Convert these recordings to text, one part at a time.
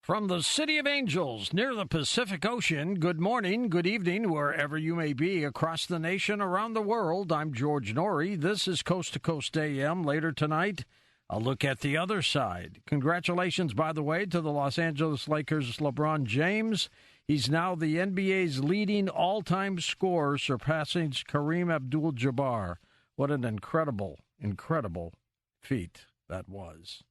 From the City of Angels near the Pacific Ocean, good morning, good evening, wherever you may be across the nation, around the world. I'm George Norrie. This is Coast to Coast AM. Later tonight, a look at the other side. Congratulations, by the way, to the Los Angeles Lakers' LeBron James. He's now the NBA's leading all-time scorer, surpassing Kareem Abdul-Jabbar. What an incredible, incredible feat that was.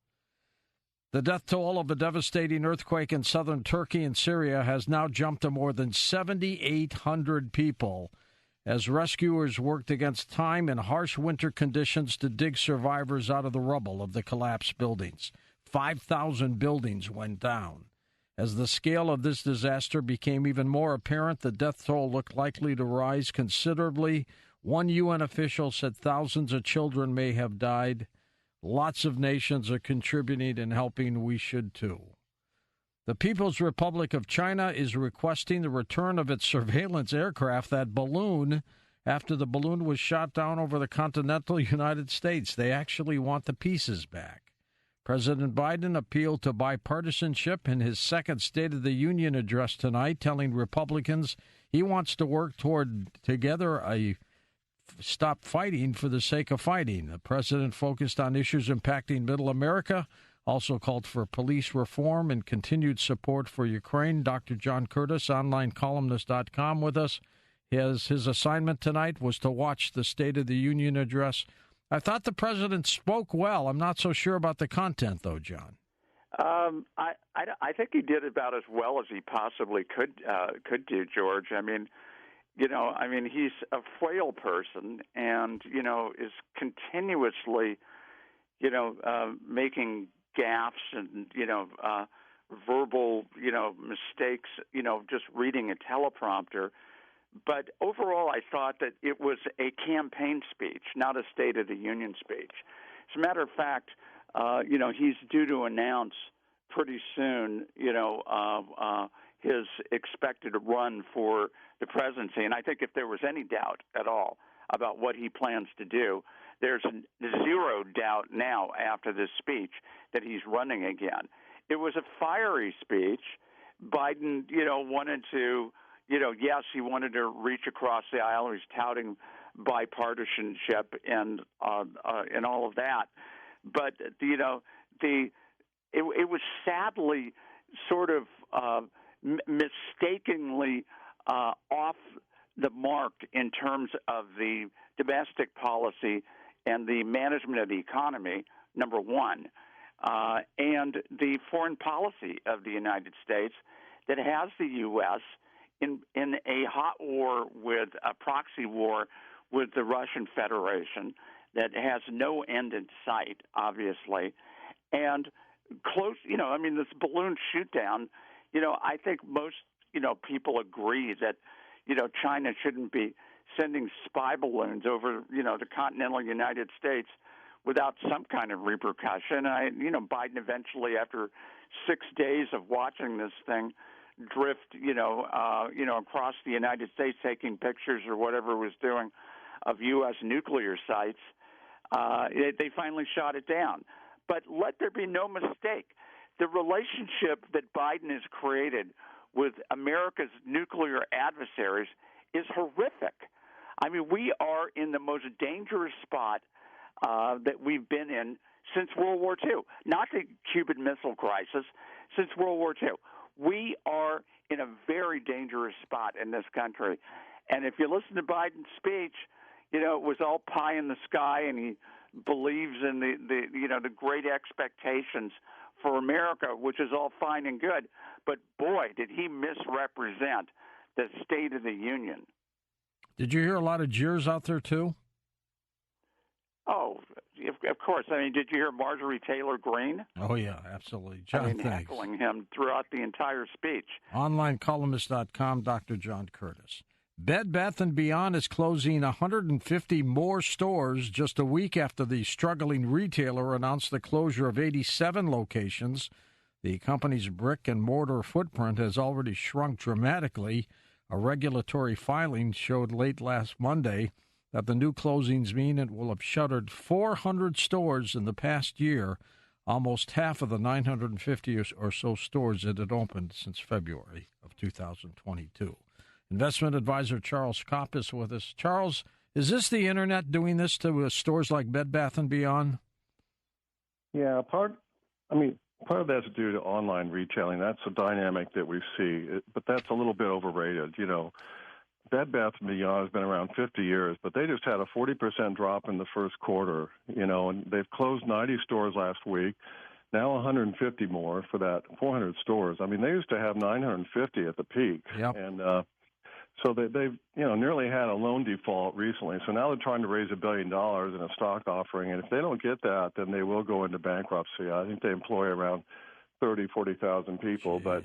The death toll of a devastating earthquake in southern Turkey and Syria has now jumped to more than 7,800 people as rescuers worked against time and harsh winter conditions to dig survivors out of the rubble of the collapsed buildings. 5,000 buildings went down. As the scale of this disaster became even more apparent, the death toll looked likely to rise considerably. One UN official said thousands of children may have died. Lots of nations are contributing and helping. We should, too. The People's Republic of China is requesting the return of its surveillance aircraft, that balloon, after the balloon was shot down over the continental United States. They actually want the pieces back. President Biden appealed to bipartisanship in his second State of the Union address tonight, telling Republicans he wants to work toward together a stop fighting for the sake of fighting. The president focused on issues impacting middle America, also called for police reform and continued support for Ukraine. Dr. John Curtis, onlinecolumnist.com, with us. His assignment tonight was to watch the State of the Union address. I thought the president spoke well. I'm not so sure about the content, though, John. I think he did about as well as he possibly could do, George. He's a frail person and, is continuously, making gaffes and, verbal, mistakes, just reading a teleprompter. But overall, I thought that it was a campaign speech, not a State of the Union speech. As a matter of fact, he's due to announce pretty soon, his expected run for the presidency. And I think if there was any doubt at all about what he plans to do, there's zero doubt now after this speech that he's running again. It was a fiery speech. Biden, wanted to, yes, he wanted to reach across the aisle. He's touting bipartisanship and all of that. But, it was sadly sort of mistakenly off the mark in terms of the domestic policy and the management of the economy, number one, and the foreign policy of the United States that has the U.S. in a hot war with a proxy war with the Russian Federation that has no end in sight, obviously, and close, this balloon shoot down, I think most, people agree that, China shouldn't be sending spy balloons over, the continental United States without some kind of repercussion. Biden eventually, after 6 days of watching this thing drift, across the United States, taking pictures or whatever it was doing of U.S. nuclear sites, they finally shot it down. But let there be no mistake, the relationship that Biden has created with America's nuclear adversaries is horrific. I mean, we are in the most dangerous spot that we've been in since World War II, not the Cuban Missile Crisis, since World War II. We are in a very dangerous spot in this country. And if you listen to Biden's speech, it was all pie in the sky, and he believes in the great expectations for America, which is all fine and good. But boy, did he misrepresent the State of the Union. Did you hear a lot of jeers out there, too? Oh, of course. I mean, did you hear Marjorie Taylor Greene? Oh, yeah, absolutely. John, thanks. Heckling him throughout the entire speech. OnlineColumnist.com, Dr. John Curtis. Bed Bath & Beyond is closing 150 more stores just a week after the struggling retailer announced the closure of 87 locations. The company's brick-and-mortar footprint has already shrunk dramatically. A regulatory filing showed late last Monday that the new closings mean it will have shuttered 400 stores in the past year, almost half of the 950 or so stores that had opened since February of 2022. Investment advisor Charles Kopp is with us. Charles, is this the internet doing this to stores like Bed Bath & Beyond? Yeah, part of that's due to online retailing. That's a dynamic that we see, but that's a little bit overrated. Bed Bath & Beyond has been around 50 years, but they just had a 40% drop in the first quarter, and they've closed 90 stores last week, now 150 more for that 400 stores. I mean, they used to have 950 at the peak. Yep. And so they've nearly had a loan default recently. So now they're trying to raise $1 billion in a stock offering, and if they don't get that, then they will go into bankruptcy. I think they employ around 40,000 people. Jeez. But,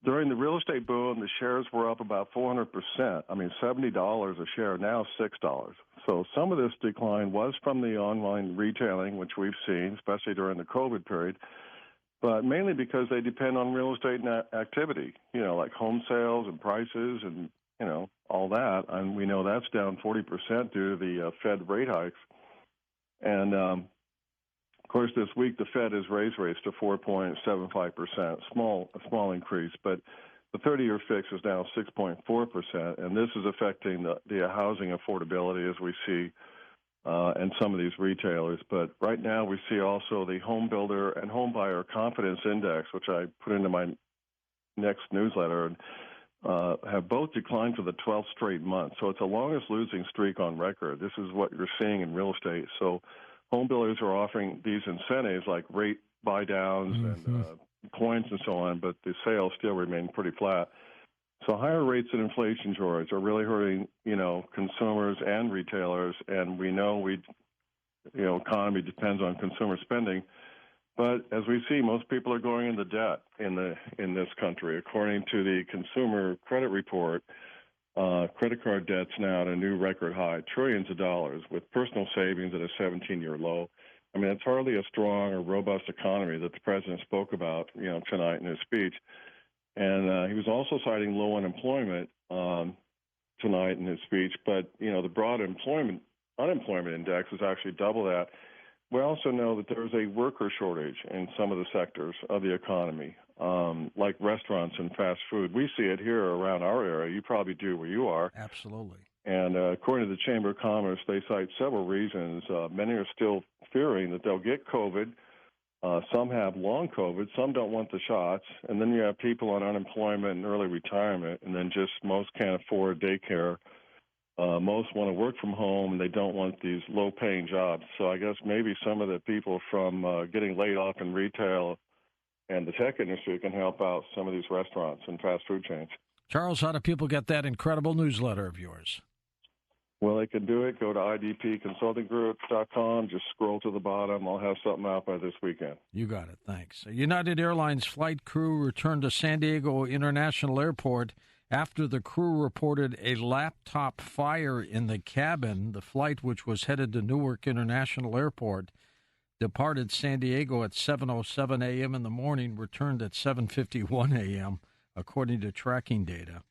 during the real estate boom, the shares were up about 400%. I mean, $70 a share, now $6. So some of this decline was from the online retailing, which we've seen, especially during the COVID period, but mainly because they depend on real estate activity, like home sales and prices and, all that. And we know that's down 40% due to the Fed rate hikes. And, of course, this week the Fed has raised rates to 4.75%, a small increase, but the 30-year fix is now 6.4%, and this is affecting the housing affordability as we see and some of these retailers. But right now we see also the home builder and home buyer confidence index, which I put into my next newsletter, and have both declined for the 12th straight month. So it's the longest losing streak on record. This is what you're seeing in real estate. So home builders are offering these incentives like rate buy downs and points and so on, but the sales still remain pretty flat. So higher rates and inflation, George, are really hurting, consumers and retailers. And we know economy depends on consumer spending. But as we see, most people are going into debt in this country. According to the Consumer Credit Report, credit card debt's now at a new record high, trillions of dollars, with personal savings at a 17-year low. I mean, it's hardly a strong or robust economy that the president spoke about, tonight in his speech. And he was also citing low unemployment tonight in his speech. But, the broad unemployment index is actually double that. We also know that there's a worker shortage in some of the sectors of the economy, like restaurants and fast food. We see it here around our area. You probably do where you are. Absolutely. And according to the Chamber of Commerce, they cite several reasons. Many are still fearing that they'll get COVID. Some have long COVID. Some don't want the shots. And then you have people on unemployment and early retirement, and then just most can't afford daycare. Most want to work from home, and they don't want these low-paying jobs. So I guess maybe some of the people from getting laid off in retail and the tech industry can help out some of these restaurants and fast food chains. Charles, how do people get that incredible newsletter of yours? Well, they can do it. Go to idpconsultinggroup.com. Just scroll to the bottom. I'll have something out by this weekend. You got it. Thanks. A United Airlines flight crew returned to San Diego International Airport after the crew reported a laptop fire in the cabin. The flight, which was headed to Newark International Airport, departed San Diego at 7:07 a.m. in the morning, returned at 7:51 a.m., according to tracking data.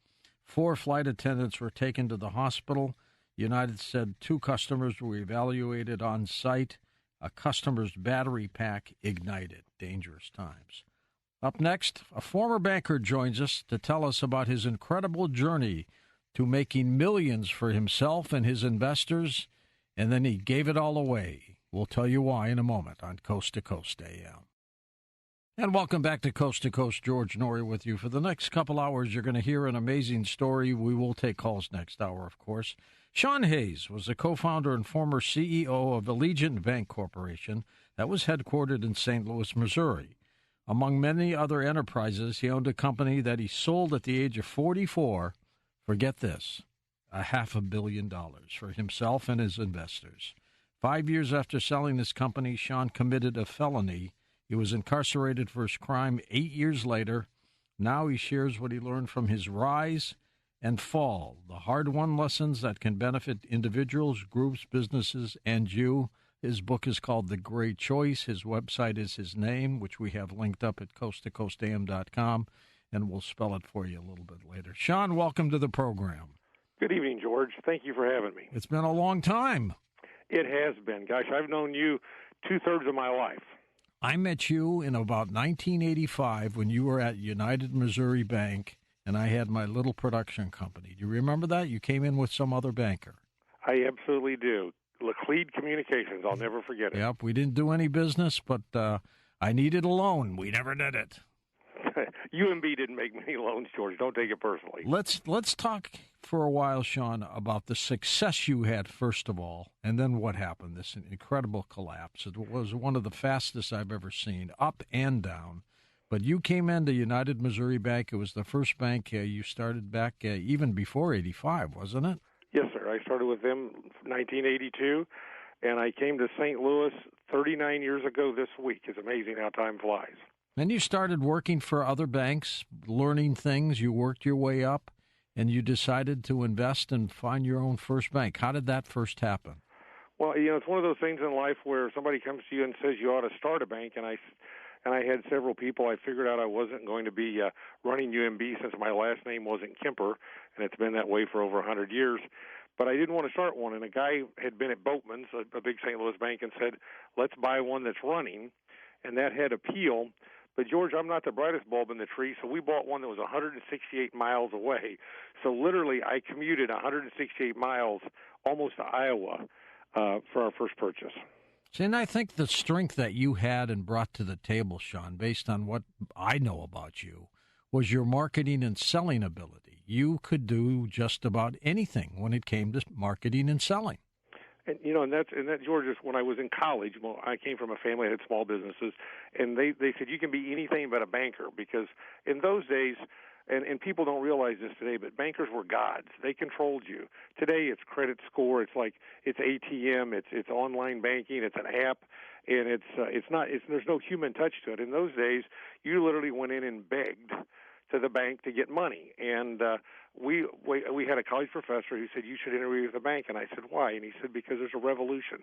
4 flight attendants were taken to the hospital. United said 2 customers were evaluated on site. A customer's battery pack ignited. Dangerous times. Up next, a former banker joins us to tell us about his incredible journey to making millions for himself and his investors, and then he gave it all away. We'll tell you why in a moment on Coast to Coast AM. And welcome back to Coast. George Norrie with you. For the next couple hours, you're going to hear an amazing story. We will take calls next hour, of course. Shaun Hayes was the co-founder and former CEO of Allegiant Bancorp that was headquartered in St. Louis, Missouri. Among many other enterprises, he owned a company that he sold at the age of 44, forget this, $500 million for himself and his investors. 5 years after selling this company, Shaun committed a felony. He was incarcerated for his crime 8 years later. Now he shares what he learned from his rise and fall, the hard-won lessons that can benefit individuals, groups, businesses, and you. His book is called The Great Choice. His website is his name, which we have linked up at coasttocoastam.com, and we'll spell it for you a little bit later. Shaun, welcome to the program. Good evening, George. Thank you for having me. It's been a long time. It has been. Gosh, I've known you 2/3 of my life. I met you in about 1985 when you were at United Missouri Bank, and I had my little production company. Do you remember that? You came in with some other banker. I absolutely do. Laclede Communications. I'll never forget it. Yep, we didn't do any business, but I needed a loan. We never did it. UMB didn't make many loans, George. Don't take it personally. Let's talk for a while, Shaun, about the success you had, first of all, and then what happened, this incredible collapse. It was one of the fastest I've ever seen, up and down. But you came into United Missouri Bank. It was the first bank you started back even before 85, wasn't it? Yes, sir. I started with them in 1982, and I came to St. Louis 39 years ago this week. It's amazing how time flies. Then you started working for other banks, learning things. You worked your way up, and you decided to invest and find your own first bank. How did that first happen? Well, it's one of those things in life where somebody comes to you and says you ought to start a bank, and I had several people. I figured out I wasn't going to be running UMB since my last name wasn't Kemper, and it's been that way for over 100 years. But I didn't want to start one, and a guy had been at Boatman's, a big St. Louis bank, and said, let's buy one that's running, and that had appeal. But, George, I'm not the brightest bulb in the tree, so we bought one that was 168 miles away. So literally I commuted 168 miles almost to Iowa for our first purchase. See, and I think the strength that you had and brought to the table, Shaun, based on what I know about you, was your marketing and selling ability. You could do just about anything when it came to marketing and selling. And that George, is when I was in college. Well, I came from a family that had small businesses, and they said you can be anything but a banker, because in those days, and people don't realize this today, but bankers were gods. They controlled you. Today, it's credit score. It's like it's ATM. It's online banking. It's an app, and there's no human touch to it. In those days, you literally went in and begged to the bank to get money, and we had a college professor who said you should interview with the bank, and I said why? And he said because there's a revolution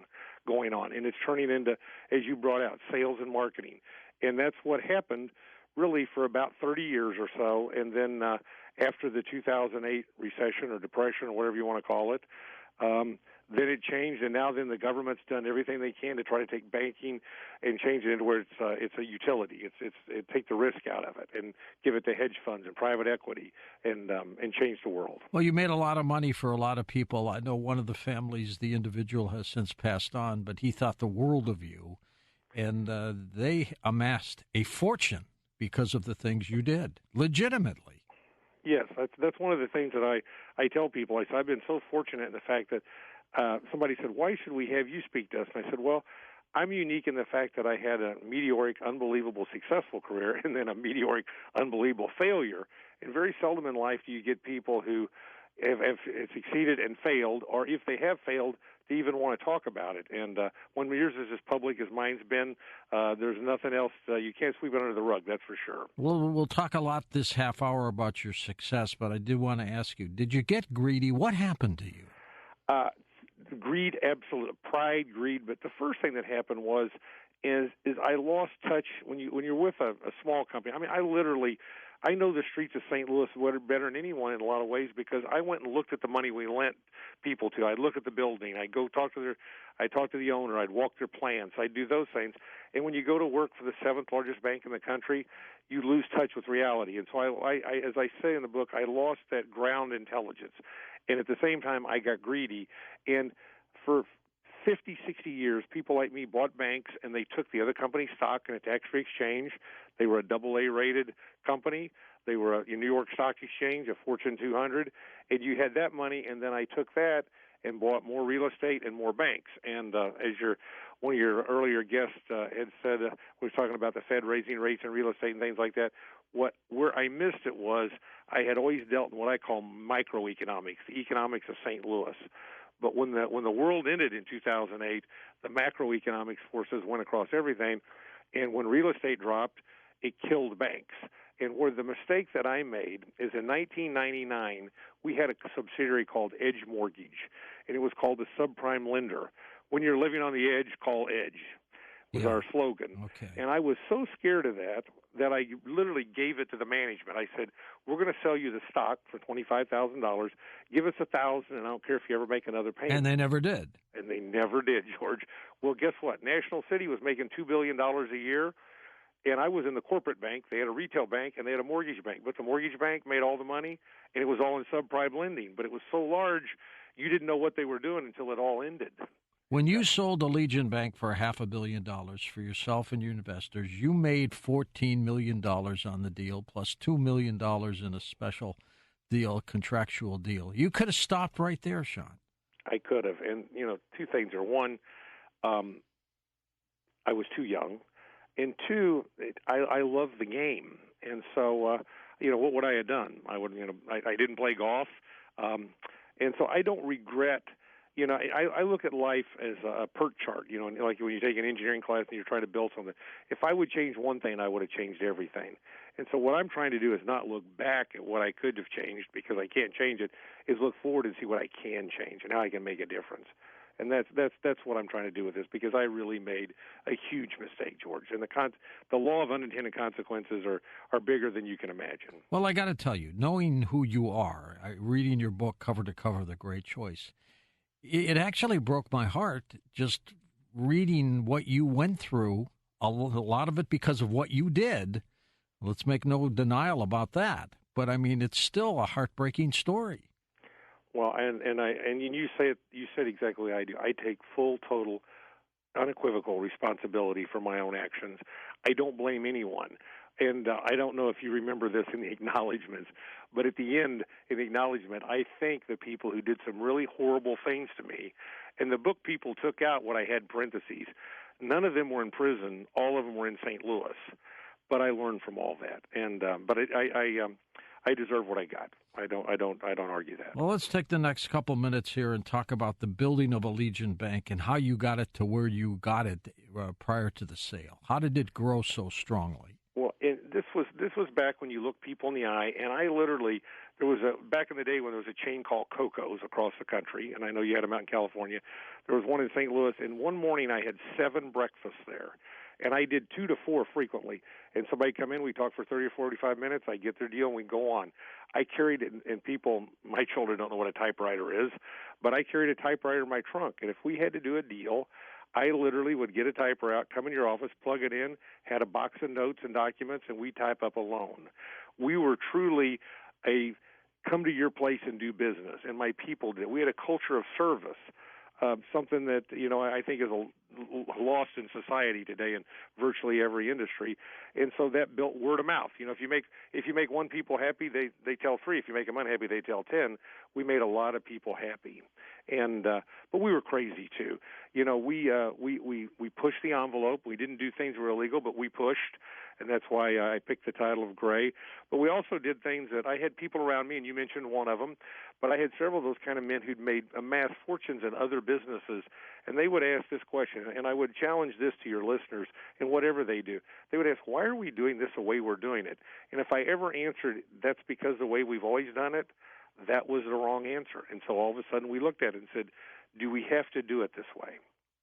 going on, and it's turning into, as you brought out, sales and marketing, and that's what happened really for about 30 years or so, and then after the 2008 recession or depression or whatever you want to call it, then it changed, and now then the government's done everything they can to try to take banking and change it into where it's a utility. It take the risk out of it and give it to hedge funds and private equity and change the world. Well, you made a lot of money for a lot of people. I know one of the families, the individual has since passed on, but he thought the world of you, and they amassed a fortune because of the things you did, legitimately. Yes, that's one of the things that I tell people. I said I've been so fortunate in the fact that somebody said, why should we have you speak to us? And I said, well, I'm unique in the fact that I had a meteoric, unbelievable, successful career and then a meteoric, unbelievable failure. And very seldom in life do you get people who have succeeded and failed, or if they have failed, to even want to talk about it. And when yours is as public as mine's been, there's nothing else. You can't sweep it under the rug, that's for sure. Well, we'll talk a lot this half hour about your success, but I do want to ask you, did you get greedy? What happened to you? Greed, absolute pride, greed. But the first thing that happened is I lost touch when you're with a small company. I mean, I know the streets of St. Louis better than anyone in a lot of ways, because I went and looked at the money we lent people to. I'd look at the building. I'd go talk to the owner. I'd walk their plants. I'd do those things. And when you go to work for the seventh largest bank in the country, you lose touch with reality. And so I as I say in the book, I lost that ground intelligence. And at the same time, I got greedy. And for 50, 60 years, people like me bought banks, and they took the other company's stock in a tax-free exchange. They were a AA-rated company. They were a New York Stock Exchange, a Fortune 200. And you had that money, and then I took that and bought more real estate and more banks. And as one of your earlier guests had said, we were talking about the Fed raising rates in real estate and things like that. Where I missed it was I had always dealt in what I call microeconomics, the economics of St. Louis. But when the world ended in 2008, the macroeconomics forces went across everything, and when real estate dropped, it killed banks. And where the mistake that I made is in 1999, we had a subsidiary called Edge Mortgage, and it was called the subprime lender. When you're living on the edge, call Edge. was our slogan. Okay. And I was so scared of that I literally gave it to the management. I said, we're going to sell you the stock for $25,000. Give us $1,000, and I don't care if you ever make another payment. And they never did. And they never did, George. Well, guess what? National City was making $2 billion a year, and I was in the corporate bank. They had a retail bank, and they had a mortgage bank. But the mortgage bank made all the money, and it was all in subprime lending. But it was so large, you didn't know what they were doing until it all ended. When you sold Allegiant Bank for $500 million for yourself and your investors, you made $14 million on the deal, plus $2 million in a special deal, contractual deal. You could have stopped right there, Shaun. I could have. And, two things are, one, I was too young, and two, I love the game. And so, what would I have done? I didn't play golf. And so I don't regret. I look at life as a PERT chart, like when you take an engineering class and you're trying to build something. If I would change one thing, I would have changed everything. And so what I'm trying to do is not look back at what I could have changed because I can't change it, is look forward and see what I can change and how I can make a difference. And that's what I'm trying to do with this, because I really made a huge mistake, George. And the law of unintended consequences are bigger than you can imagine. Well, I got to tell you, knowing who you are, reading your book cover to cover, The Great Choice, it actually broke my heart just reading what you went through, a lot of it because of what you did. Let's make no denial about that. But, I mean, it's still a heartbreaking story. Well, and you said exactly what I do. I take full, total, unequivocal responsibility for my own actions. I don't blame anyone. And I don't know if you remember this in the acknowledgments, but at the end, in the acknowledgment, I thank the people who did some really horrible things to me. And the book people took out what I had in parentheses. None of them were in prison. All of them were in St. Louis. But I learned from all that. And but I deserve what I got. I don't argue that. Well, let's take the next couple minutes here and talk about the building of Allegiant Bank and how you got it to where you got it prior to the sale. How did it grow so strongly? Well, this was back when you looked people in the eye, and I literally, there was back in the day when there was a chain called Coco's across the country, and I know you had them out in California. There was one in St. Louis, and one morning I had 7 breakfasts there, and I did 2 to 4 frequently. And somebody come in, we talk for 30 or 45 minutes, I get their deal, and we go on. I carried it, and people, my children don't know what a typewriter is, but I carried a typewriter in my trunk, and if we had to do a deal, I literally would get a typewriter out, come in your office, plug it in, had a box of notes and documents, and we type up a loan. We were truly a come to your place and do business, and my people did. We had a culture of service, something that I think is lost in society today in virtually every industry, and so that built word of mouth. If you make one people happy, they tell 3. If you make them unhappy, they tell 10. We made a lot of people happy, and but we were crazy too. We pushed the envelope. We didn't do things that were illegal, but we pushed, and that's why I picked the title of Gray. But we also did things that I had people around me, and you mentioned one of them, but I had several of those kind of men who'd made amassed fortunes in other businesses, and they would ask this question, and I would challenge this to your listeners, and whatever they do, they would ask, why are we doing this the way we're doing it? And if I ever answered, that's because the way we've always done it, that was the wrong answer. And so all of a sudden we looked at it and said, do we have to do it this way?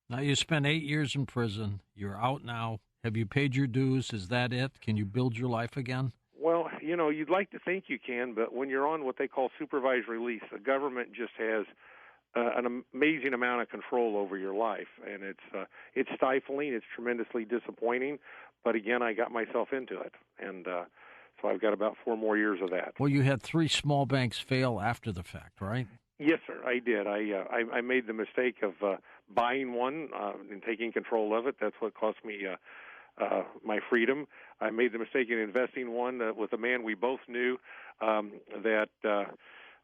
Now, you spent 8 years in prison. You're out now. Have you paid your dues? Is that it? Can you build your life again? Well, you'd like to think you can, but when you're on what they call supervised release, the government just has an amazing amount of control over your life, and it's stifling. It's tremendously disappointing. But again, I got myself into it, and so I've got about 4 more years of that. Well, you had 3 small banks fail after the fact, right? Yes, sir, I did. I made the mistake of buying one and taking control of it. That's what cost me my freedom. I made the mistake in investing one with a man we both knew that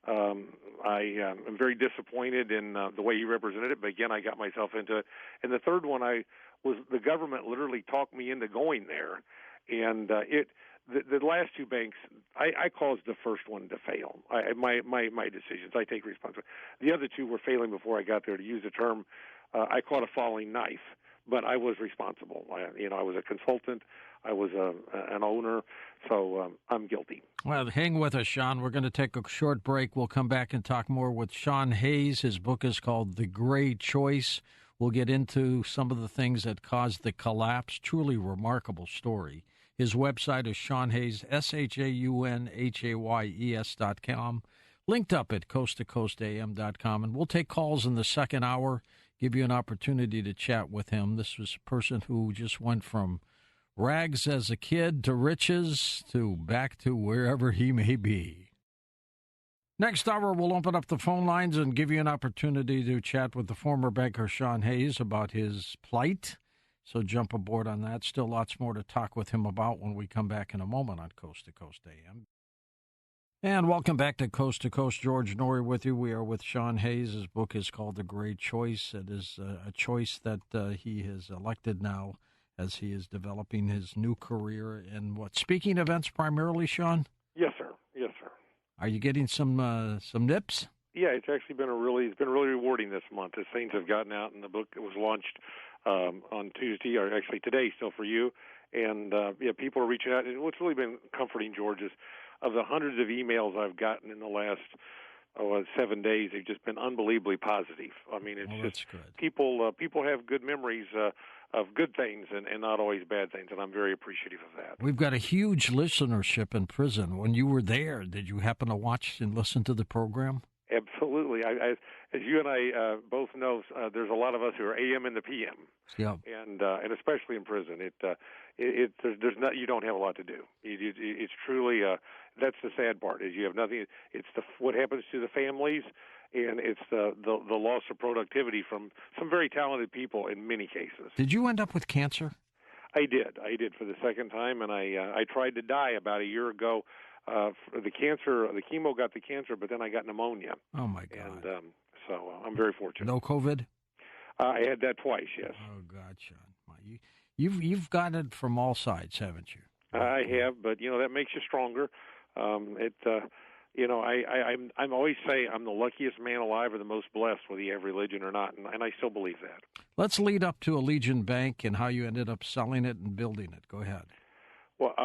I am very disappointed in the way he represented it. But again, I got myself into it. And the third one, the government literally talked me into going there, and the last 2 banks, I caused the first one to fail. My decisions, I take responsibility. The other 2 were failing before I got there. To use the term, I caught a falling knife, but I was responsible. I was a consultant. I was an owner, so I'm guilty. Well, hang with us, Shaun. We're going to take a short break. We'll come back and talk more with Shaun Hayes. His book is called The Great Choice. We'll get into some of the things that caused the collapse. Truly remarkable story. His website is Shaun Hayes, ShaunHayes.com. Linked up at coasttocoastam.com. And we'll take calls in the second hour, give you an opportunity to chat with him. This was a person who just went from rags as a kid to riches to back to wherever he may be. Next hour, we'll open up the phone lines and give you an opportunity to chat with the former banker Shaun Hayes about his plight. So jump aboard on that. Still lots more to talk with him about when we come back in a moment on Coast to Coast AM. And welcome back to Coast. George Norrie with you. We are with Shaun Hayes. His book is called The Great Choice. It is a choice that he has elected now as he is developing his new career in speaking events primarily, Shaun? Yes, sir. Yes, sir. Are you getting some nips? Yeah, it's actually been really rewarding this month. The things have gotten out, and the book was launched on Tuesday, or actually today, still for you. And people are reaching out. And what's really been comforting, George, is of the hundreds of emails I've gotten in the last 7 days, they've just been unbelievably positive. I mean, it's just good. People have good memories of good things and not always bad things, and I'm very appreciative of that. We've got a huge listenership in prison. When you were there, did you happen to watch and listen to the program? Absolutely. As you and I both know, there's a lot of us who are AM and the PM. Yeah. And especially in prison, there's not, you don't have a lot to do. It's truly that's the sad part, is you have nothing. It's what happens to the families, and it's the loss of productivity from some very talented people in many cases. Did you end up with cancer? I did for the second time, and I tried to die about a year ago. The chemo got the cancer, but then I got pneumonia. Oh my God! And so I'm very fortunate. No COVID? I had that twice. Yes. Oh God, Shaun, you've got it from all sides, haven't you? I have, but that makes you stronger. I always say I'm the luckiest man alive or the most blessed, whether you have religion or not, and I still believe that. Let's lead up to Allegiant Bank and how you ended up selling it and building it. Go ahead. Well,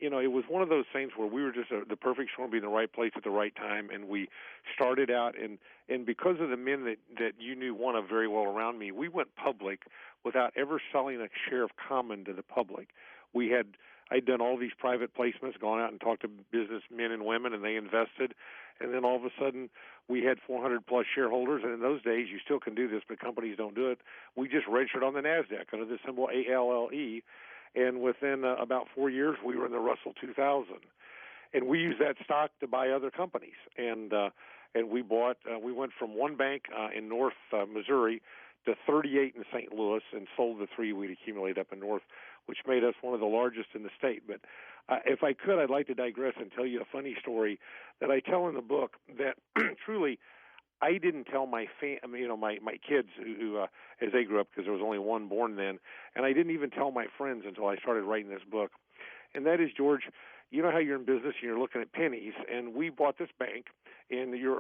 it was one of those things where we were just the perfect storm, being in the right place at the right time, and we started out, and because of the men that you knew very well around me, we went public without ever selling a share of common to the public. I'd done all these private placements, gone out and talked to businessmen and women, and they invested, and then all of a sudden we had 400-plus shareholders, and in those days, you still can do this, but companies don't do it. We just registered on the NASDAQ under the symbol ALLE, and within about 4 years, we were in the Russell 2000. And we used that stock to buy other companies. And we went from one bank in North Missouri to 38 in St. Louis, and sold the 3 we'd accumulated up in North, which made us one of the largest in the state. But if I could, I'd like to digress and tell you a funny story that I tell in the book that truly I didn't tell my my kids who as they grew up, because there was only one born then, and I didn't even tell my friends until I started writing this book. And that is, George, you know how you're in business and you're looking at pennies, and we bought this bank. And one of your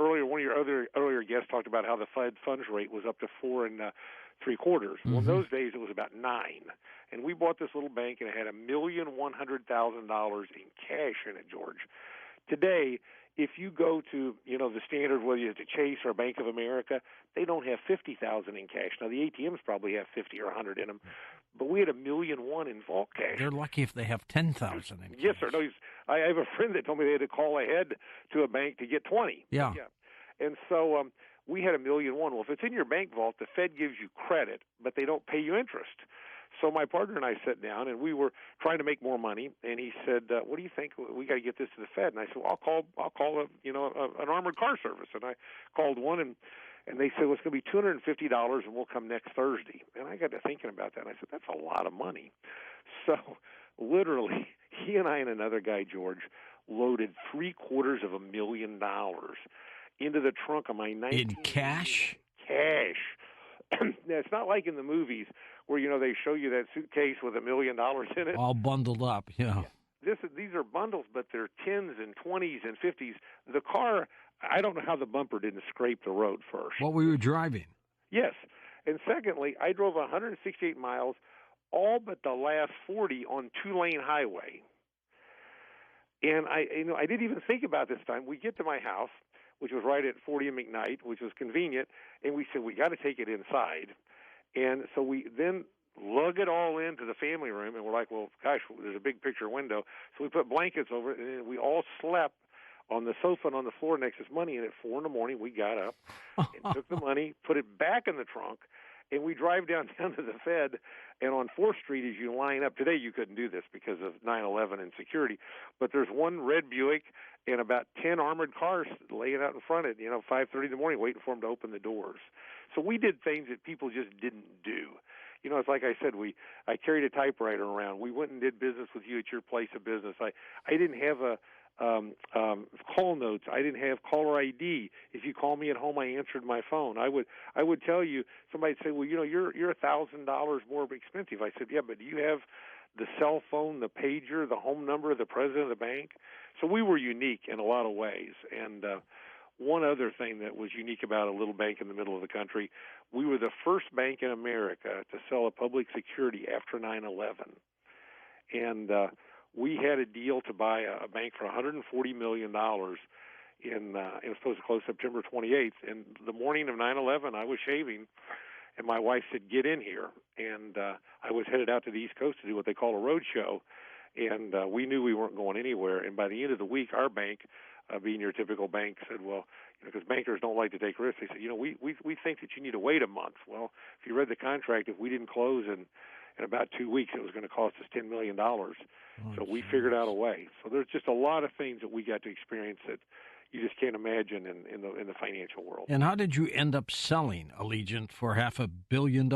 earlier guests talked about how the Fed funds rate was up to 4 3/4. Mm-hmm. Well, in those days it was about 9. And we bought this little bank, and it had $1,100,000 in cash in it, George. Today, if you go to the standard, whether it's Chase or Bank of America, they don't have $50,000 in cash. Now the ATMs probably have 50 or 100 in them, but we had $1.1 million in vault cash. They're lucky if they have 10,000 in cash. Yes, sir. No, I have a friend that told me they had to call ahead to a bank to get 20. Yeah. And so we had $1.1 million. Well, if it's in your bank vault, the Fed gives you credit, but they don't pay you interest. So my partner and I sat down, and we were trying to make more money. And he said, "What do you think? We got to get this to the Fed." And I said, "Well, I'll call an armored car service." And I called one, and they said, "Well, it's going to be $250, and we'll come next Thursday." And I got to thinking about that, and I said, "That's a lot of money." So literally, he and I and another guy, George, loaded $750,000 into the trunk of my 19 in cash. Now, it's not like in the movies where they show you that suitcase with $1 million in it, all bundled up. Yeah. These are bundles, but they're 10s and 20s and 50s. The car, I don't know how the bumper didn't scrape the road first. What were you driving? Yes, and secondly, I drove 168 miles, all but the last 40 on 2-lane highway. And I didn't even think about this time. We get to my house, which was right at 40 and McKnight, which was convenient, and we said, we got to take it inside. And so we then lug it all into the family room, and we're like, well, gosh, there's a big picture window. So we put blankets over it, and then we all slept on the sofa and on the floor next to this money. And at 4 in the morning, we got up and took the money, put it back in the trunk, and we drive down to the Fed. And on 4th Street, as you line up, today you couldn't do this because of 9/11 and security, but there's one red Buick and about 10 armored cars laying out in front of it, 5:30 in the morning, waiting for them to open the doors. So we did things that people just didn't do. It's like I said, I carried a typewriter around. We went and did business with you at your place of business. I didn't have a call notes. I didn't have caller ID. If you call me at home, I answered my phone. I would tell you, somebody'd say, well, you're $1,000 more expensive. I said, yeah, but do you have the cell phone, the pager, the home number of the president of the bank? So we were unique in a lot of ways. And one other thing that was unique about a little bank in the middle of the country, we were the first bank in America to sell a public security after 9/11. And we had a deal to buy a bank for $140 million it was supposed to close September 28th. And the morning of 9/11, I was shaving, and my wife said, get in here. And I was headed out to the East Coast to do what they call a road show. And we knew we weren't going anywhere. And by the end of the week, our bank, being your typical bank, said, well, because bankers don't like to take risks, they said, we think that you need to wait a month. Well, if you read the contract, if we didn't close in about 2 weeks, it was going to cost us $10 million. So we figured out a way. So there's just a lot of things that we got to experience that you just can't imagine in the financial world. And how did you end up selling Allegiant for $500 million?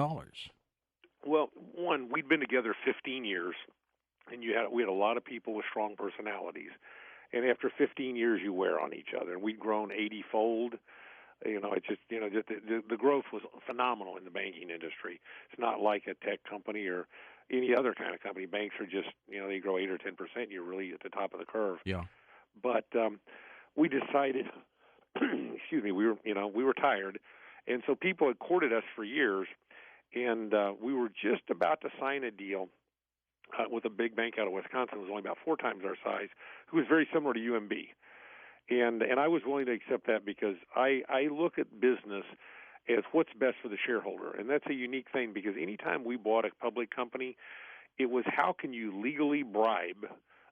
Well, one, we'd been together 15 years, and we had a lot of people with strong personalities. And after 15 years, you wear on each other. And we'd grown 80-fold. It's just, the growth was phenomenal in the banking industry. It's not like a tech company or any other kind of company. Banks are just, they grow 8 or 10%. You're really at the top of the curve. Yeah. But we decided, we were tired. And so people had courted us for years. And we were just about to sign a deal with a big bank out of Wisconsin. It was only about 4 times our size, who was very similar to UMB. And I was willing to accept that because I look at business as what's best for the shareholder. And that's a unique thing because anytime we bought a public company, it was how can you legally bribe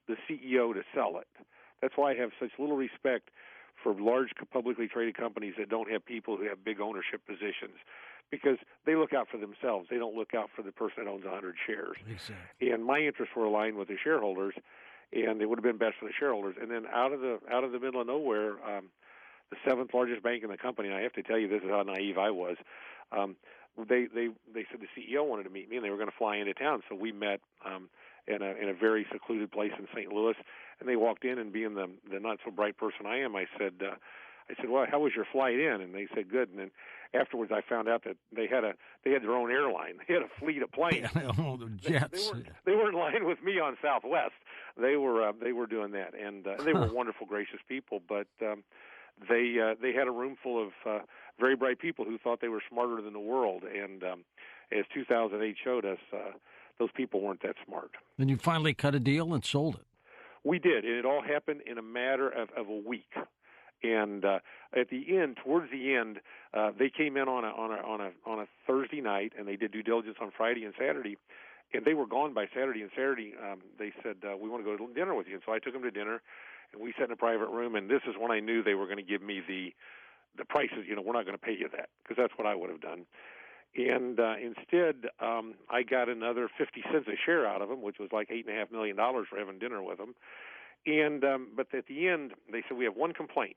the CEO to sell it. That's why I have such little respect for large publicly traded companies that don't have people who have big ownership positions because they look out for themselves. They don't look out for the person that owns 100 shares. Exactly. And my interests were aligned with the shareholders, and it would have been best for the shareholders. And then out of the middle of nowhere, the 7th largest bank in the company, and I have to tell you this is how naive I was, they said the CEO wanted to meet me, and they were going to fly into town. So we met in a very secluded place in St. Louis, and they walked in, and being the not-so-bright person I am, I said, well, how was your flight in? And they said, good. And then afterwards, I found out that they had their own airline. They had a fleet of planes. The jets. They weren't in line with me on Southwest. They were doing that, and they were wonderful, gracious people. But they had a room full of very bright people who thought they were smarter than the world. And as 2008 showed us, those people weren't that smart. Then you finally cut a deal and sold it. We did, and it all happened in a matter of a week. And at the end, towards the end, they came in on a Thursday night, and they did due diligence on Friday and Saturday, and they were gone by Saturday. And Saturday, they said, we want to go to dinner with you. And so I took them to dinner, and we sat in a private room. And this is when I knew they were going to give me the prices. We're not going to pay you that because that's what I would have done. And instead, I got another 50 cents a share out of them, which was like $8.5 million for having dinner with them. And but at the end, they said, we have one complaint.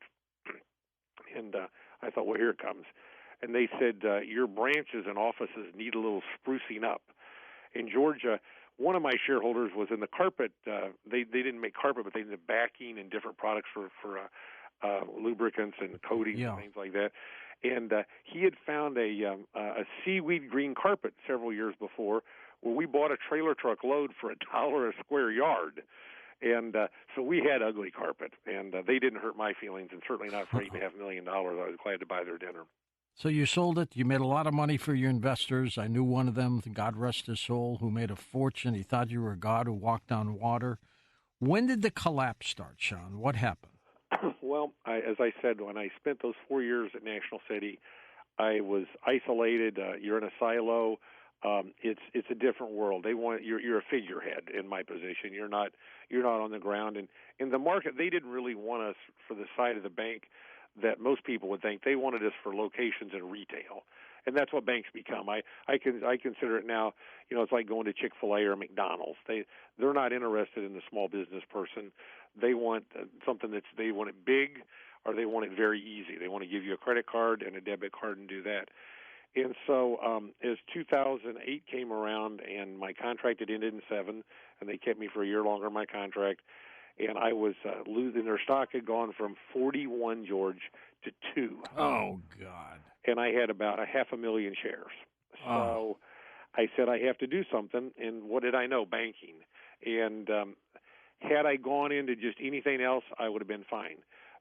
And I thought, well, here it comes. And they said, your branches and offices need a little sprucing up. In Georgia, one of my shareholders was in the carpet. They didn't make carpet, but they did backing and different products for lubricants and coatings and things like that. And he had found a seaweed green carpet several years before where we bought a trailer truck load for $1 a square yard. And so we had ugly carpet, and they didn't hurt my feelings, and certainly not for $8.5 million. I was glad to buy their dinner. So you sold it. You made a lot of money for your investors. I knew one of them, God rest his soul, who made a fortune. He thought you were a god who walked on water. When did the collapse start, Shaun? What happened? Well, as I said, when I spent those 4 years at National City, I was isolated. You're in a silo. It's a different world. They want you're a figurehead in my position. You're not on the ground. And in the market, they didn't really want us for the side of the bank that most people would think. They wanted us for locations and retail. And that's what banks become. I consider it now, it's like going to Chick-fil-A or McDonald's. They're not interested in the small business person. They want something they want it big, or they want it very easy. They want to give you a credit card and a debit card and do that. And so as 2008 came around and my contract had ended in 2007, and they kept me for a year longer in my contract, and I was losing. Their stock had gone from 41, George, to 2. Oh, God. And I had about 500,000 shares. So I said, I have to do something. And what did I know? Banking. And had I gone into just anything else, I would have been fine.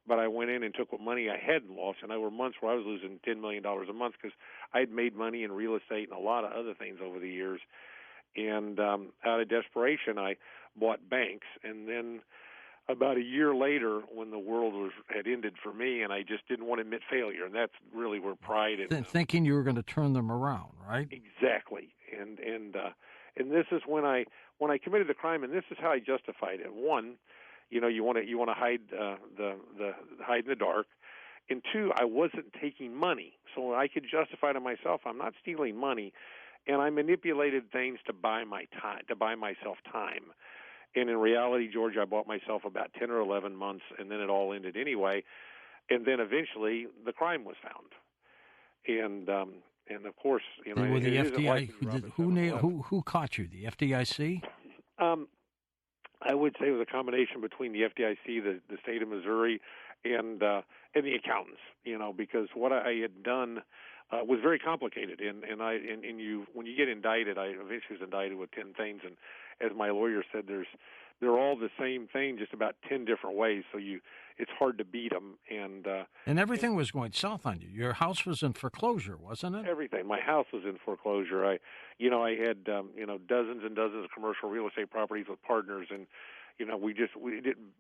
But I went in and took what money I hadn't lost, and there were months where I was losing $10 million a month because I'd made money in real estate and a lot of other things over the years. And out of desperation, I bought banks. And then about a year later, when the world had ended for me, and I just didn't want to admit failure, and that's really where pride and thinking you were going to turn them around, right? Exactly. And this is when I committed the crime, and this is how I justified it. One, you want to hide hide in the dark. And two, I wasn't taking money, so I could justify to myself I'm not stealing money, and I manipulated things to buy my time, to buy myself time. And in reality, George, I bought myself about 10 or 11 months, and then it all ended anyway. And then eventually, the crime was found. And of course, the FDIC. Who caught you? The FDIC? I would say it was a combination between the FDIC, the state of Missouri, and the accountants. Because what I had done was very complicated. And when you get indicted, I eventually was indicted with 10 things. And as my lawyer said, they're all the same thing, just about 10 different ways. So it's hard to beat them. And everything was going south on you. Your house was in foreclosure, wasn't it? Everything. My house was in foreclosure. I had dozens and dozens of commercial real estate properties with partners, and we did.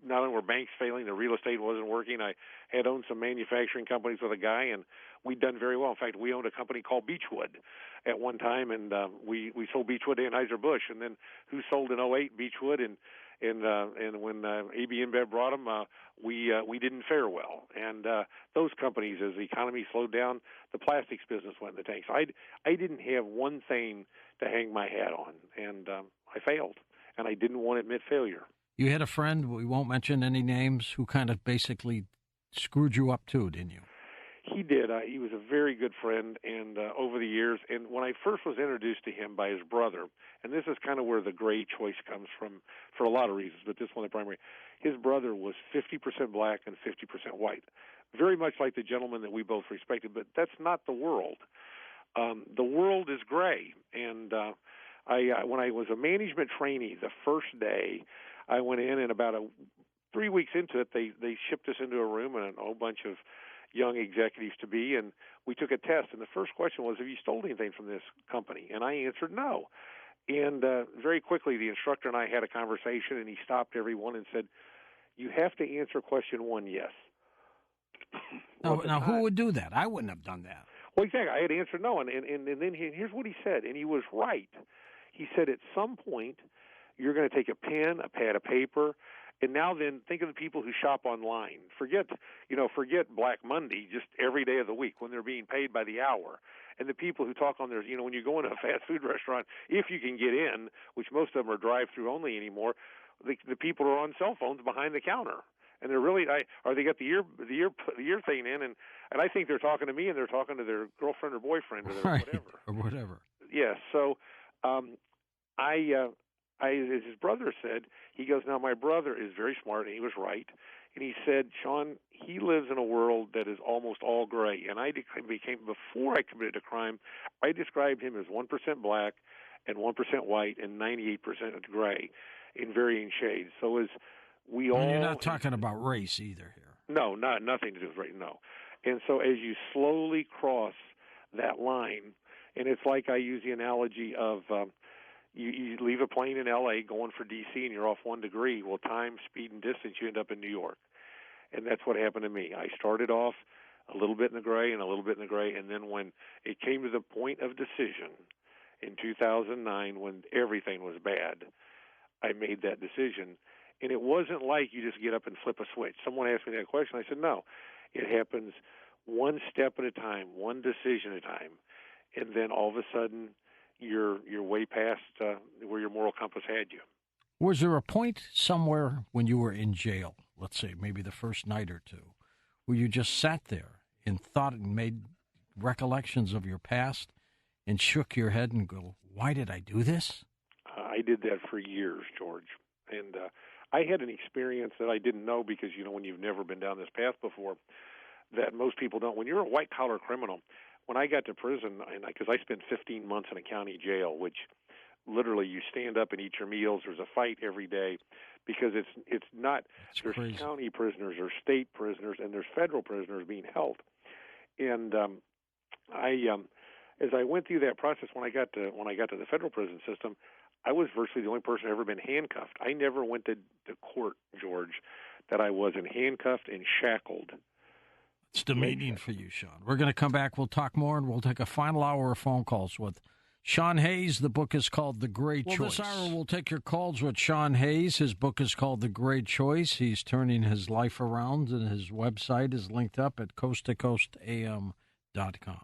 Not only were banks failing, the real estate wasn't working. I had owned some manufacturing companies with a guy, and we'd done very well. In fact, we owned a company called Beechwood at one time, and we sold Beechwood to Anheuser-Busch, and then who sold in '08 Beechwood, and when AB InBev brought them, we didn't fare well. And those companies, as the economy slowed down, the plastics business went in the tanks. I didn't have one thing to hang my hat on, and I failed, and I didn't want to admit failure. You had a friend, we won't mention any names, who kind of basically screwed you up too, didn't you? He did. He was a very good friend, and over the years, and when I first was introduced to him by his brother, and this is kind of where the gray choice comes from for a lot of reasons, but this one the primary, his brother was 50% black and 50% white, very much like the gentleman that we both respected, but that's not the world. The world is gray, and when I was a management trainee, the first day I went in, and about 3 weeks into it, they shipped us into a room and a whole bunch of young executives to be, and we took a test, and the first question was, have you stolen anything from this company? And I answered no. And very quickly, the instructor and I had a conversation, and he stopped everyone and said, you have to answer question one, yes. Now who would do that? I wouldn't have done that. Well, exactly. I had answered no, and then here's what he said, and he was right. He said, at some point, you're going to take a pen, a pad of paper, and now then think of the people who shop online. Forget Black Monday, just every day of the week when they're being paid by the hour. And the people who talk on their, when you go into a fast food restaurant, if you can get in, which most of them are drive-through only anymore, the people are on cell phones behind the counter. And they're really, or they got the ear thing in, and I think they're talking to me, and they're talking to their girlfriend or boyfriend or whatever. Or whatever. Yes. So, as his brother said, he goes, now my brother is very smart, and he was right. And he said, Shaun, he lives in a world that is almost all gray. And before I committed a crime, I described him as 1% black and 1% white and 98% gray in varying shades. So as we all... You're not talking about race either here. No, nothing to do with race, no. And so as you slowly cross that line, and it's like I use the analogy of... You leave a plane in L.A. going for D.C. and you're off 1 degree. Well, time, speed, and distance, you end up in New York. And that's what happened to me. I started off a little bit in the gray and a little bit in the gray. And then when it came to the point of decision in 2009, when everything was bad, I made that decision. And it wasn't like you just get up and flip a switch. Someone asked me that question. I said, no, it happens one step at a time, one decision at a time. And then all of a sudden, you're way past where your moral compass had you. Was there a point somewhere when you were in jail, let's say maybe the first night or two, where you just sat there and thought and made recollections of your past and shook your head and go, why did I do this? I did that for years, George. And I had an experience that I didn't know because, when you've never been down this path before, that most people don't. When you're a white-collar criminal, when I got to prison, because I spent 15 months in a county jail, which literally you stand up and eat your meals. There's a fight every day because it's not – there's crazy. County prisoners or state prisoners and there's federal prisoners being held. And as I went through that process, when I got to the federal prison system, I was virtually the only person who ever been handcuffed. I never went to court, George, that I wasn't handcuffed and shackled. It's demeaning for you, Shaun. We're going to come back. We'll talk more, and we'll take a final hour of phone calls with Shaun Hayes. The book is called The Great Choice. This hour, we'll take your calls with Shaun Hayes. His book is called The Great Choice. He's turning his life around, and his website is linked up at coasttocoastam.com.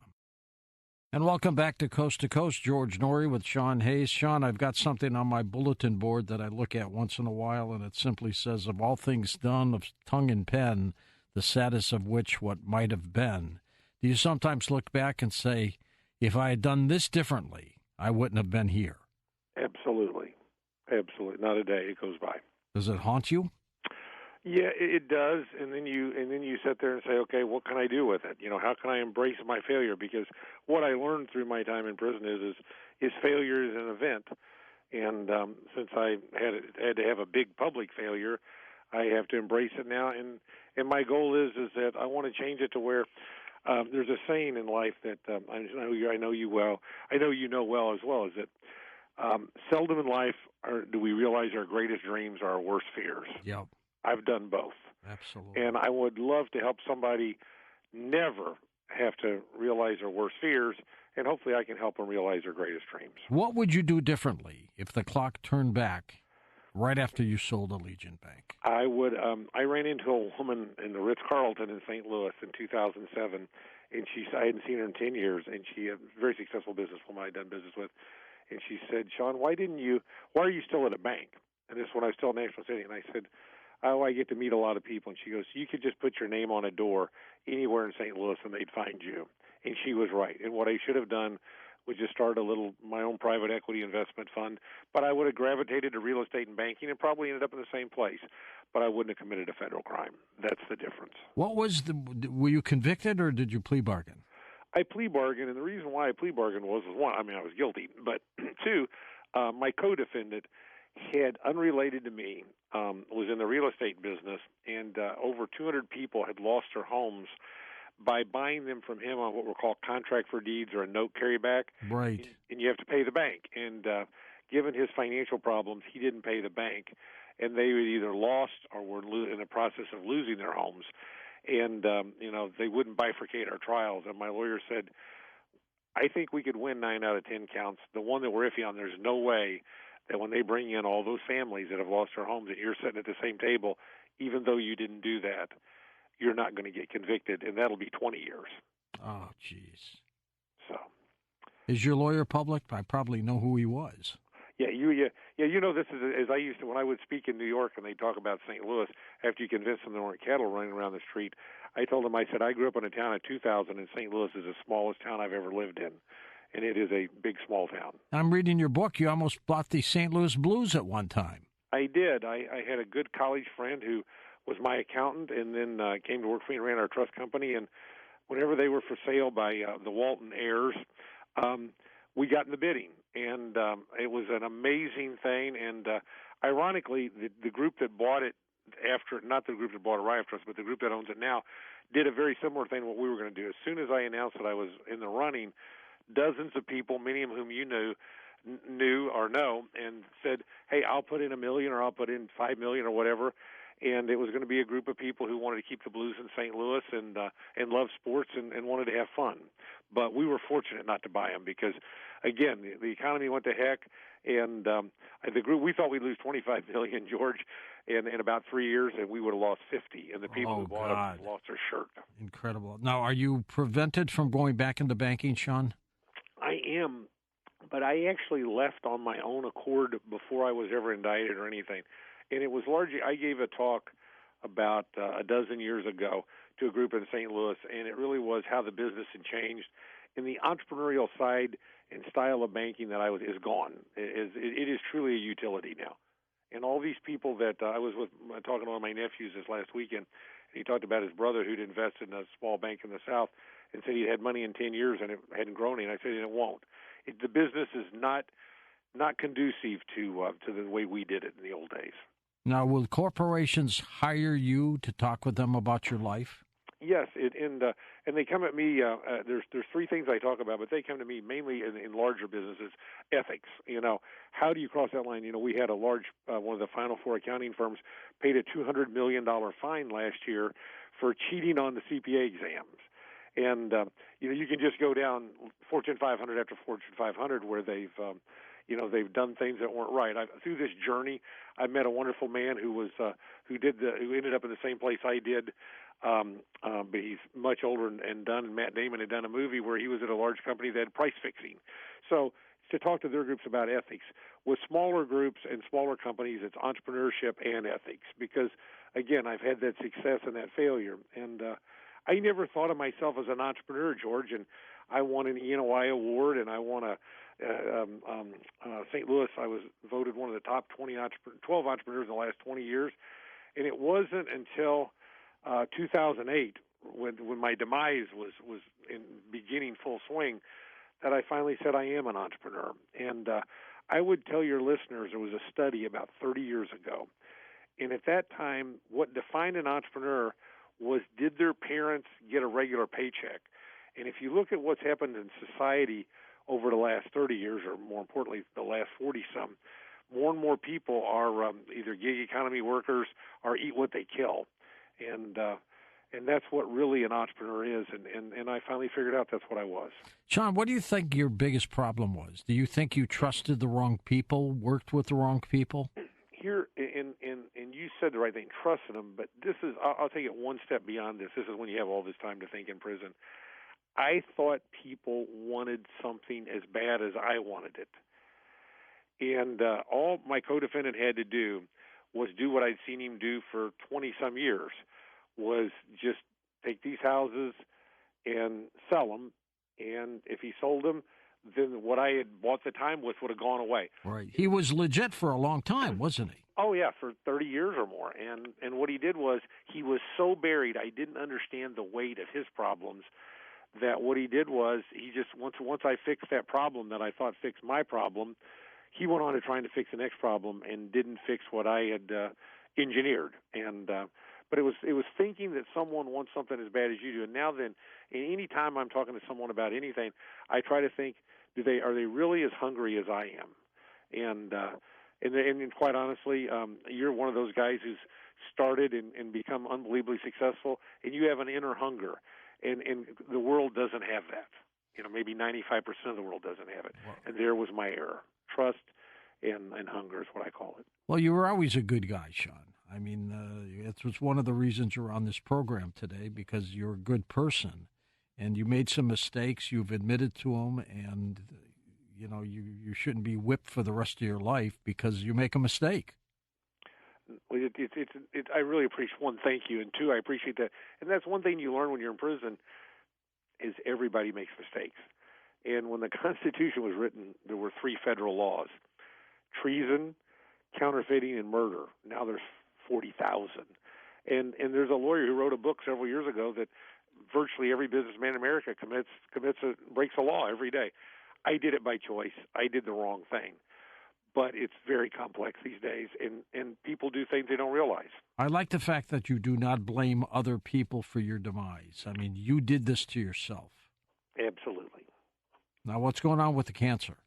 And welcome back to Coast to Coast. George Norrie with Shaun Hayes. Shaun, I've got something on my bulletin board that I look at once in a while, and it simply says, of all things done of tongue and pen, the saddest of which what might have been. Do you sometimes look back and say, if I had done this differently, I wouldn't have been here? Absolutely. Absolutely. Not a day it goes by. Does it haunt you? Yeah, it does. And then you sit there and say, okay, what can I do with it? How can I embrace my failure? Because what I learned through my time in prison is failure is an event. And since I had to have a big public failure, I have to embrace it now. And my goal is that I want to change it to where there's a saying in life that I know you well. I know you know well as well. Is that seldom in life do we realize our greatest dreams are our worst fears. Yep. I've done both. Absolutely. And I would love to help somebody never have to realize their worst fears, and hopefully I can help them realize their greatest dreams. What would you do differently if the clock turned back right after you sold Allegiant Bank? I would. I ran into a woman in the Ritz-Carlton in St. Louis in 2007, and I hadn't seen her in 10 years, and she had a very successful businesswoman I'd done business with. And she said, Shaun, why are you still at a bank? And this is when I was still at National City. And I said, oh, I get to meet a lot of people. And she goes, you could just put your name on a door anywhere in St. Louis and they'd find you. And she was right. And what I should have done was just start my own private equity investment fund. But I would have gravitated to real estate and banking and probably ended up in the same place. But I wouldn't have committed a federal crime. That's the difference. Were you convicted or did you plea bargain? I plea bargained, and the reason why I plea bargained was one, I was guilty. But two, my co-defendant had, unrelated to me, was in the real estate business, and over 200 people had lost their homes by buying them from him on what were called contract for deeds or a note carryback. Right. And you have to pay the bank. And given his financial problems, he didn't pay the bank, and they either lost or were in the process of losing their homes. And, they wouldn't bifurcate our trials. And my lawyer said, I think we could win 9 out of 10 counts. The one that we're iffy on, there's no way that when they bring in all those families that have lost their homes that you're sitting at the same table, even though you didn't do that, you're not going to get convicted, and that'll be 20 years. Oh, jeez. So, is your lawyer public? I probably know who he was. Yeah. This is as I used to when I would speak in New York, and they talk about St. Louis. After you convince them there weren't cattle running around the street, I told them, I said, I grew up in a town of 2,000, and St. Louis is the smallest town I've ever lived in, and it is a big, small town. I'm reading your book. You almost bought the St. Louis Blues at one time. I did. I had a good college friend who was my accountant, and then came to work for me and ran our trust company. And whenever they were for sale by the Walton heirs, we got in the bidding. And it was an amazing thing. And ironically, the group that bought it not the group that bought it right after us, but the group that owns it now, did a very similar thing to what we were going to do. As soon as I announced that I was in the running, dozens of people, many of whom you knew, knew or know and said, hey, I'll put in $1 million or I'll put in $5 million or whatever. And it was going to be a group of people who wanted to keep the Blues in St. Louis and love sports and wanted to have fun. But we were fortunate not to buy them because, again, the economy went to heck, and the group, we thought we'd lose $25 million, George, in about 3 years, and we would have lost 50. And the people who bought them lost their shirt. Incredible. Now, are you prevented from going back into banking, Shaun? I am, but I actually left on my own accord before I was ever indicted or anything. And it was largely, I gave a talk about a dozen years ago to a group in St. Louis, and it really was how the business had changed. And the entrepreneurial side and style of banking that I was is gone. It is truly a utility now. And all these people that I was with, talking to one of my nephews this last weekend, and he talked about his brother who'd invested in a small bank in the South and said he'd had money in 10 years and it hadn't grown any. And I said it won't. The business is not conducive to the way we did it in the old days. Now, will corporations hire you to talk with them about your life? Yes, and they come at me. There's three things I talk about, but they come to me mainly in larger businesses. Ethics. How do you cross that line? We had a large one of the Final Four accounting firms paid a $200 million fine last year for cheating on the CPA exams. And you can just go down Fortune 500 after Fortune 500 where they've done things that weren't right. Through this journey, I met a wonderful man who ended up in the same place I did, but he's much older and done. And Matt Damon had done a movie where he was at a large company that had price fixing. So to talk to their groups about ethics. With smaller groups and smaller companies, it's entrepreneurship and ethics because, again, I've had that success and that failure. And I never thought of myself as an entrepreneur, George, and I won an ENOI award, and I won a St. Louis. I was voted one of the top 12 entrepreneurs in the last 20 years, and it wasn't until 2008 when my demise was in beginning full swing that I finally said I am an entrepreneur. And I would tell your listeners there was a study about 30 years ago, and at that time, what defined an entrepreneur was did their parents get a regular paycheck? And if you look at what's happened in society over the last 30 years, or more importantly, the last 40-some, more and more people are either gig economy workers or eat what they kill. And that's what really an entrepreneur is. And I finally figured out that's what I was. Shaun, what do you think your biggest problem was? Do you think you trusted the wrong people, worked with the wrong people? Here, and you said the right thing, trusting them, but this is, I'll take it one step beyond this. This is when you have all this time to think in prison. I thought people wanted something as bad as I wanted it. And all my co-defendant had to do was do what I'd seen him do for 20-some years, was just take these houses and sell them. And if he sold them, then what I had bought the time with would have gone away. Right. He was legit for a long time, wasn't he? Oh, yeah, for 30 years or more. And what he did was he was so buried, I didn't understand the weight of his problems, that what he did was he just, once I fixed that problem that I thought fixed my problem, he went on to trying to fix the next problem and didn't fix what I had engineered. And but it was thinking that someone wants something as bad as you do. And now then, any time I'm talking to someone about anything, I try to think, are they really as hungry as I am? And quite honestly, you're one of those guys who's started and become unbelievably successful, and you have an inner hunger. And the world doesn't have that. Maybe 95% of the world doesn't have it. Wow. And there was my error. Trust and hunger is what I call it. Well, you were always a good guy, Shaun. I mean, it was one of the reasons you're on this program today, because you're a good person. And you made some mistakes. You've admitted to them. And, you shouldn't be whipped for the rest of your life because you make a mistake. Well, I really appreciate, one, thank you, and two, I appreciate that. And that's one thing you learn when you're in prison is everybody makes mistakes. And when the Constitution was written, there were 3 federal laws: treason, counterfeiting, and murder. Now there's 40,000. And there's a lawyer who wrote a book several years ago that virtually every businessman in America breaks a law every day. I did it by choice. I did the wrong thing. But it's very complex these days, and people do things they don't realize. I like the fact that you do not blame other people for your demise. I mean, you did this to yourself. Absolutely. Now, what's going on with the cancer?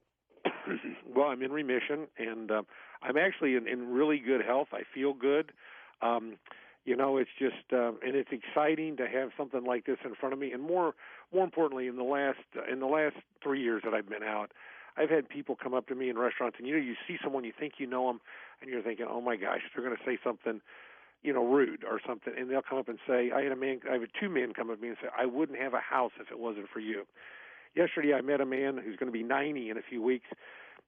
Well, I'm in remission, and I'm actually in really good health. I feel good. It's just and it's exciting to have something like this in front of me. And more importantly, in the last 3 years that I've been out, I've had people come up to me in restaurants, and you see someone, you think you know them, and you're thinking, oh my gosh, they're going to say something, rude or something, and they'll come up and say, I had two men come up to me and say, I wouldn't have a house if it wasn't for you. Yesterday, I met a man who's going to be 90 in a few weeks,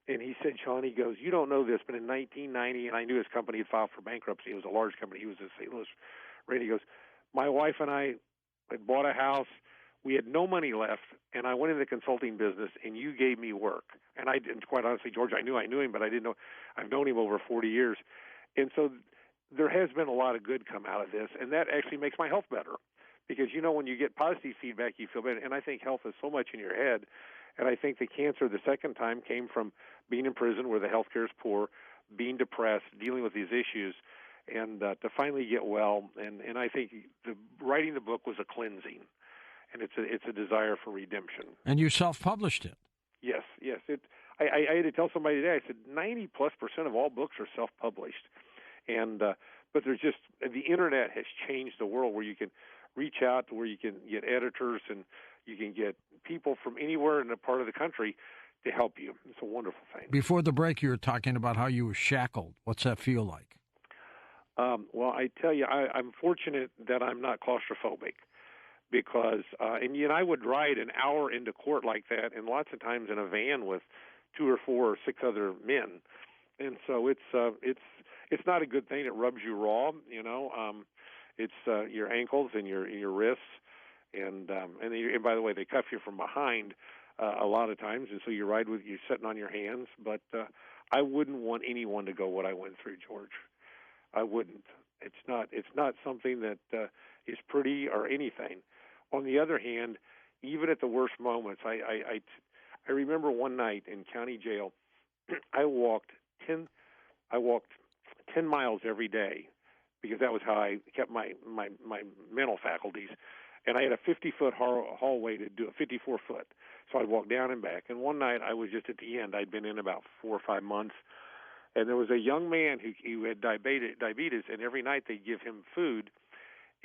and he said, Shaun, he goes, you don't know this, but in 1990, and I knew his company had filed for bankruptcy. It was a large company. He was in St. Louis. He goes, my wife and I had bought a house. We had no money left, and I went into the consulting business, and you gave me work. And I didn't, quite honestly, George, I knew him, but I didn't know. I've known him over 40 years. And so there has been a lot of good come out of this, and that actually makes my health better. Because, when you get positive feedback, you feel better. And I think health is so much in your head. And I think the cancer the second time came from being in prison where the health care is poor, being depressed, dealing with these issues, and to finally get well. And I think writing the book was a cleansing, and it's a desire for redemption. And you self-published it. Yes. I had to tell somebody today, I said 90+% of all books are self-published. And but there's just the Internet has changed the world where you can reach out to where you can get editors and you can get people from anywhere in a part of the country to help you. It's a wonderful thing. Before the break, you were talking about how you were shackled. What's that feel like? Well, I tell you, I'm fortunate that I'm not claustrophobic because, and I would ride an hour into court like that, and lots of times in a van with 2 or 4 or 6 other men, and so it's not a good thing. It rubs you raw, It's your ankles and your wrists, and by the way, they cuff you from behind a lot of times, and so you ride with you sitting on your hands. But I wouldn't want anyone to go what I went through, George. I wouldn't. It's not something that is pretty or anything. On the other hand, even at the worst moments, I remember one night in county jail, I walked 10 miles every day because that was how I kept my mental faculties. And I had a 50-foot hallway to do a 54-foot. So I'd walk down and back. And one night I was just at the end. I'd been in about 4 or 5 months. And there was a young man who had diabetes, and every night they'd give him food.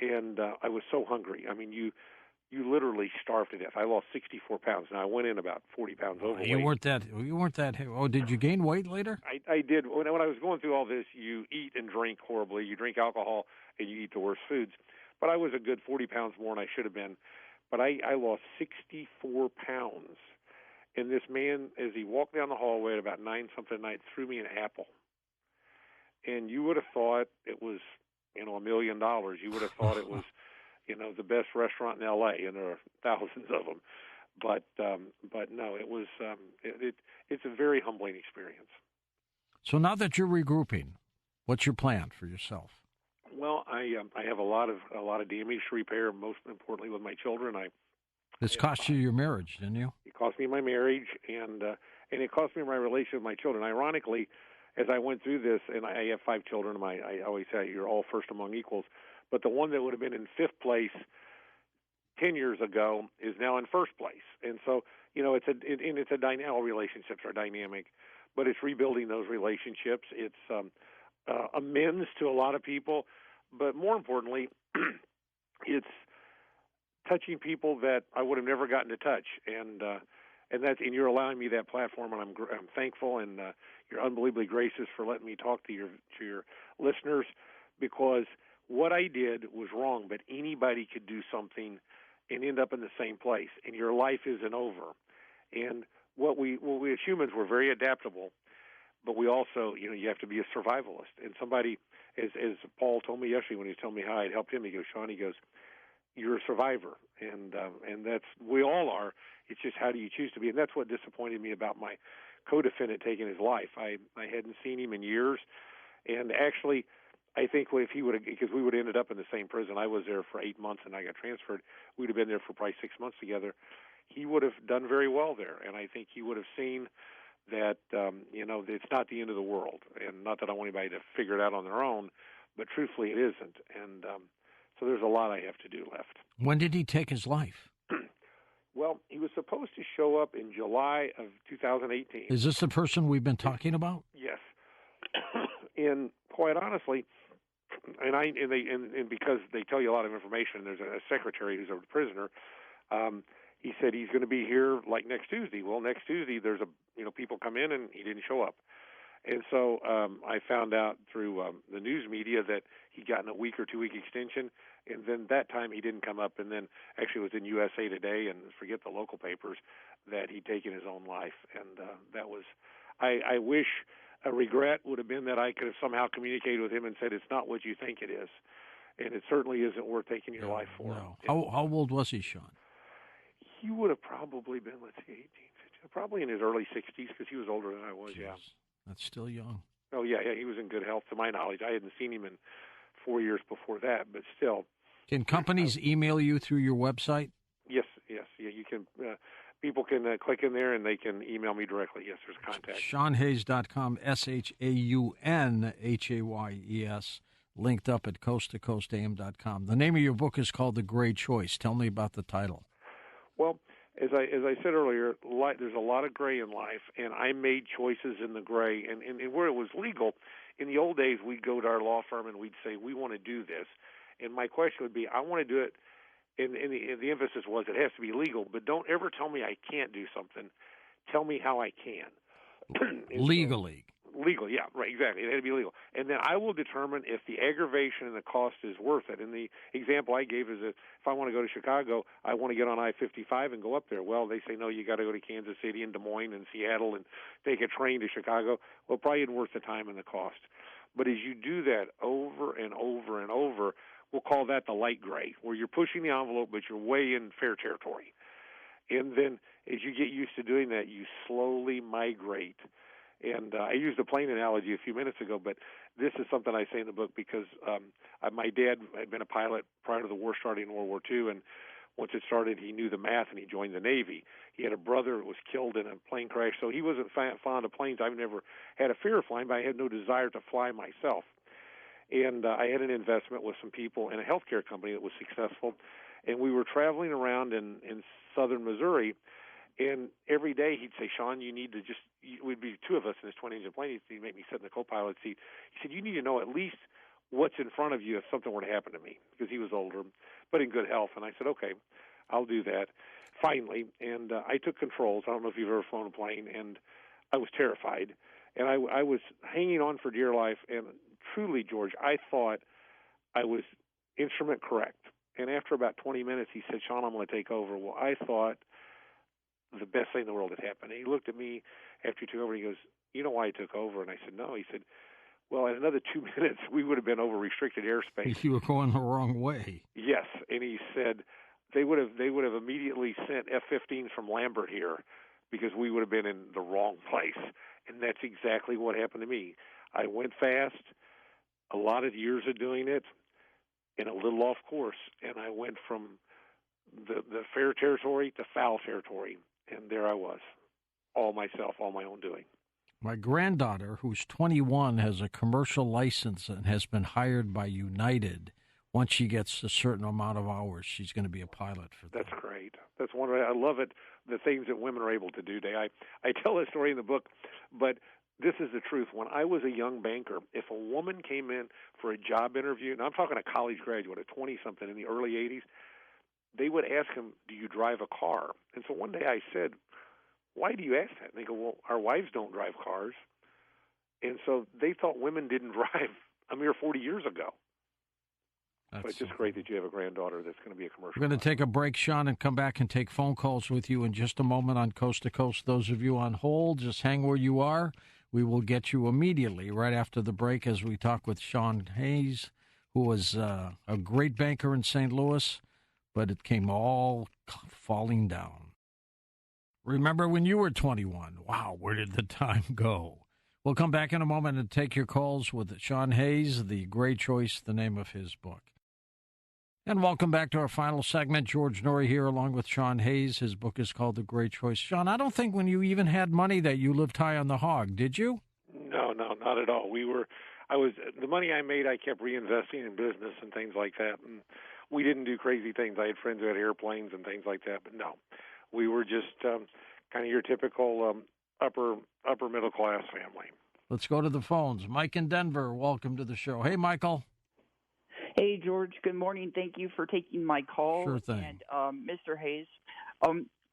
And I was so hungry. I mean, you literally starved to death. I lost 64 pounds. Now, I went in about 40 pounds overweight. You weren't that. Oh, did you gain weight later? I did. When I was going through all this, you eat and drink horribly. You drink alcohol, and you eat the worst foods. But I was a good 40 pounds more than I should have been. But I lost 64 pounds. And this man, as he walked down the hallway at about 9-something at night, threw me an apple. And you would have thought it was, $1 million. You would have thought it was, the best restaurant in L.A., and there are thousands of them. But no, it was it's a very humbling experience. So now that you're regrouping, what's your plan for yourself? Well, I have a lot of damage to repair. Most importantly, with my children, This cost you your marriage, didn't you? It cost me my marriage, and it cost me my relationship with my children. Ironically, as I went through this, and I have 5 children, I always say you're all first among equals, but the one that would have been in 5th place 10 years ago is now in 1st place. And so, it's a dynamic. Relationships are dynamic, but it's rebuilding those relationships. It's amends to a lot of people, but more importantly, it's touching people that I would have never gotten to touch, and you're allowing me that platform, and I'm thankful, and you're unbelievably gracious for letting me talk to your listeners, because what I did was wrong, but anybody could do something and end up in the same place, and your life isn't over. And what we as humans, we're very adaptable, but we also, you have to be a survivalist. And somebody, as Paul told me yesterday when he was telling me how I'd helped him, he goes, Shaun, you're a survivor, and that's, we all are. It's just how do you choose to be, and that's what disappointed me about my co-defendant taking his life. I hadn't seen him in years, and actually, I think if he would have, because we would have ended up in the same prison. I was there for 8 months, and I got transferred. We'd have been there for probably 6 months together. He would have done very well there, and I think he would have seen that it's not the end of the world, and not that I want anybody to figure it out on their own, but truthfully, it isn't, and so there's a lot I have to do left. When did he take his life? Well, he was supposed to show up in July of 2018. Is this the person we've been talking about? Yes. And quite honestly, and because they tell you a lot of information, there's a secretary who's a prisoner. He said he's going to be here like next Tuesday. Well, next Tuesday there's people come in and he didn't show up. And so I found out through the news media that he'd gotten a week or 2 week extension, and then that time he didn't come up. And then actually it was in USA Today and forget the local papers that he'd taken his own life. And that was, I wish a regret would have been that I could have somehow communicated with him and said it's not what you think it is, and it certainly isn't worth taking your life for. No. How old was he, Shaun? He would have probably been, 18, 15, probably in his early 60s because he was older than I was. Jeez. Yeah. That's still young. Oh, yeah, he was in good health, to my knowledge. I hadn't seen him in 4 years before that, but still. Can companies email you through your website? Yes. Yeah, you can. People can click in there, and they can email me directly. Yes, there's contact. ShaunHayes.com, ShaunHayes, linked up at coasttocoastam.com. The name of your book is called The Gray Choice. Tell me about the title. Well, as I said earlier, there's a lot of gray in life, and I made choices in the gray. And where it was legal, in the old days, we'd go to our law firm and we'd say, we want to do this. And my question would be, I want to do it, and the emphasis was it has to be legal, but don't ever tell me I can't do something. Tell me how I can. Legally. Legal, yeah, right, exactly. It had to be legal. And then I will determine if the aggravation and the cost is worth it. And the example I gave is that if I want to go to Chicago, I want to get on I-55 and go up there. Well, they say, no, you got to go to Kansas City and Des Moines and Seattle and take a train to Chicago. Well, probably isn't worth the time and the cost. But as you do that over and over and over, we'll call that the light gray, where you're pushing the envelope, but you're way in fair territory. And then as you get used to doing that, you slowly migrate. And I used a plane analogy a few minutes ago, but this is something I say in the book because my dad had been a pilot prior to the war starting in World War II, and once it started, he knew the math, and he joined the Navy. He had a brother who was killed in a plane crash, so he wasn't fond of planes. I've never had a fear of flying, but I had no desire to fly myself. And I had an investment with some people in a healthcare company that was successful, and we were traveling around in southern Missouri. And every day he'd say, Shaun, you need to we'd be two of us in this 20-engine plane. He'd make me sit in the co-pilot seat. He said, you need to know at least what's in front of you if something were to happen to me, because he was older, but in good health. And I said, okay, I'll do that. Finally, and I took controls. I don't know if you've ever flown a plane, and I was terrified. And I was hanging on for dear life, and truly, George, I thought I was instrument correct. And after about 20 minutes, he said, Shaun, I'm going to take over. Well, I thought the best thing in the world had happened. And he looked at me after he took over, and he goes, you know why I took over? And I said, no. He said, well, in another 2 minutes, we would have been over restricted airspace. You were going the wrong way. Yes. And he said they would have immediately sent F-15s from Lambert here because we would have been in the wrong place. And that's exactly what happened to me. I went fast, a lot of years of doing it, and a little off course. And I went from the fair territory to foul territory. And there I was, all myself, all my own doing. My granddaughter, who's 21, has a commercial license and has been hired by United. Once she gets a certain amount of hours, she's going to be a pilot for them. That's great. That's wonderful. I love it, the things that women are able to do today. I tell this story in the book, but this is the truth. When I was a young banker, if a woman came in for a job interview, and I'm talking a college graduate, a 20-something in the early 80s, they would ask him, do you drive a car? And so one day I said, why do you ask that? And they go, well, our wives don't drive cars. And so they thought women didn't drive a mere 40 years ago. So it's just great that you have a granddaughter that's going to be a commercial. We're going to take a break, Shaun, and come back and take phone calls with you in just a moment on Coast to Coast. Those of you on hold, just hang where you are. We will get you immediately right after the break as we talk with Shaun Hayes, who was a great banker in St. Louis, but it came all falling down. Remember when you were 21? Wow, where did the time go? We'll come back in a moment and take your calls with Shaun Hayes, The Gray Choice, the name of his book. And welcome back to our final segment. George Norrie here along with Shaun Hayes. His book is called The Gray Choice. Shaun, I don't think when you even had money that you lived high on the hog, did you? No, not at all. The money I made, I kept reinvesting in business and things like that. And we didn't do crazy things. I had friends who had airplanes and things like that, but no. We were just kind of your typical upper middle class family. Let's go to the phones. Mike in Denver, welcome to the show. Hey, Michael. Hey, George. Good morning. Thank you for taking my call. Sure thing.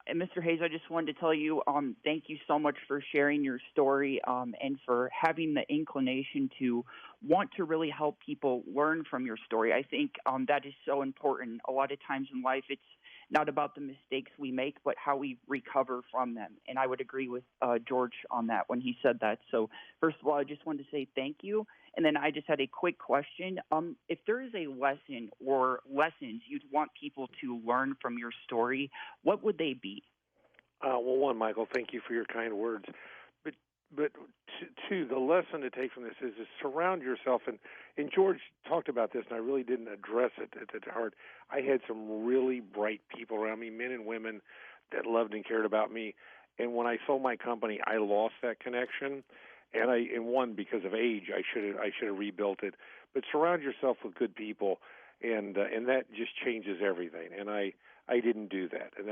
And Mr. Hayes, I just wanted to tell you, thank you so much for sharing your story and for having the inclination to want to really help people learn from your story. I think that is so important. A lot of times in life, it's not about the mistakes we make, but how we recover from them. And I would agree with George on that when he said that. So first of all, I just wanted to say thank you. And then I just had a quick question. If there is a lesson or lessons you'd want people to learn from your story, what would they be? Well, one, Michael, thank you for your kind words. But two, the lesson to take from this is surround yourself. And George talked about this, and I really didn't address it at heart. I had some really bright people around me, men and women that loved and cared about me. And when I sold my company, I lost that connection. And one, because of age, I should have rebuilt it. But surround yourself with good people, and that just changes everything. And I didn't do that, and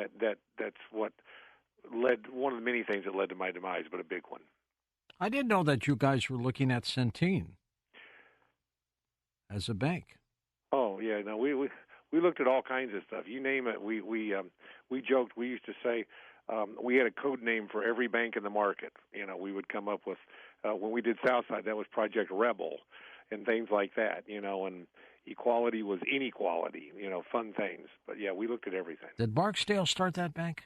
that's what led, one of the many things that led to my demise, but a big one. I didn't know that you guys were looking at Centene as a bank. Oh yeah, no, we looked at all kinds of stuff. You name it. We joked. We used to say we had a code name for every bank in the market. We would come up with when we did Southside, that was Project Rebel, and things like that. And equality was inequality. Fun things. But yeah, we looked at everything. Did Barksdale start that bank?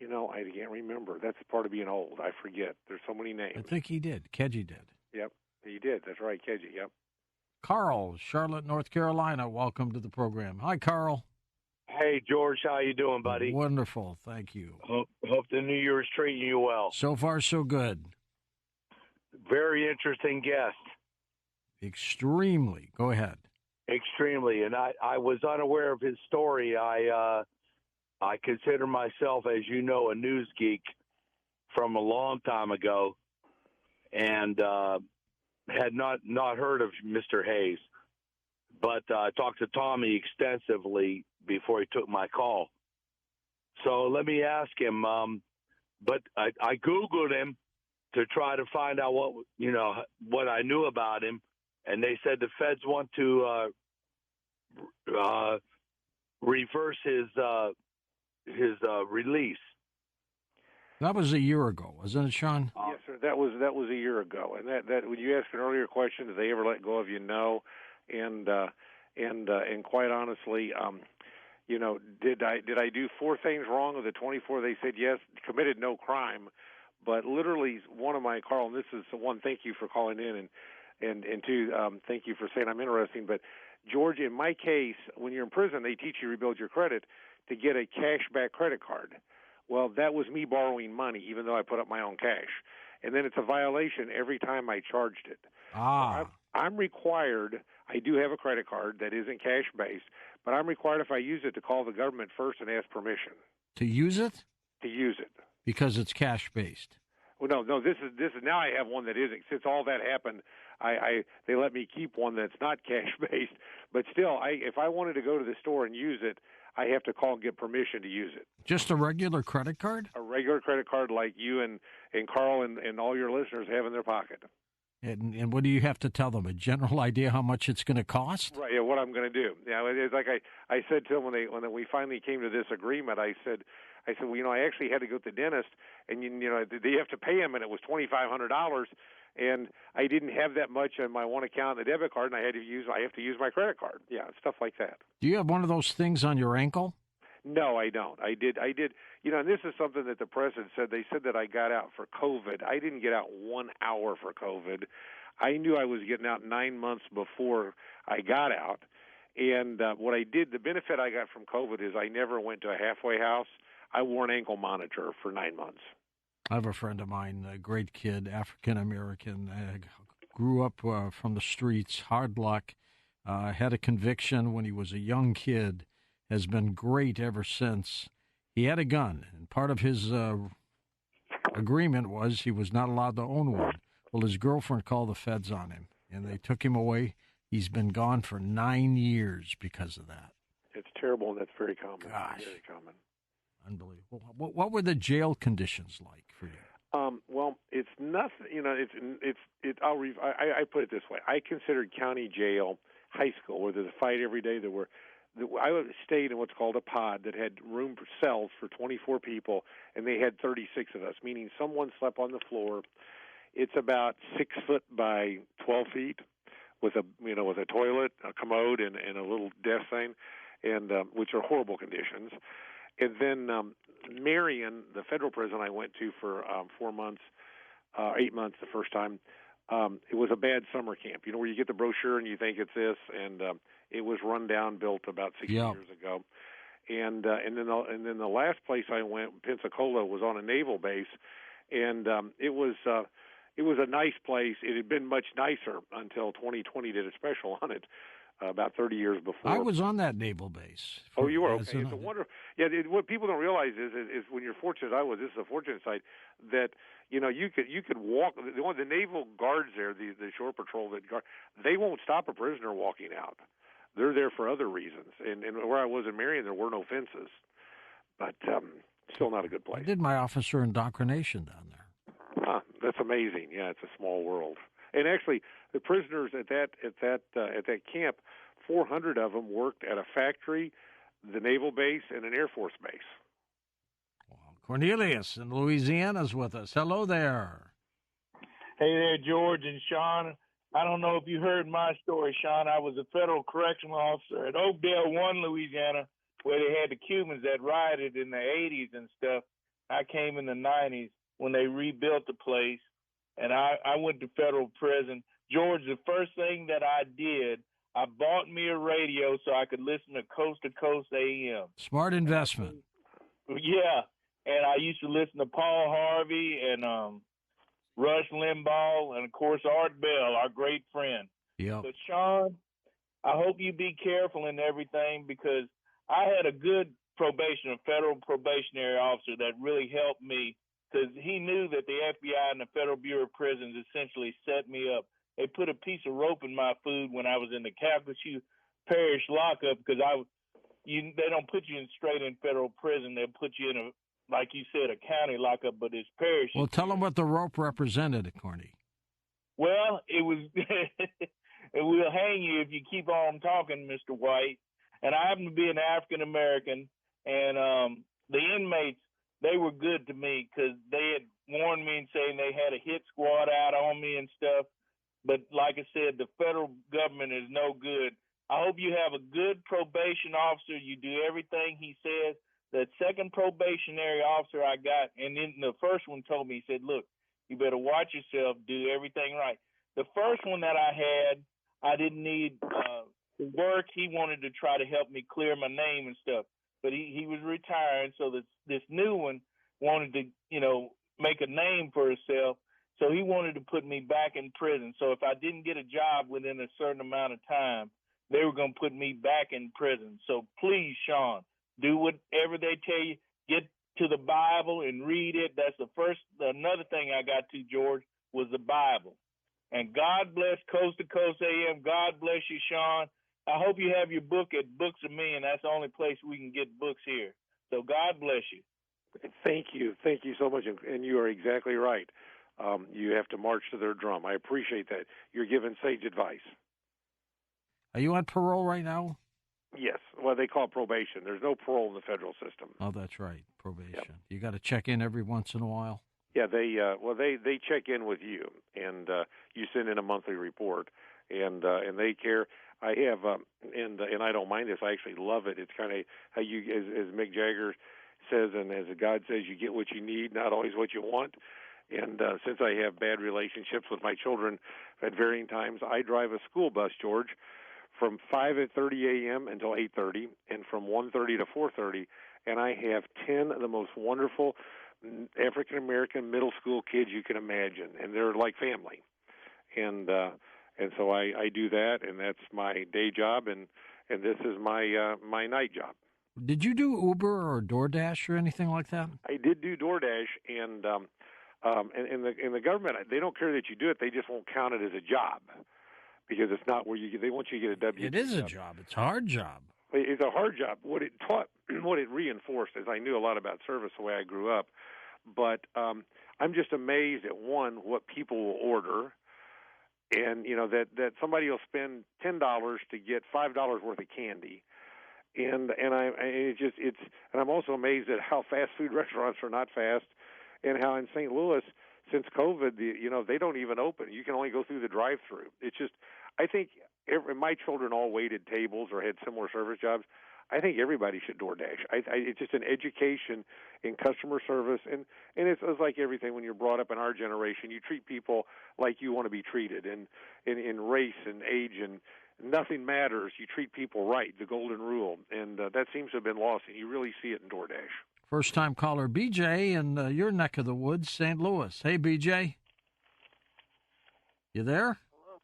I can't remember. That's part of being old. I forget. There's so many names. I think he did. Kedgy did. Yep, he did. That's right, Kedgy. Yep. Carl, Charlotte, North Carolina, welcome to the program. Hi, Carl. Hey, George, how you doing, buddy? Wonderful, thank you. Hope the New Year is treating you well. So far, so good. Very interesting guest. Extremely. Go ahead. Extremely, and I was unaware of his story. I consider myself, as you know, a news geek from a long time ago, and had not heard of Mr. Hayes. But I talked to Tommy extensively before he took my call. So let me ask him. But I Googled him to try to find out what I knew about him, and they said the feds want to reverse his release. That was a year ago, wasn't it, Shaun? Yes, sir. That was a year ago. And that when you asked an earlier question, did they ever let go of you? No. And quite honestly, did I do 4 things wrong of the 24? They said yes, committed no crime. But literally, Carl, and this is one. Thank you for calling in, and two, thank you for saying I'm interesting. But George, in my case, when you're in prison, they teach you to rebuild your credit to get a cash-back credit card. Well, that was me borrowing money, even though I put up my own cash. And then it's a violation every time I charged it. I'm required, I do have a credit card that isn't cash-based, but I'm required if I use it to call the government first and ask permission. To use it? To use it. Because it's cash-based. Well, no, this is now I have one that isn't. Since all that happened, they let me keep one that's not cash-based. But still, if I wanted to go to the store and use it, I have to call and get permission to use it. Just a regular credit card? A regular credit card like you and Carl and all your listeners have in their pocket. And what do you have to tell them? A general idea how much it's going to cost? Right, yeah, what I'm going to do. Yeah, it's like I said to them when we finally came to this agreement, I said, well, I actually had to go to the dentist, and you have to pay him, and it was $2,500, and I didn't have that much on my one account, the debit card, and I have to use my credit card. Yeah, stuff like that. Do you have one of those things on your ankle? No, I don't. I did. And this is something that the press had said. They said that I got out for COVID. I didn't get out 1 hour for COVID. I knew I was getting out 9 months before I got out. And what I did, the benefit I got from COVID is I never went to a halfway house. I wore an ankle monitor for 9 months. I have a friend of mine, a great kid, African-American, grew up from the streets, hard luck, had a conviction when he was a young kid, has been great ever since. He had a gun, and part of his agreement was he was not allowed to own one. Well, his girlfriend called the feds on him, and they took him away. He's been gone for 9 years because of that. It's terrible, and that's very common. Gosh. Very common. Unbelievable. What were the jail conditions like for you? Well, it's nothing. I put it this way: I considered county jail high school, where there's a fight every day. I stayed in what's called a pod that had room for cells for 24 people, and they had 36 of us, meaning someone slept on the floor. It's about 6 foot by 12 feet, with a toilet, a commode, and a little desk thing, and which are horrible conditions. And then Marion, the federal prison I went to for 4 months, 8 months the first time, it was a bad summer camp. Where you get the brochure and you think it's this, and it was run down, built about 60 years ago. And then the last place I went, Pensacola, was on a naval base, and it was a nice place. It had been much nicer until 2020 did a special on it. About 30 years before. I was on that naval base. Oh, you were? Okay. It's a wonderful. Yeah, what people don't realize is when you're fortunate, this is a fortunate site, that you could walk. The naval guards there, the shore patrol they won't stop a prisoner walking out. They're there for other reasons. And where I was in Marion, there were no fences, but still not a good place. I did my officer indoctrination down there. That's amazing. Yeah, it's a small world. And actually, the prisoners at that camp, 400 of them worked at a factory, the naval base, and an Air Force base. Wow. Cornelius in Louisiana is with us. Hello there. Hey there, George and Shaun. I don't know if you heard my story, Shaun. I was a federal correctional officer at Oakdale 1, Louisiana, where they had the Cubans that rioted in the 80s and stuff. I came in the 90s when they rebuilt the place. And I went to federal prison. George, the first thing that I did, I bought me a radio so I could listen to Coast AM. Smart investment. Yeah. And I used to listen to Paul Harvey and Rush Limbaugh and, of course, Art Bell, our great friend. Yeah. But, Shaun, I hope you be careful in everything, because I had a good federal probationary officer that really helped me, because he knew that the FBI and the Federal Bureau of Prisons essentially set me up. They put a piece of rope in my food when I was in the Calcasieu Parish lockup, because they don't put you straight in federal prison. They'll put you in like you said, a county lockup, but it's parish. Well, tell them what the rope represented, Corny. Well, it was it will hang you if you keep on talking, Mr. White. And I happen to be an African American, and the inmates, they were good to me, because they had warned me and saying they had a hit squad out on me and stuff. But like I said, the federal government is no good. I hope you have a good probation officer. You do everything he says. That second probationary officer I got, and then the first one told me, he said, look, you better watch yourself, do everything right. The first one that I had, I didn't need work. He wanted to try to help me clear my name and stuff. But he was retiring, so this new one wanted to, make a name for himself. So he wanted to put me back in prison. So if I didn't get a job within a certain amount of time, they were going to put me back in prison. So please, Shaun, do whatever they tell you. Get to the Bible and read it. That's another thing I got to, George, was the Bible. And God bless Coast to Coast AM. God bless you, Shaun. I hope you have your book at Books of Me, and that's the only place we can get books here. So God bless you. Thank you. Thank you so much. And you are exactly right. You have to march to their drum. I appreciate that. You're giving sage advice. Are you on parole right now? Yes. Well, they call it probation. There's no parole in the federal system. Oh, that's right. Probation. Yep. You got to check in every once in a while. Yeah, they check in with you, and you send in a monthly report, and they care. I have and I don't mind this. I actually love it. It's kind of how you, as Mick Jagger says, and as God says, you get what you need, not always what you want. And since I have bad relationships with my children at varying times, I drive a school bus, George, from 5:30 a.m. until 8:30, and from 1:30 to 4:30, and I have 10 of the most wonderful African-American middle school kids you can imagine, and they're like family. And so I do that, and that's my day job, and this is my night job. Did you do Uber or DoorDash or anything like that? I did do DoorDash, and in the government, they don't care that you do it. They just won't count it as a job because it's not where they want you to get a W. It is a job. It's a hard job. it's a hard job. What it taught, what it reinforced is I knew a lot about service the way I grew up, but I'm just amazed at what people will order, and that somebody will spend $10 to get $5 worth of candy. And I'm also amazed at how fast food restaurants are not fast, and how in St. Louis, since COVID, they don't even open. You can only go through the drive-through. It's just, I think my children all waited tables or had similar service jobs. I think everybody should DoorDash. It's just an education in customer service, and it's like everything. When you're brought up in our generation, you treat people like you want to be treated, and in race and age and nothing matters. You treat people right, the golden rule, and that seems to have been lost, and you really see it in DoorDash. First-time caller BJ in your neck of the woods, St. Louis. Hey, BJ. You there? Hello.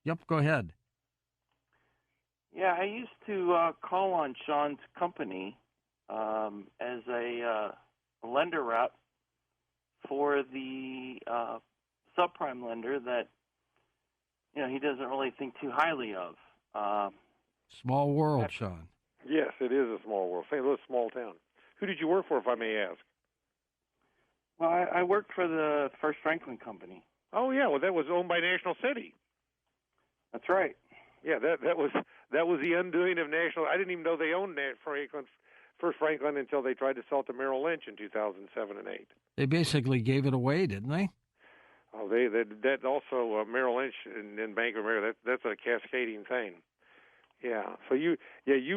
Yep, go ahead. Yeah, I used to call on Shaun's company as a lender rep for the subprime lender that he doesn't really think too highly of. Small world, Shaun. Yes, it is a small world. St. Louis, small town. Who did you work for, if I may ask? Well, I worked for the First Franklin Company. Oh yeah, well that was owned by National City. That's right. Yeah, that was the undoing of National. I didn't even know they owned First Franklin until they tried to sell it to Merrill Lynch in 2007 and 8. They basically gave it away, didn't they? Oh, that also Merrill Lynch and Bank of America. That's a cascading thing. Yeah. So you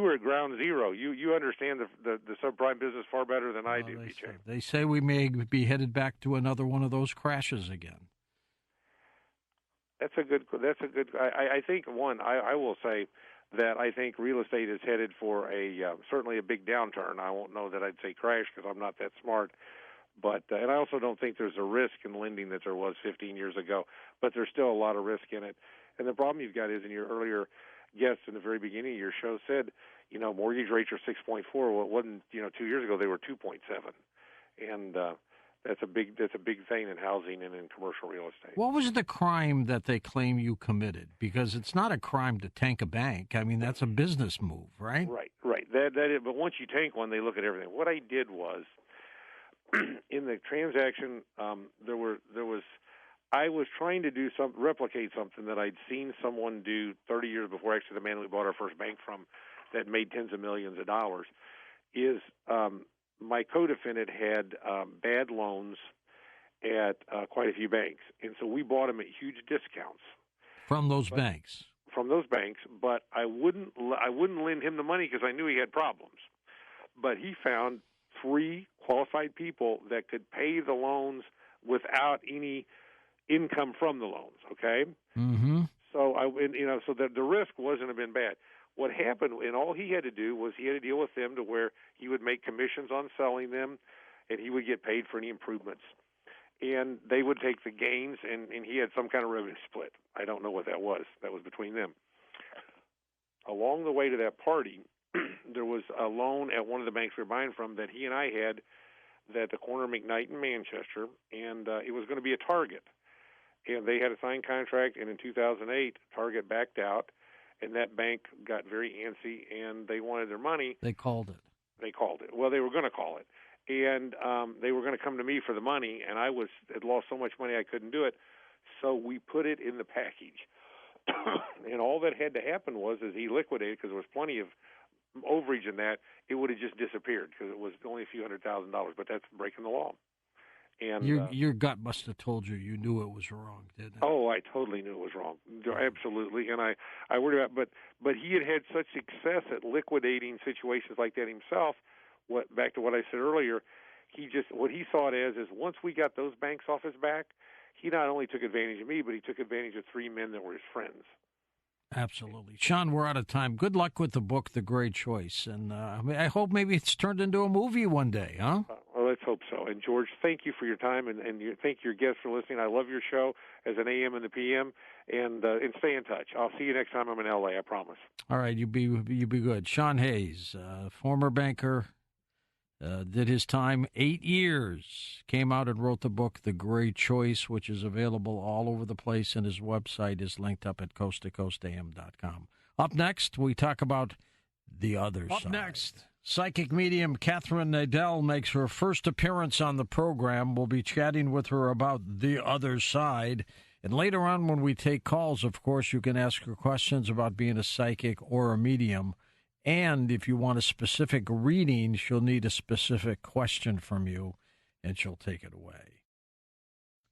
were at ground zero. You understand the subprime business far better than I do, BJ. They say we may be headed back to another one of those crashes again. That's a good. I think I will say that I think real estate is headed for certainly a big downturn. I won't know that I'd say crash because I'm not that smart. But and I also don't think there's a risk in lending that there was 15 years ago. But there's still a lot of risk in it. And the problem you've got is in your earlier guest in the very beginning of your show said, mortgage rates are 6.4. Well, it wasn't, 2 years ago they were 2.7, and that's a big thing in housing and in commercial real estate. What was the crime that they claim you committed? Because it's not a crime to tank a bank. I mean, that's a business move, right? Right. That is. But once you tank one, they look at everything. What I did was, in the transaction, I was trying to replicate something that I'd seen someone do 30 years before. Actually, the man we bought our first bank from, that made tens of millions of dollars, is my co-defendant had bad loans at quite a few banks, and so we bought them at huge discounts from those banks. From those banks, but I wouldn't lend him the money because I knew he had problems. But he found 3 qualified people that could pay the loans without any income from the loans. Okay. Mm-hmm. So so the risk wasn't have been bad. What happened, and all he had to do was he had to deal with them to where he would make commissions on selling them, and he would get paid for any improvements. And they would take the gains, and he had some kind of revenue split. I don't know what that was. That was between them. Along the way to that party, there was a loan at one of the banks we were buying from that he and I had at the corner of McKnight and Manchester, and it was going to be a Target. And they had a signed contract, and in 2008, Target backed out, and that bank got very antsy, and they wanted their money. They called it. Well, they were going to call it. And they were going to come to me for the money, and I had lost so much money I couldn't do it. So we put it in the package. And all that had to happen was, as he liquidated, because there was plenty of overage in that, it would have just disappeared because it was only a few $100,000. But that's breaking the law. And your gut must have told you knew it was wrong, didn't it? Oh, I totally knew it was wrong. Absolutely. And I worried about but he had such success at liquidating situations like that himself. Back to what I said earlier, what he saw it as is once we got those banks off his back, he not only took advantage of me, but he took advantage of 3 men that were his friends. Absolutely. Shaun, we're out of time. Good luck with the book, The Great Choice. And I hope maybe it's turned into a movie one day, huh? Well, let's hope so. And, George, thank you for your time, and thank your guests for listening. I love your show as an AM and the PM, and stay in touch. I'll see you next time I'm in L.A., I promise. All right, you be good. Shaun Hayes, former banker, did his time 8 years, came out and wrote the book, The Great Choice, which is available all over the place, and his website is linked up at coasttocoastam.com. Up next, we talk about the other side. Up next, psychic medium Catherine Nadal makes her first appearance on the program. We'll be chatting with her about the other side. And later on, when we take calls, of course, you can ask her questions about being a psychic or a medium. And if you want a specific reading, she'll need a specific question from you, and she'll take it away.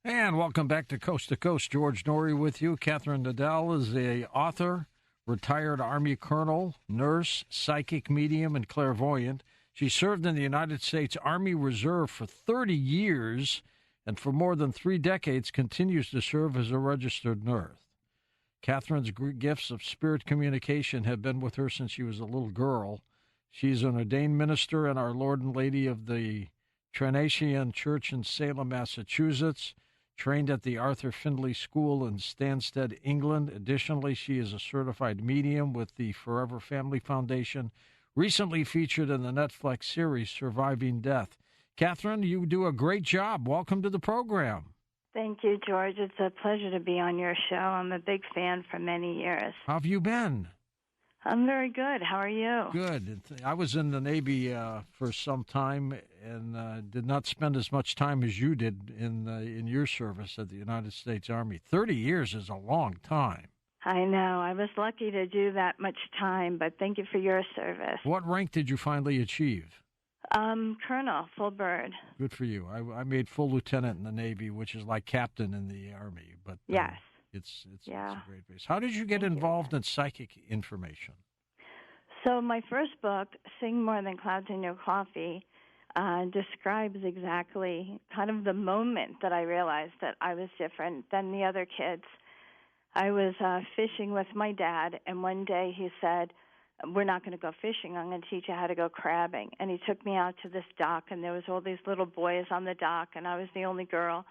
And welcome back to Coast. George Norrie with you. Catherine Nadal is the author, retired Army colonel, nurse, psychic medium, and clairvoyant. She served in the United States Army Reserve for 30 years and for more than 3 decades continues to serve as a registered nurse. Catherine's gifts of spirit communication have been with her since she was a little girl. She's an ordained minister and Our Lord and Lady of the Trinatian Church in Salem, Massachusetts, trained at the Arthur Findlay School in Stansted, England. Additionally, she is a certified medium with the Forever Family Foundation, recently featured in the Netflix series Surviving Death. Catherine, you do a great job. Welcome to the program. Thank you, George. It's a pleasure to be on your show. I'm a big fan for many years. How have you been? I'm very good. How are you? Good. I was in the Navy for some time and did not spend as much time as you did in your service at the United States Army. 30 years is a long time. I know. I was lucky to do that much time, but thank you for your service. What rank did you finally achieve? Colonel, full bird. Good for you. I made full lieutenant in the Navy, which is like captain in the Army. But yes. It's a great base. How did you get involved in psychic information? So my first book, Sing More Than Clouds in Your Coffee, describes exactly kind of the moment that I realized that I was different than the other kids. I was fishing with my dad, and one day he said, "We're not going to go fishing. I'm going to teach you how to go crabbing." And he took me out to this dock, and there was all these little boys on the dock, and I was the only girl.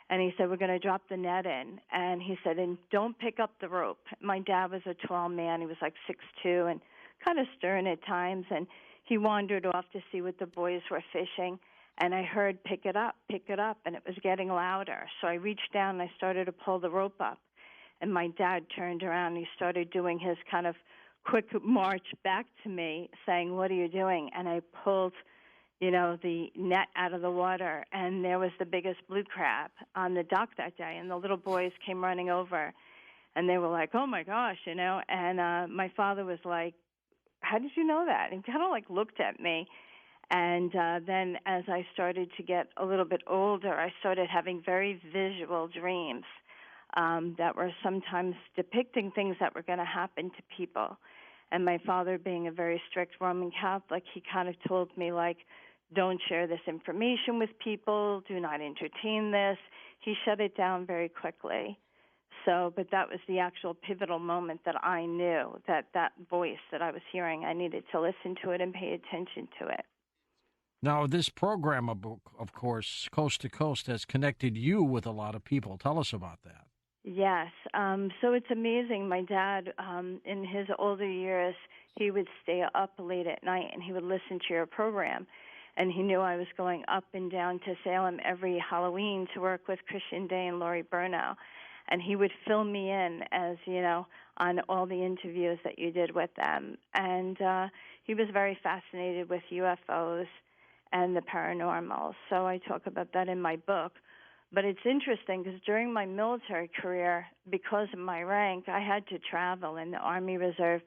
And he said, "We're going to drop the net in." And he said, "And don't pick up the rope." My dad was a tall man. He was like 6'2", and kind of stern at times. And he wandered off to see what the boys were fishing. And I heard, pick it up, and it was getting louder. So I reached down, and I started to pull the rope up. And my dad turned around, and he started doing his kind of quick march back to me, saying, "What are you doing?" And I pulled the net out of the water, and there was the biggest blue crab on the dock that day. And the little boys came running over, and they were like, "Oh, my gosh," And my father was like, "How did you know that?" And kind of like looked at me. And then as I started to get a little bit older, I started having very visual dreams that were sometimes depicting things that were going to happen to people. And my father, being a very strict Roman Catholic, he kind of told me, like, don't share this information with people, do not entertain this. He shut it down very quickly. But that was the actual pivotal moment that I knew that voice that I was hearing, I needed to listen to it and pay attention to it. Now, this program, of course, Coast to Coast, has connected you with a lot of people. Tell us about that. Yes. So it's amazing. My dad, in his older years, he would stay up late at night, and he would listen to your program. And he knew I was going up and down to Salem every Halloween to work with Christian Day and Laurie Burnow. And he would fill me in, as on all the interviews that you did with them. And he was very fascinated with UFOs and the paranormal. So I talk about that in my book. But it's interesting because during my military career, because of my rank, I had to travel in the Army Reserve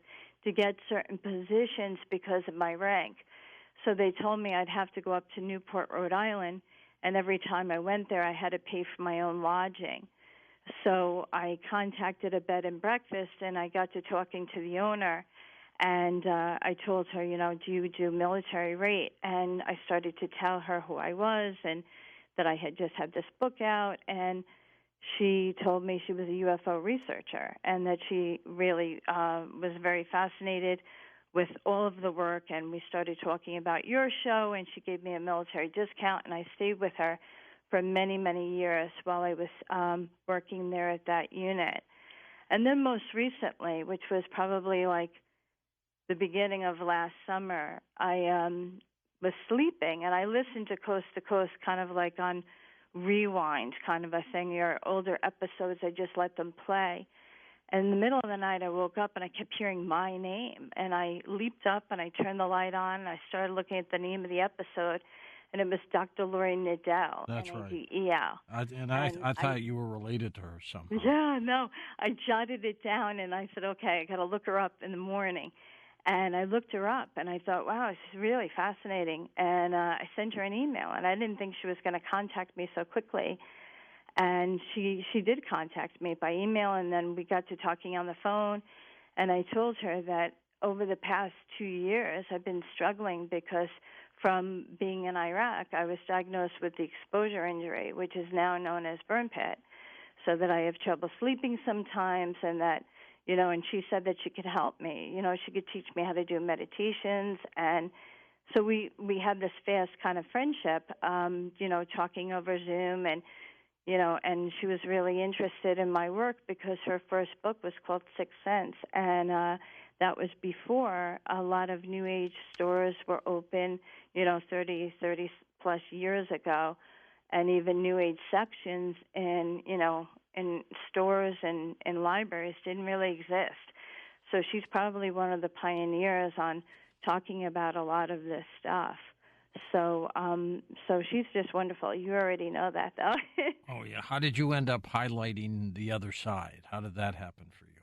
to get certain positions because of my rank. So they told me I'd have to go up to Newport, Rhode Island, and every time I went there, I had to pay for my own lodging. So I contacted a bed and breakfast, and I got to talking to the owner, and I told her, do you do military rate? And I started to tell her who I was and that I had just had this book out, and she told me she was a UFO researcher and that she really was very fascinated with all of the work, and we started talking about your show, and she gave me a military discount, and I stayed with her for many, many years while I was working there at that unit. And then most recently, which was probably like the beginning of last summer, I was sleeping, and I listened to Coast, kind of like on rewind kind of a thing. Your older episodes, I just let them play. And in the middle of the night, I woke up and I kept hearing my name. And I leaped up and I turned the light on and I started looking at the name of the episode. And it was Dr. Lori Nadal. That's right. Nadel. I thought you were related to her somehow. Yeah, no. I jotted it down and I said, okay, I got to look her up in the morning. And I looked her up and I thought, wow, this is really fascinating. And I sent her an email. And I didn't think she was going to contact me so quickly. And she did contact me by email, and then we got to talking on the phone. And I told her that over the past 2 years, I've been struggling because from being in Iraq, I was diagnosed with the exposure injury, which is now known as burn pit, so that I have trouble sleeping sometimes, and that, and she said that she could help me. She could teach me how to do meditations. And so we had this fast kind of friendship, talking over Zoom, and she was really interested in my work because her first book was called Sixth Sense, and that was before a lot of New Age stores were open, 30 plus years ago, and even New Age sections in stores and in libraries didn't really exist. So she's probably one of the pioneers on talking about a lot of this stuff. So she's just wonderful. You already know that, though. Oh, yeah. How did you end up highlighting the other side? How did that happen for you?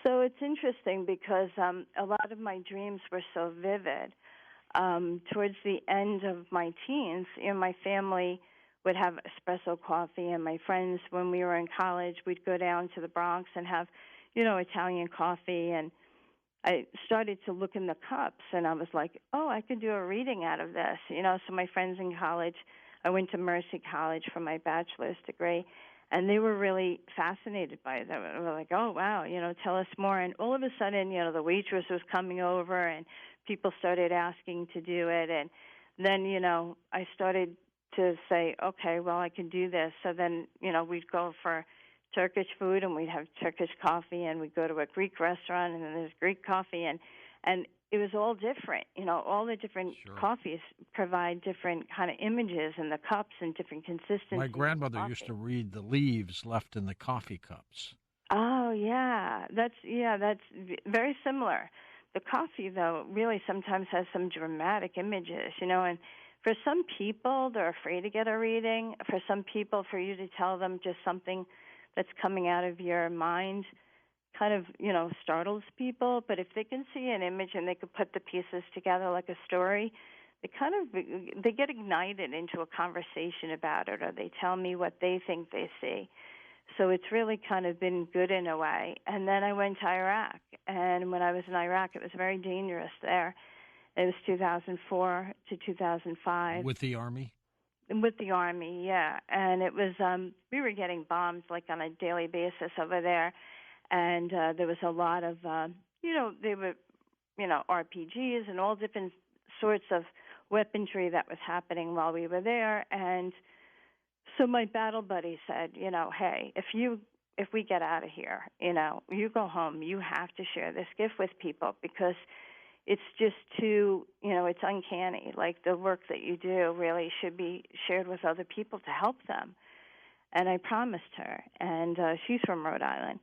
So it's interesting because a lot of my dreams were so vivid. Towards the end of my teens, my family would have espresso coffee, and my friends, when we were in college, we'd go down to the Bronx and have, Italian coffee, and I started to look in the cups, and I was like, oh, I could do a reading out of this. So my friends in college, I went to Mercy College for my bachelor's degree, and they were really fascinated by it. They were like, oh, wow, tell us more. And all of a sudden, the waitress was coming over, and people started asking to do it. And then, I started to say, okay, well, I can do this. So then, we'd go for Turkish food, and we'd have Turkish coffee, and we'd go to a Greek restaurant, and then there's Greek coffee, and it was all different. All the different coffees provide different kind of images in the cups and different consistencies. My grandmother used to read the leaves left in the coffee cups. Oh, yeah. That's very similar. The coffee, though, really sometimes has some dramatic images, and for some people, they're afraid to get a reading. For some people, for you to tell them just something that's coming out of your mind kind of, startles people. But if they can see an image and they could put the pieces together like a story, they get ignited into a conversation about it, or they tell me what they think they see. So it's really kind of been good in a way. And then I went to Iraq, and when I was in Iraq, it was very dangerous there. It was 2004 to 2005. With the Army? With the Army, yeah. And it was, we were getting bombed like on a daily basis over there. And there was a lot of, they were, RPGs and all different sorts of weaponry that was happening while we were there. And so my battle buddy said, hey, if we get out of here, you go home, you have to share this gift with people because it's just too, it's uncanny. Like the work that you do really should be shared with other people to help them. And I promised her, and she's from Rhode Island.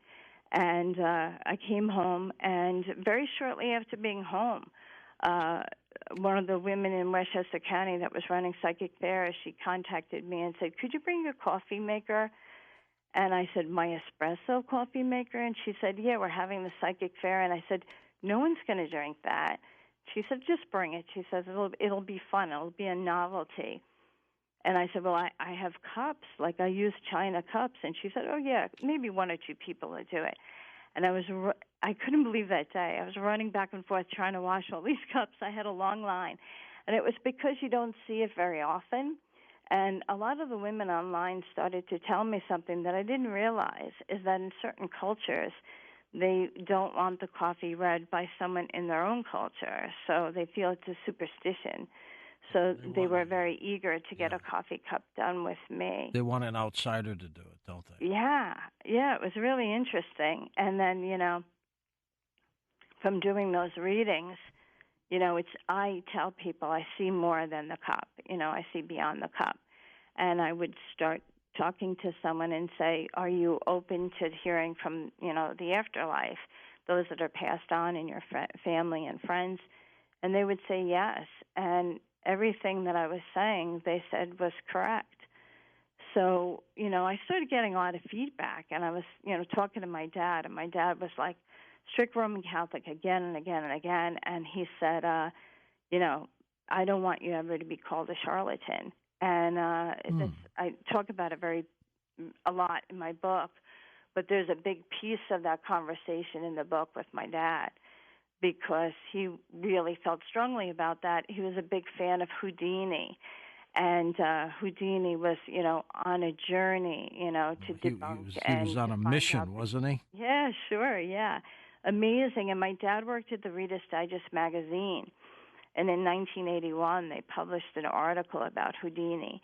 And I came home, and very shortly after being home, one of the women in Westchester County that was running psychic fairs, she contacted me and said, could you bring your coffee maker? And I said, my espresso coffee maker? And she said, yeah, we're having the psychic fair. And I said, no one's going to drink that. She said, just bring it. She says, it'll be fun. It'll be a novelty. And I said, well, I have cups. Like, I use china cups. And she said, oh, yeah, maybe one or two people will do it. And I couldn't believe that day. I was running back and forth trying to wash all these cups. I had a long line. And it was because you don't see it very often. And a lot of the women online started to tell me something that I didn't realize, is that in certain cultures, they don't want the coffee read by someone in their own culture. So they feel it's a superstition. So they were very eager to get a coffee cup done with me. They want an outsider to do it, don't they? Yeah, it was really interesting. And then, from doing those readings, I tell people I see more than the cup. I see beyond the cup. And I would start talking to someone and say, are you open to hearing from, the afterlife, those that are passed on in your family and friends? And they would say yes. And everything that I was saying, they said was correct. So, I started getting a lot of feedback, and I was, talking to my dad, and my dad was like strict Roman Catholic again and again and again, and he said, I don't want you ever to be called a charlatan. And I talk about it a lot in my book, but there's a big piece of that conversation in the book with my dad, because he really felt strongly about that. He was a big fan of Houdini. And Houdini was, on a journey, to debunk. He was on a mission, wasn't he? Yeah, sure, yeah. Amazing. And my dad worked at the Reader's Digest magazine. And in 1981, they published an article about Houdini.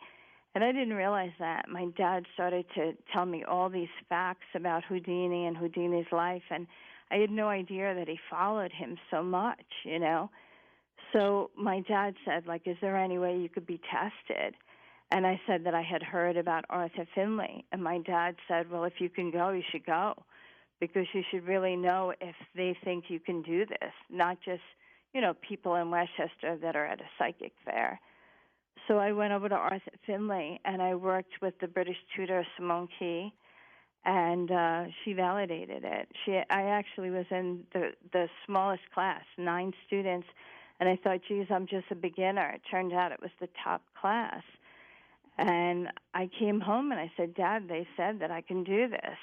And I didn't realize that. My dad started to tell me all these facts about Houdini and Houdini's life. And I had no idea that he followed him so much, So my dad said, is there any way you could be tested? And I said that I had heard about Arthur Finley. And my dad said, well, if you can go, you should go, because you should really know if they think you can do this, not just, people in Westchester that are at a psychic fair. So I went over to Arthur Finley, and I worked with the British tutor, Simone Key, and she validated it. I actually was in the smallest class, 9 students, and I thought, geez, I'm just a beginner. It turned out it was the top class. And I came home and I said, Dad, they said that I can do this.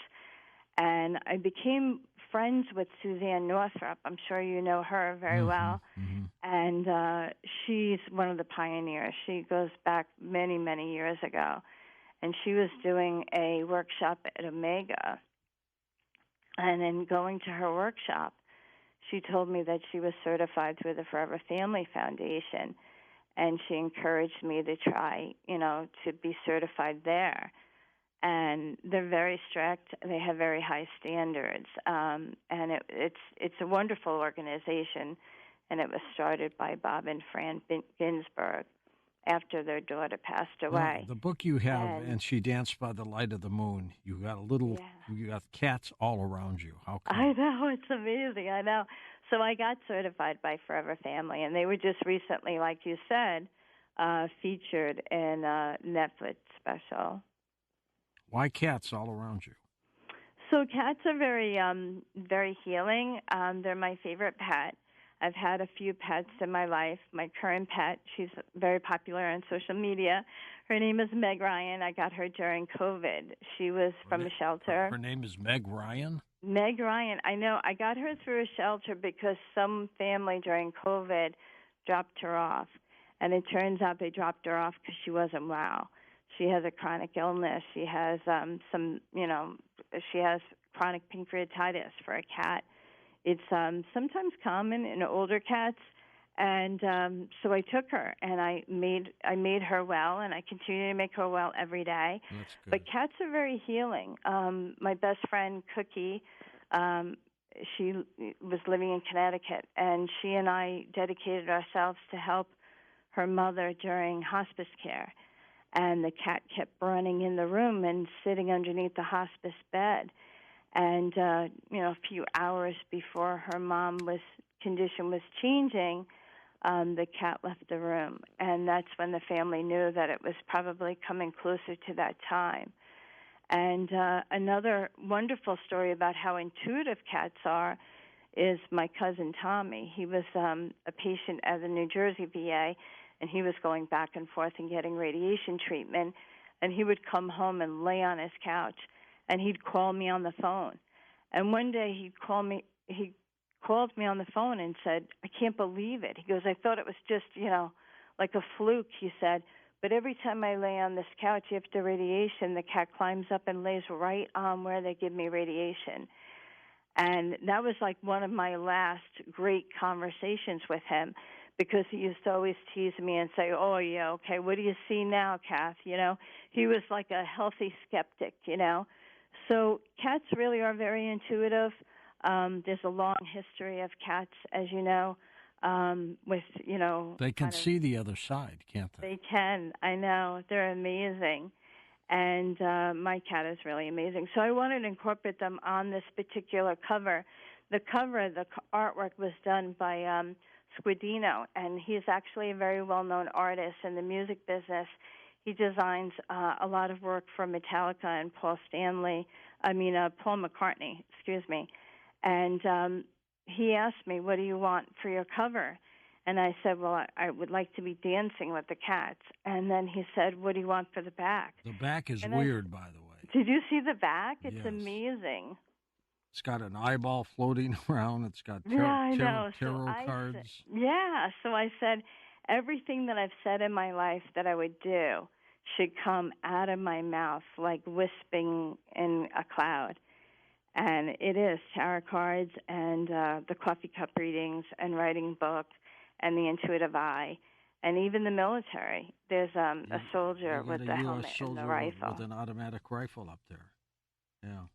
And I became friends with Suzanne Northrup. I'm sure you know her very well. Mm-hmm. And she's one of the pioneers. She goes back many, many years ago. And she was doing a workshop at Omega. And in going to her workshop, she told me that she was certified through the Forever Family Foundation, and she encouraged me to try, to be certified there. And they're very strict. They have very high standards, and it's a wonderful organization, and it was started by Bob and Fran Ginsburg after their daughter passed away. Well, the book you have, and She Danced by the Light of the Moon, you got you got cats all around you. How come? I know, it's amazing, I know. So I got certified by Forever Family, and they were just recently, like you said, featured in a Netflix special. Why cats all around you? So cats are very, very healing. They're my favorite pet. I've had a few pets in my life. My current pet, she's very popular on social media. Her name is Meg Ryan. I got her during COVID. She was from a shelter. Her name is Meg Ryan? Meg Ryan. I know. I got her through a shelter because some family during COVID dropped her off. And it turns out they dropped her off because she wasn't well. She has a chronic illness. She has she has chronic pancreatitis for a cat. It's sometimes common in older cats, and so I took her and I made her well, and I continue to make her well every day. That's good. But cats are very healing. My best friend Cookie, she was living in Connecticut, and she and I dedicated ourselves to help her mother during hospice care. And the cat kept running in the room and sitting underneath the hospice bed. And, a few hours before her mom's condition was changing, the cat left the room. And that's when the family knew that it was probably coming closer to that time. And another wonderful story about how intuitive cats are is my cousin Tommy. He was a patient at the New Jersey VA, and he was going back and forth and getting radiation treatment. And he would come home and lay on his couch, and he'd call me on the phone. And one day he called me on the phone and said, I can't believe it. He goes, I thought it was just, like a fluke, he said. But every time I lay on this couch after radiation, the cat climbs up and lays right on where they give me radiation. And that was like one of my last great conversations with him, because he used to always tease me and say, oh, yeah, okay, what do you see now, Kath? He was like a healthy skeptic, So cats really are very intuitive. There's a long history of cats, as you know, with, They can see the other side, can't they? They can. I know. They're amazing. And my cat is really amazing. So I wanted to incorporate them on this particular cover. The cover, the artwork was done by Squidino, and he's actually a very well-known artist in the music business. He designs a lot of work for Metallica and Paul McCartney, excuse me. And he asked me, what do you want for your cover? And I said, well, I would like to be dancing with the cats. And then he said, what do you want for the back? The back is weird, by the way. Did you see the back? It's Yes. amazing. It's got an eyeball floating around. It's got tarot cards. So I said, everything that I've said in my life that I would do should come out of my mouth like whispering in a cloud. And it is tarot cards and the coffee cup readings and writing book and the intuitive eye, and even the military. There's a soldier with the helmet and the rifle. With an automatic rifle up there. Yeah.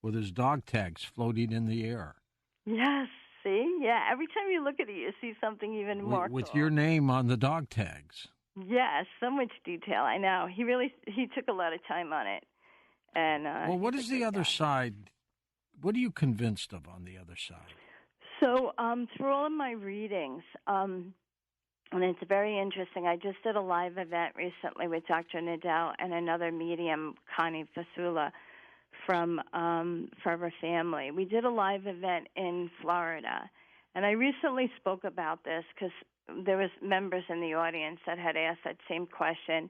With his dog tags floating in the air. Yes, see? Yeah, every time you look at it, you see something even more With cool. your name on the dog tags. Yes, so much detail. I know. He took a lot of time on it. And well, what is the other side? What are you convinced of on the other side? So through all of my readings, and it's very interesting, I just did a live event recently with Dr. Nadal and another medium, Connie Fasula, from Forever Family. We did a live event in Florida, and I recently spoke about this because there was members in the audience that had asked that same question.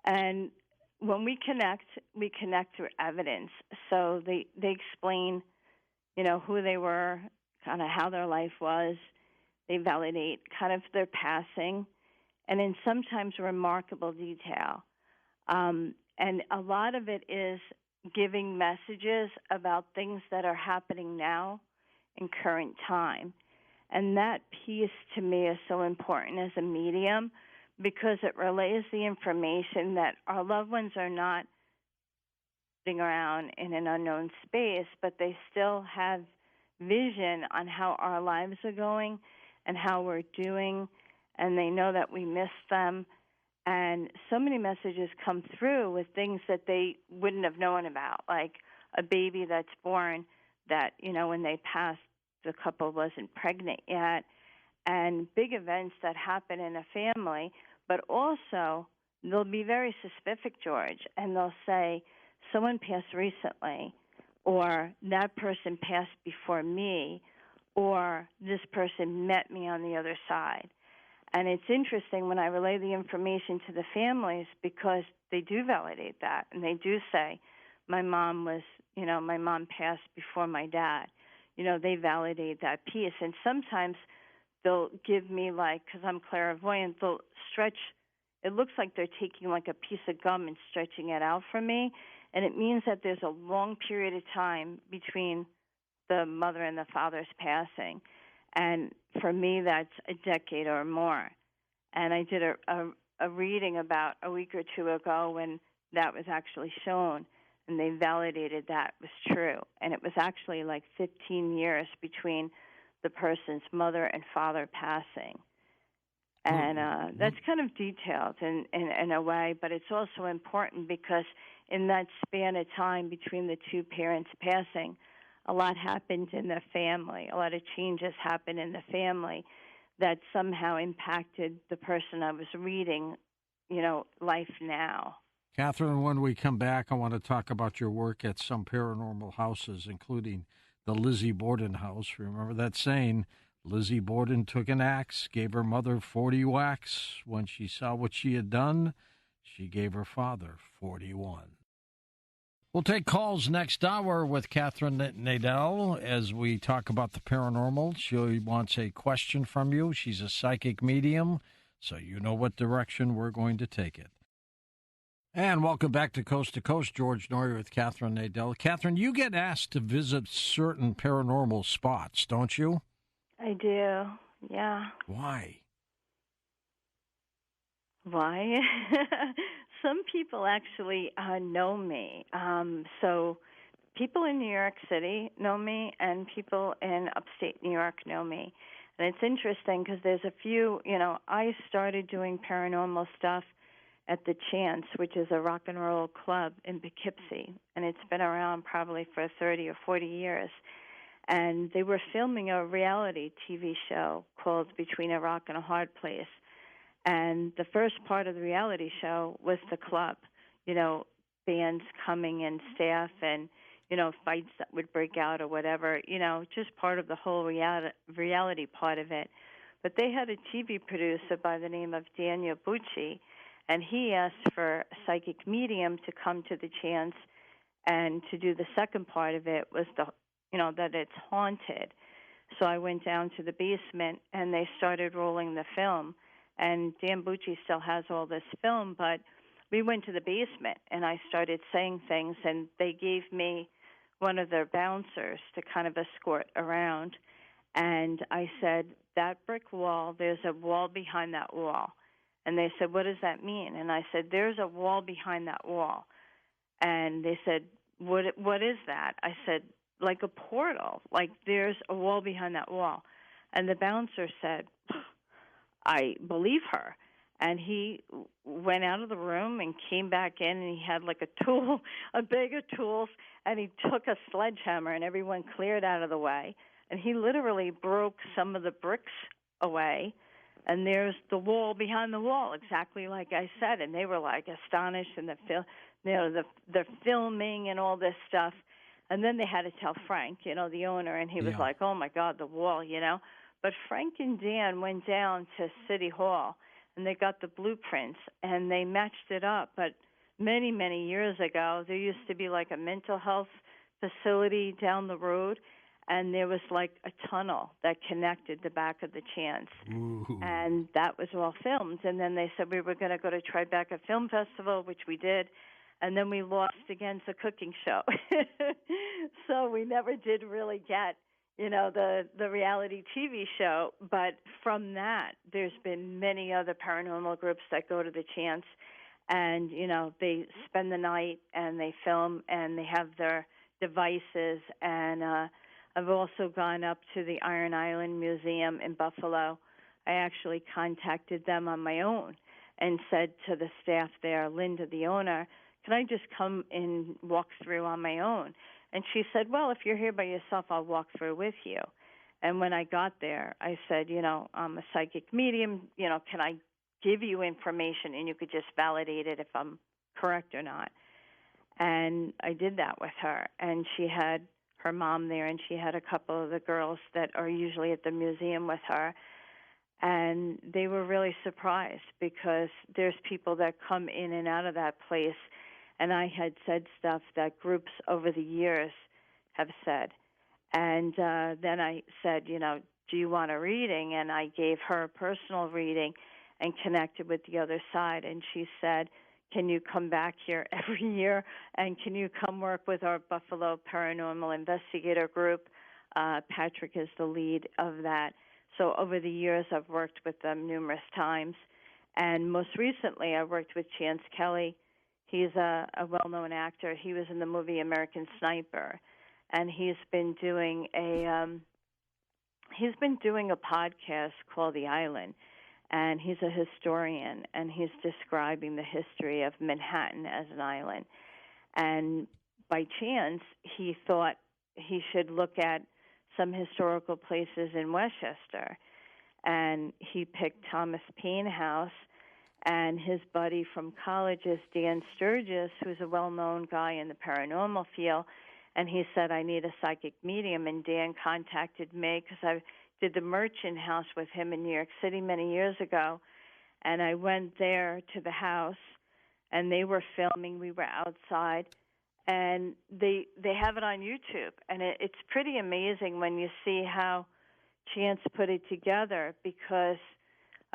And when we connect through evidence. So they explain, who they were, kind of how their life was. They validate kind of their passing, and in sometimes remarkable detail. And a lot of it is giving messages about things that are happening now in current time. And that piece to me is so important as a medium because it relays the information that our loved ones are not sitting around in an unknown space, but they still have vision on how our lives are going and how we're doing, and they know that we miss them. And so many messages come through with things that they wouldn't have known about, like a baby that's born that, when they passed, the couple wasn't pregnant yet, and big events that happen in a family. But also, they'll be very specific, George, and they'll say, someone passed recently, or that person passed before me, or this person met me on the other side. And it's interesting when I relay the information to the families because they do validate that, and they do say, my mom passed before my dad. They validate that piece. And sometimes they'll give me, because I'm clairvoyant, they'll stretch. It looks like they're taking like a piece of gum and stretching it out for me. And it means that there's a long period of time between the mother and the father's passing. And for me, that's a decade or more. And I did a reading about a week or two ago when that was actually shown, and they validated that was true. And it was actually like 15 years between the person's mother and father passing. And that's kind of detailed in a way, but it's also important because in that span of time between the two parents passing, a lot happened in the family. A lot of changes happened in the family that somehow impacted the person I was reading, life now. Catherine, when we come back, I want to talk about your work at some paranormal houses, including the Lizzie Borden house. Remember that saying, Lizzie Borden took an axe, gave her mother 40 whacks. When she saw what she had done, she gave her father 41. We'll take calls next hour with Catherine Nadal as we talk about the paranormal. She wants a question from you. She's a psychic medium, so you know what direction we're going to take it. And welcome back to Coast. George Norrie with Catherine Nadal. Catherine, you get asked to visit certain paranormal spots, don't you? I do, yeah. Why? Some people actually know me. So people in New York City know me, and people in upstate New York know me. And it's interesting because there's a few, I started doing paranormal stuff at the Chance, which is a rock and roll club in Poughkeepsie, and it's been around probably for 30 or 40 years. And they were filming a reality TV show called Between a Rock and a Hard Place. And the first part of the reality show was the club, bands coming and staff and, fights that would break out or whatever, just part of the whole reality part of it. But they had a TV producer by the name of Daniel Bucci, and he asked for a psychic medium to come to the Chance and to do the second part of it was that it's haunted. So I went down to the basement, and they started rolling the film. And Dan Bucci still has all this film, but we went to the basement, and I started saying things, and they gave me one of their bouncers to kind of escort around. And I said, that brick wall, there's a wall behind that wall. And they said, what does that mean? And I said, there's a wall behind that wall. And they said, what is that? I said, like a portal, like there's a wall behind that wall. And the bouncer said, I believe her. And he went out of the room and came back in, and he had like a bag of tools, and he took a sledgehammer, and everyone cleared out of the way. And he literally broke some of the bricks away, and there's the wall behind the wall, exactly like I said. And they were like astonished, and the filming and all this stuff. And then they had to tell Frank, the owner, and he was like, oh, my God, the wall, But Frank and Dan went down to City Hall, and they got the blueprints, and they matched it up. But many, many years ago, there used to be like a mental health facility down the road, and there was like a tunnel that connected the back of the Chance. Ooh. And that was all filmed. And then they said we were going to go to Tribeca Film Festival, which we did, and then we lost against a cooking show. So we never did really get, the reality TV show. But from that, there's been many other paranormal groups that go to the Chance, and, they spend the night and they film and they have their devices. And I've also gone up to the Iron Island Museum in Buffalo. I actually contacted them on my own and said to the staff there, Linda, the owner, can I just come and walk through on my own? And she said, well, if you're here by yourself, I'll walk through with you. And when I got there, I said, I'm a psychic medium. Can I give you information and you could just validate it if I'm correct or not? And I did that with her. And she had her mom there, and she had a couple of the girls that are usually at the museum with her. And they were really surprised because there's people that come in and out of that place. And I had said stuff that groups over the years have said. And then I said, do you want a reading? And I gave her a personal reading and connected with the other side. And she said, can you come back here every year? And can you come work with our Buffalo Paranormal Investigator group? Patrick is the lead of that. So over the years, I've worked with them numerous times. And most recently, I worked with Chance Kelly. He's a well-known actor. He was in the movie American Sniper, and he's been doing a podcast called The Island, and he's a historian, and he's describing the history of Manhattan as an island. And by chance, he thought he should look at some historical places in Westchester, and he picked Thomas Paine House. And his buddy from college is Dan Sturgis, who's a well-known guy in the paranormal field. And he said, I need a psychic medium. And Dan contacted me because I did the Merchant House with him in New York City many years ago. And I went there to the house, and they were filming. We were outside. And they have it on YouTube. And it's pretty amazing when you see how Chance put it together, because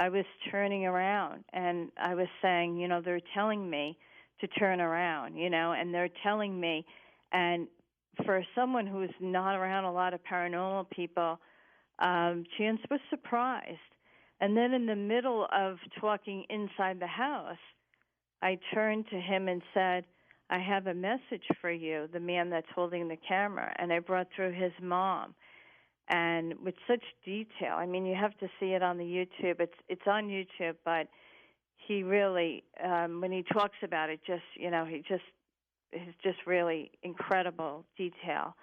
I was turning around, and I was saying, they're telling me to turn around, and they're telling me. And for someone who's not around a lot of paranormal people, Chance was surprised. And then in the middle of talking inside the house, I turned to him and said, I have a message for you, the man that's holding the camera. And I brought through his mom. And with such detail, I mean, you have to see it on the YouTube. It's on YouTube, but he really, when he talks about it, he's just really incredible detail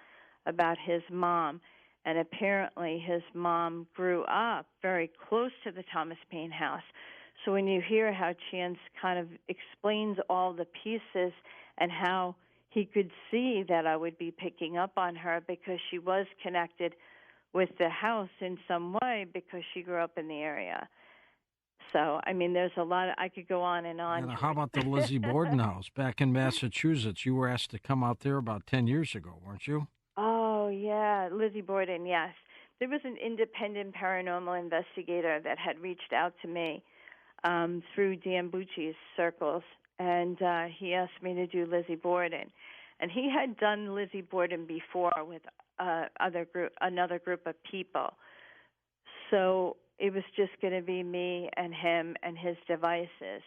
about his mom. And apparently his mom grew up very close to the Thomas Paine house. So when you hear how Chance kind of explains all the pieces and how he could see that I would be picking up on her because she was connected with the house in some way because she grew up in the area. So, I mean, there's a lot. I could go on and on. And how about the Lizzie Borden house back in Massachusetts? You were asked to come out there about 10 years ago, weren't you? Oh, yeah, Lizzie Borden, yes. There was an independent paranormal investigator that had reached out to me through Dan Bucci's circles, and he asked me to do Lizzie Borden. And he had done Lizzie Borden before with another group of people. So it was just going to be me and him and his devices.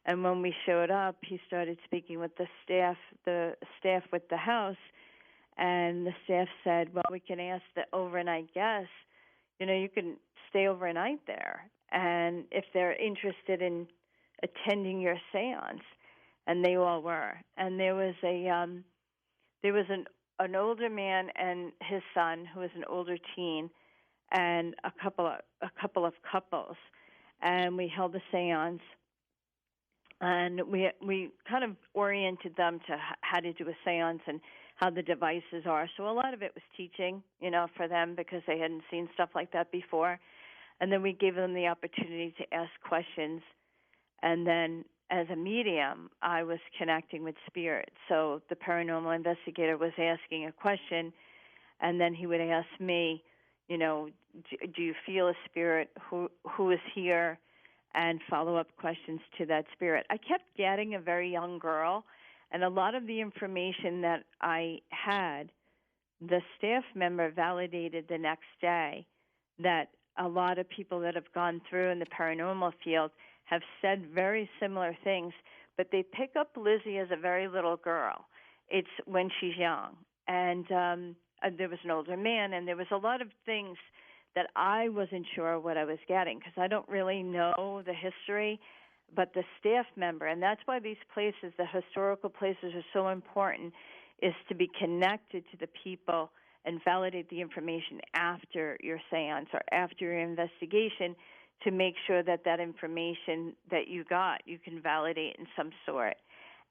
And when we showed up, he started speaking with the staff with the house, and the staff said, well, we can ask the overnight guests, you can stay overnight there, and if they're interested in attending your seance. And they all were. And there was an older man and his son who was an older teen, and a couple of couples, and we held a seance, and we kind of oriented them to how to do a seance and how the devices are. So a lot of it was teaching, for them because they hadn't seen stuff like that before, and then we gave them the opportunity to ask questions, and then as a medium, I was connecting with spirit. So the paranormal investigator was asking a question, and then he would ask me, do you feel a spirit? Who is here? And follow-up questions to that spirit. I kept getting a very young girl, and a lot of the information that I had, the staff member validated the next day that a lot of people that have gone through in the paranormal field have said very similar things, but they pick up Lizzie as a very little girl. It's when she's young. And there was an older man, and there was a lot of things that I wasn't sure what I was getting because I don't really know the history, but the staff member, and that's why these places, the historical places, are so important, is to be connected to the people and validate the information after your seance or after your investigation to make sure that that information that you got, you can validate in some sort.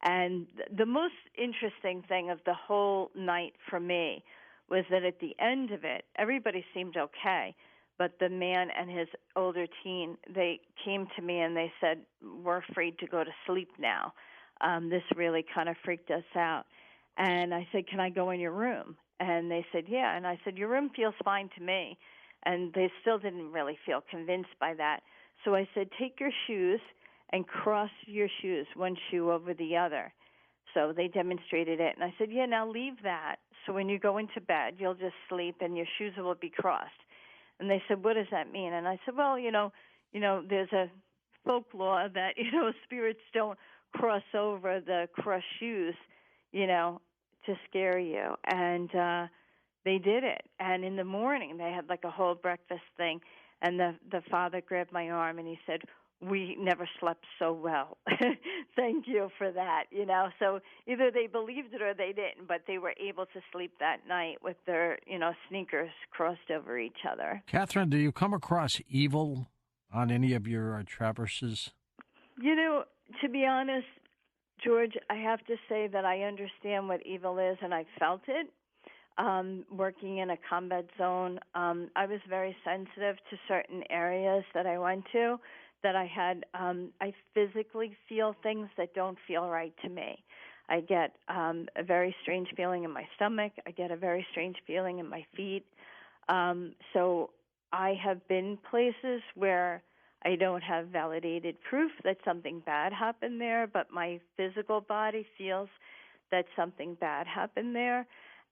And the most interesting thing of the whole night for me was that at the end of it, everybody seemed okay, but the man and his older teen, they came to me and they said, we're afraid to go to sleep now. This really kind of freaked us out. And I said, can I go in your room? And they said, yeah. And I said, your room feels fine to me. And they still didn't really feel convinced by that. So I said, take your shoes and cross your shoes, one shoe over the other. So they demonstrated it. And I said, yeah, now leave that. So when you go into bed, you'll just sleep and your shoes will be crossed. And they said, what does that mean? And I said, well, there's a folklore that, spirits don't cross over the crossed shoes, to scare you. And they did it. And in the morning, they had like a whole breakfast thing. And the father grabbed my arm and he said, we never slept so well. Thank you for that, So either they believed it or they didn't, but they were able to sleep that night with their, sneakers crossed over each other. Catherine, do you come across evil on any of your traverses? To be honest, George, I have to say that I understand what evil is, and I felt it. Working in a combat zone, I was very sensitive to certain areas that I went to, that I had, I physically feel things that don't feel right to me. I get a very strange feeling in my stomach. I get a very strange feeling in my feet. So I have been places where I don't have validated proof that something bad happened there, but my physical body feels that something bad happened there.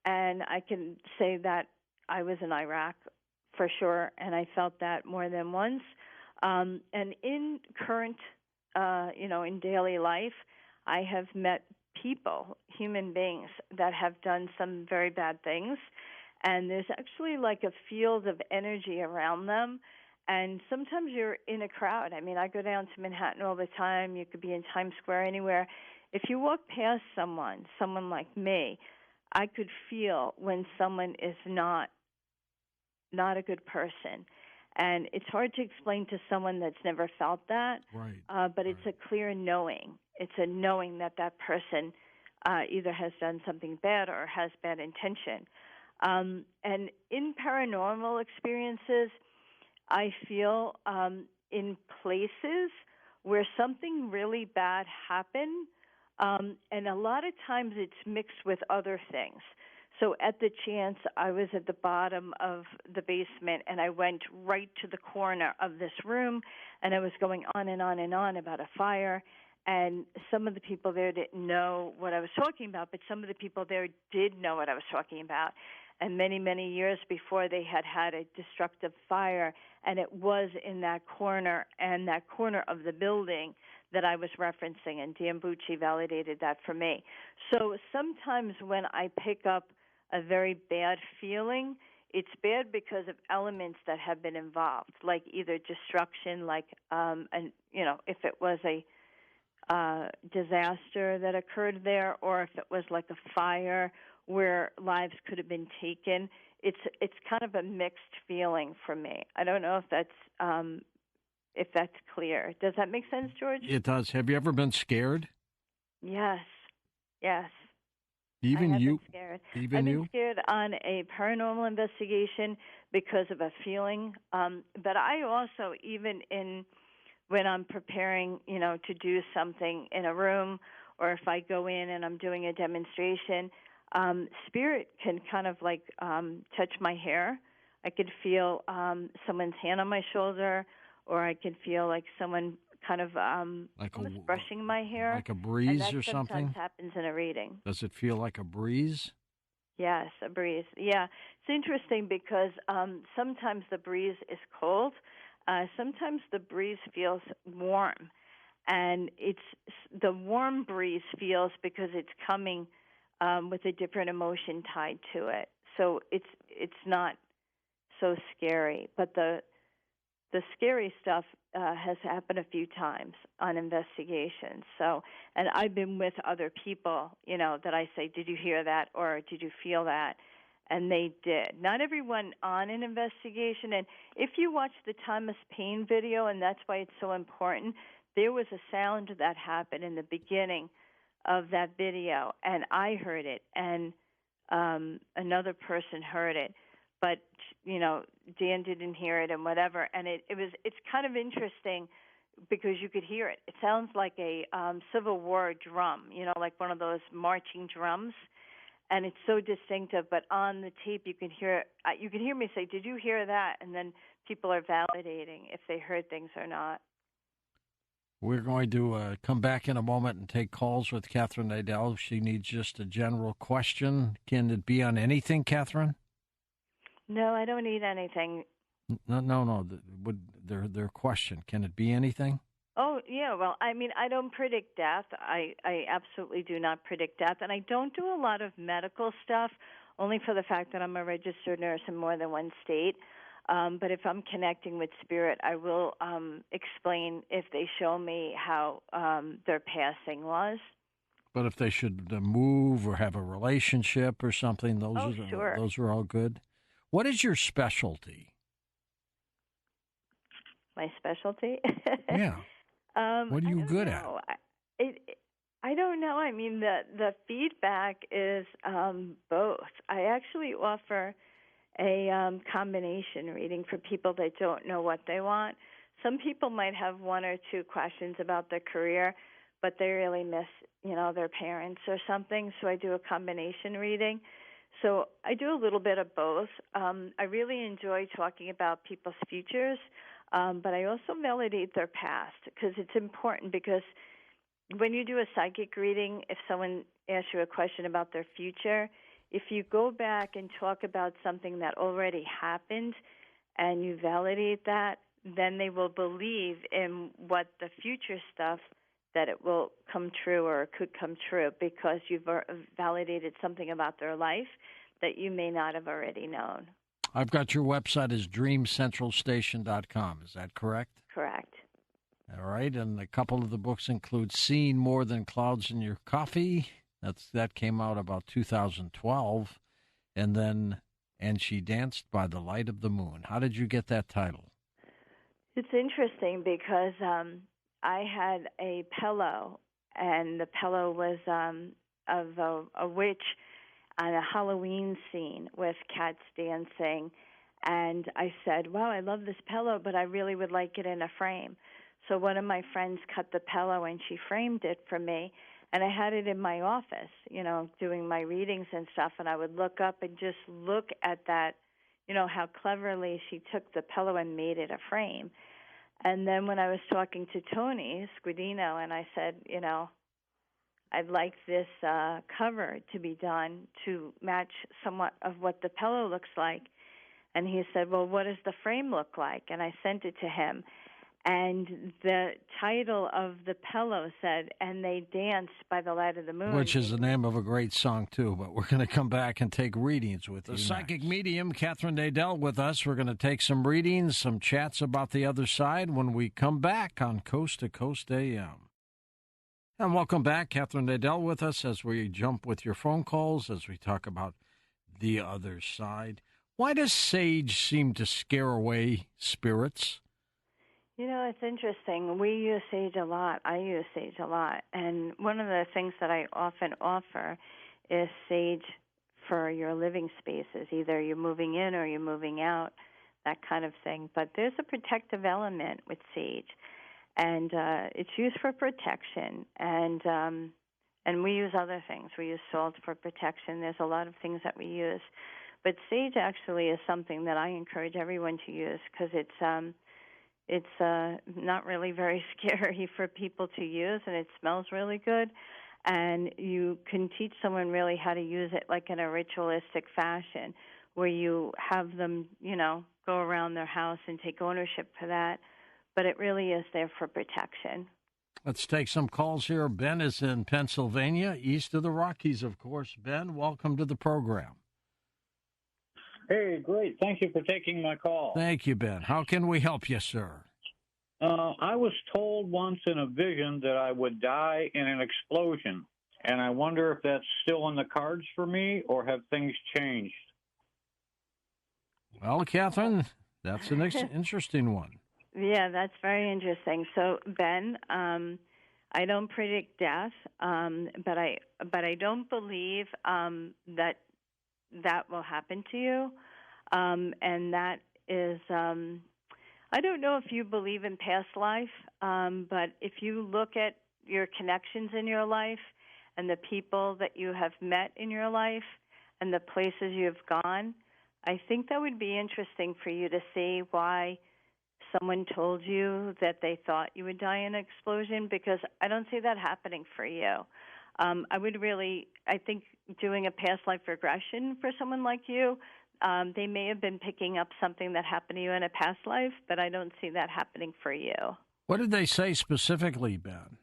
And I can say that I was in Iraq for sure, and I felt that more than once. And in current, in daily life, I have met people, human beings, that have done some very bad things. And there's actually like a field of energy around them. And sometimes you're in a crowd. I mean, I go down to Manhattan all the time. You could be in Times Square, anywhere. If you walk past someone like me, I could feel when someone is not a good person. And it's hard to explain to someone that's never felt that. Right. But it's a clear knowing. It's a knowing that person either has done something bad or has bad intention. And in paranormal experiences, I feel in places where something really bad happened, and a lot of times it's mixed with other things. So at the chance, I was at the bottom of the basement, and I went right to the corner of this room, and I was going on and on and on about a fire. And some of the people there didn't know what I was talking about, but some of the people there did know what I was talking about. And many, many years before, they had a destructive fire, and it was in that corner of the building that I was referencing, and Dan Bucci validated that for me. So sometimes when I pick up a very bad feeling, it's bad because of elements that have been involved, like either destruction, like if it was a disaster that occurred there, or if it was like a fire where lives could have been taken. It's kind of a mixed feeling for me. I don't know if that's clear. Does that make sense, George? It does. Have you ever been scared? Yes. Even you? Been scared. Even I've you? been scared on a paranormal investigation because of a feeling. But I also, even when I'm preparing, to do something in a room, or if I go in and I'm doing a demonstration, spirit can kind of like touch my hair. I could feel someone's hand on my shoulder, or I could feel like someone kind of almost brushing my hair. Like a breeze and that or something? sometimes happens in a reading. Does it feel like a breeze? Yes, a breeze. Yeah. It's interesting because sometimes the breeze is cold. Sometimes the breeze feels warm. And the warm breeze feels because it's coming with a different emotion tied to it. So it's not so scary. But the scary stuff has happened a few times on investigations. So, and I've been with other people, that I say, did you hear that, or did you feel that? And they did. Not everyone on an investigation. And if you watch the Thomas Paine video, and that's why it's so important, there was a sound that happened in the beginning of that video, and I heard it, and another person heard it. But, Dan didn't hear it and whatever. And it's kind of interesting because you could hear it. It sounds like a Civil War drum, like one of those marching drums. And it's so distinctive. But on the tape, you can hear me say, did you hear that? And then people are validating if they heard things or not. We're going to come back in a moment and take calls with Catherine Nadal. She needs just a general question. Can it be on anything, Catherine? No, I don't need anything. No. Their question. Can it be anything? Oh, yeah. Well, I mean, I don't predict death. I absolutely do not predict death. And I don't do a lot of medical stuff, only for the fact that I'm a registered nurse in more than one state. But if I'm connecting with spirit, I will explain if they show me how their passing was. But if they should move or have a relationship or something, sure. Those are all good. What is your specialty? My specialty? Yeah. What are you good at? I don't know. I mean, the feedback is both. I actually offer a combination reading for people that don't know what they want. Some people might have one or two questions about their career, but they really miss, their parents or something. So I do a combination reading. So I do a little bit of both. I really enjoy talking about people's futures, but I also validate their past because it's important, because when you do a psychic reading, if someone asks you a question about their future, if you go back and talk about something that already happened and you validate that, then they will believe in what the future stuff, that it will come true or it could come true, because you've validated something about their life that you may not have already known. I've got your website as dreamcentralstation.com. Is that correct? Correct. All right, and a couple of the books include Seeing More Than Clouds in Your Coffee. That came out about 2012. And then And She Danced by the Light of the Moon. How did you get that title? It's interesting because I had a pillow, and the pillow was of a witch on a Halloween scene with cats dancing. And I said, wow, I love this pillow, but I really would like it in a frame. So one of my friends cut the pillow, and she framed it for me. And I had it in my office, doing my readings and stuff. And I would look up and just look at that, how cleverly she took the pillow and made it a frame. And then when I was talking to Tony Squidino, and I said, I'd like this cover to be done to match somewhat of what the pillow looks like. And he said, well, what does the frame look like? And I sent it to him. And the title of the pillow said, And They Danced by the Light of the Moon. Which is the name of a great song, too. But we're going to come back and take readings with you. The psychic medium, Catherine Nadal, with us. We're going to take some readings, some chats about the other side when we come back on Coast to Coast AM. And welcome back, Catherine Nadal, with us as we jump with your phone calls, as we talk about the other side. Why does sage seem to scare away spirits? It's interesting. We use sage a lot. I use sage a lot. And one of the things that I often offer is sage for your living spaces. Either you're moving in or you're moving out, that kind of thing. But there's a protective element with sage. And it's used for protection. And we use other things. We use salt for protection. There's a lot of things that we use. But sage actually is something that I encourage everyone to use because it's not really very scary for people to use, and it smells really good. And you can teach someone really how to use it like in a ritualistic fashion where you have them, go around their house and take ownership for that. But it really is there for protection. Let's take some calls here. Ben is in Pennsylvania, east of the Rockies, of course. Ben, welcome to the program. Hey, great. Thank you for taking my call. Thank you, Ben. How can we help you, sir? I was told once in a vision that I would die in an explosion, and I wonder if that's still on the cards for me or have things changed? Well, Catherine, that's an interesting one. Yeah, that's very interesting. So, Ben, I don't predict death, but I don't believe that will happen to you, and that is, I don't know if you believe in past life, but if you look at your connections in your life and the people that you have met in your life and the places you have gone, I think that would be interesting for you to see why someone told you that they thought you would die in an explosion, because I don't see that happening for you. I think doing a past life regression for someone like you, they may have been picking up something that happened to you in a past life, but I don't see that happening for you. What did they say specifically, Ben?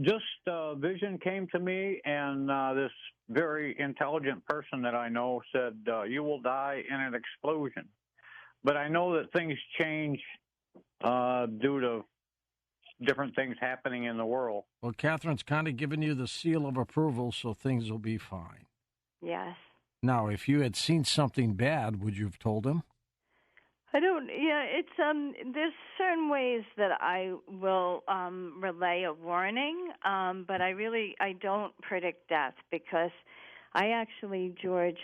Just a vision came to me, and this very intelligent person that I know said, you will die in an explosion. But I know that things change due to different things happening in the world. Well, Catherine's kind of given you the seal of approval, so things will be fine. Yes. Now, if you had seen something bad, would you have told him? I don't. Yeah, it's there's certain ways that I will relay a warning, but I don't predict death, because I actually, George,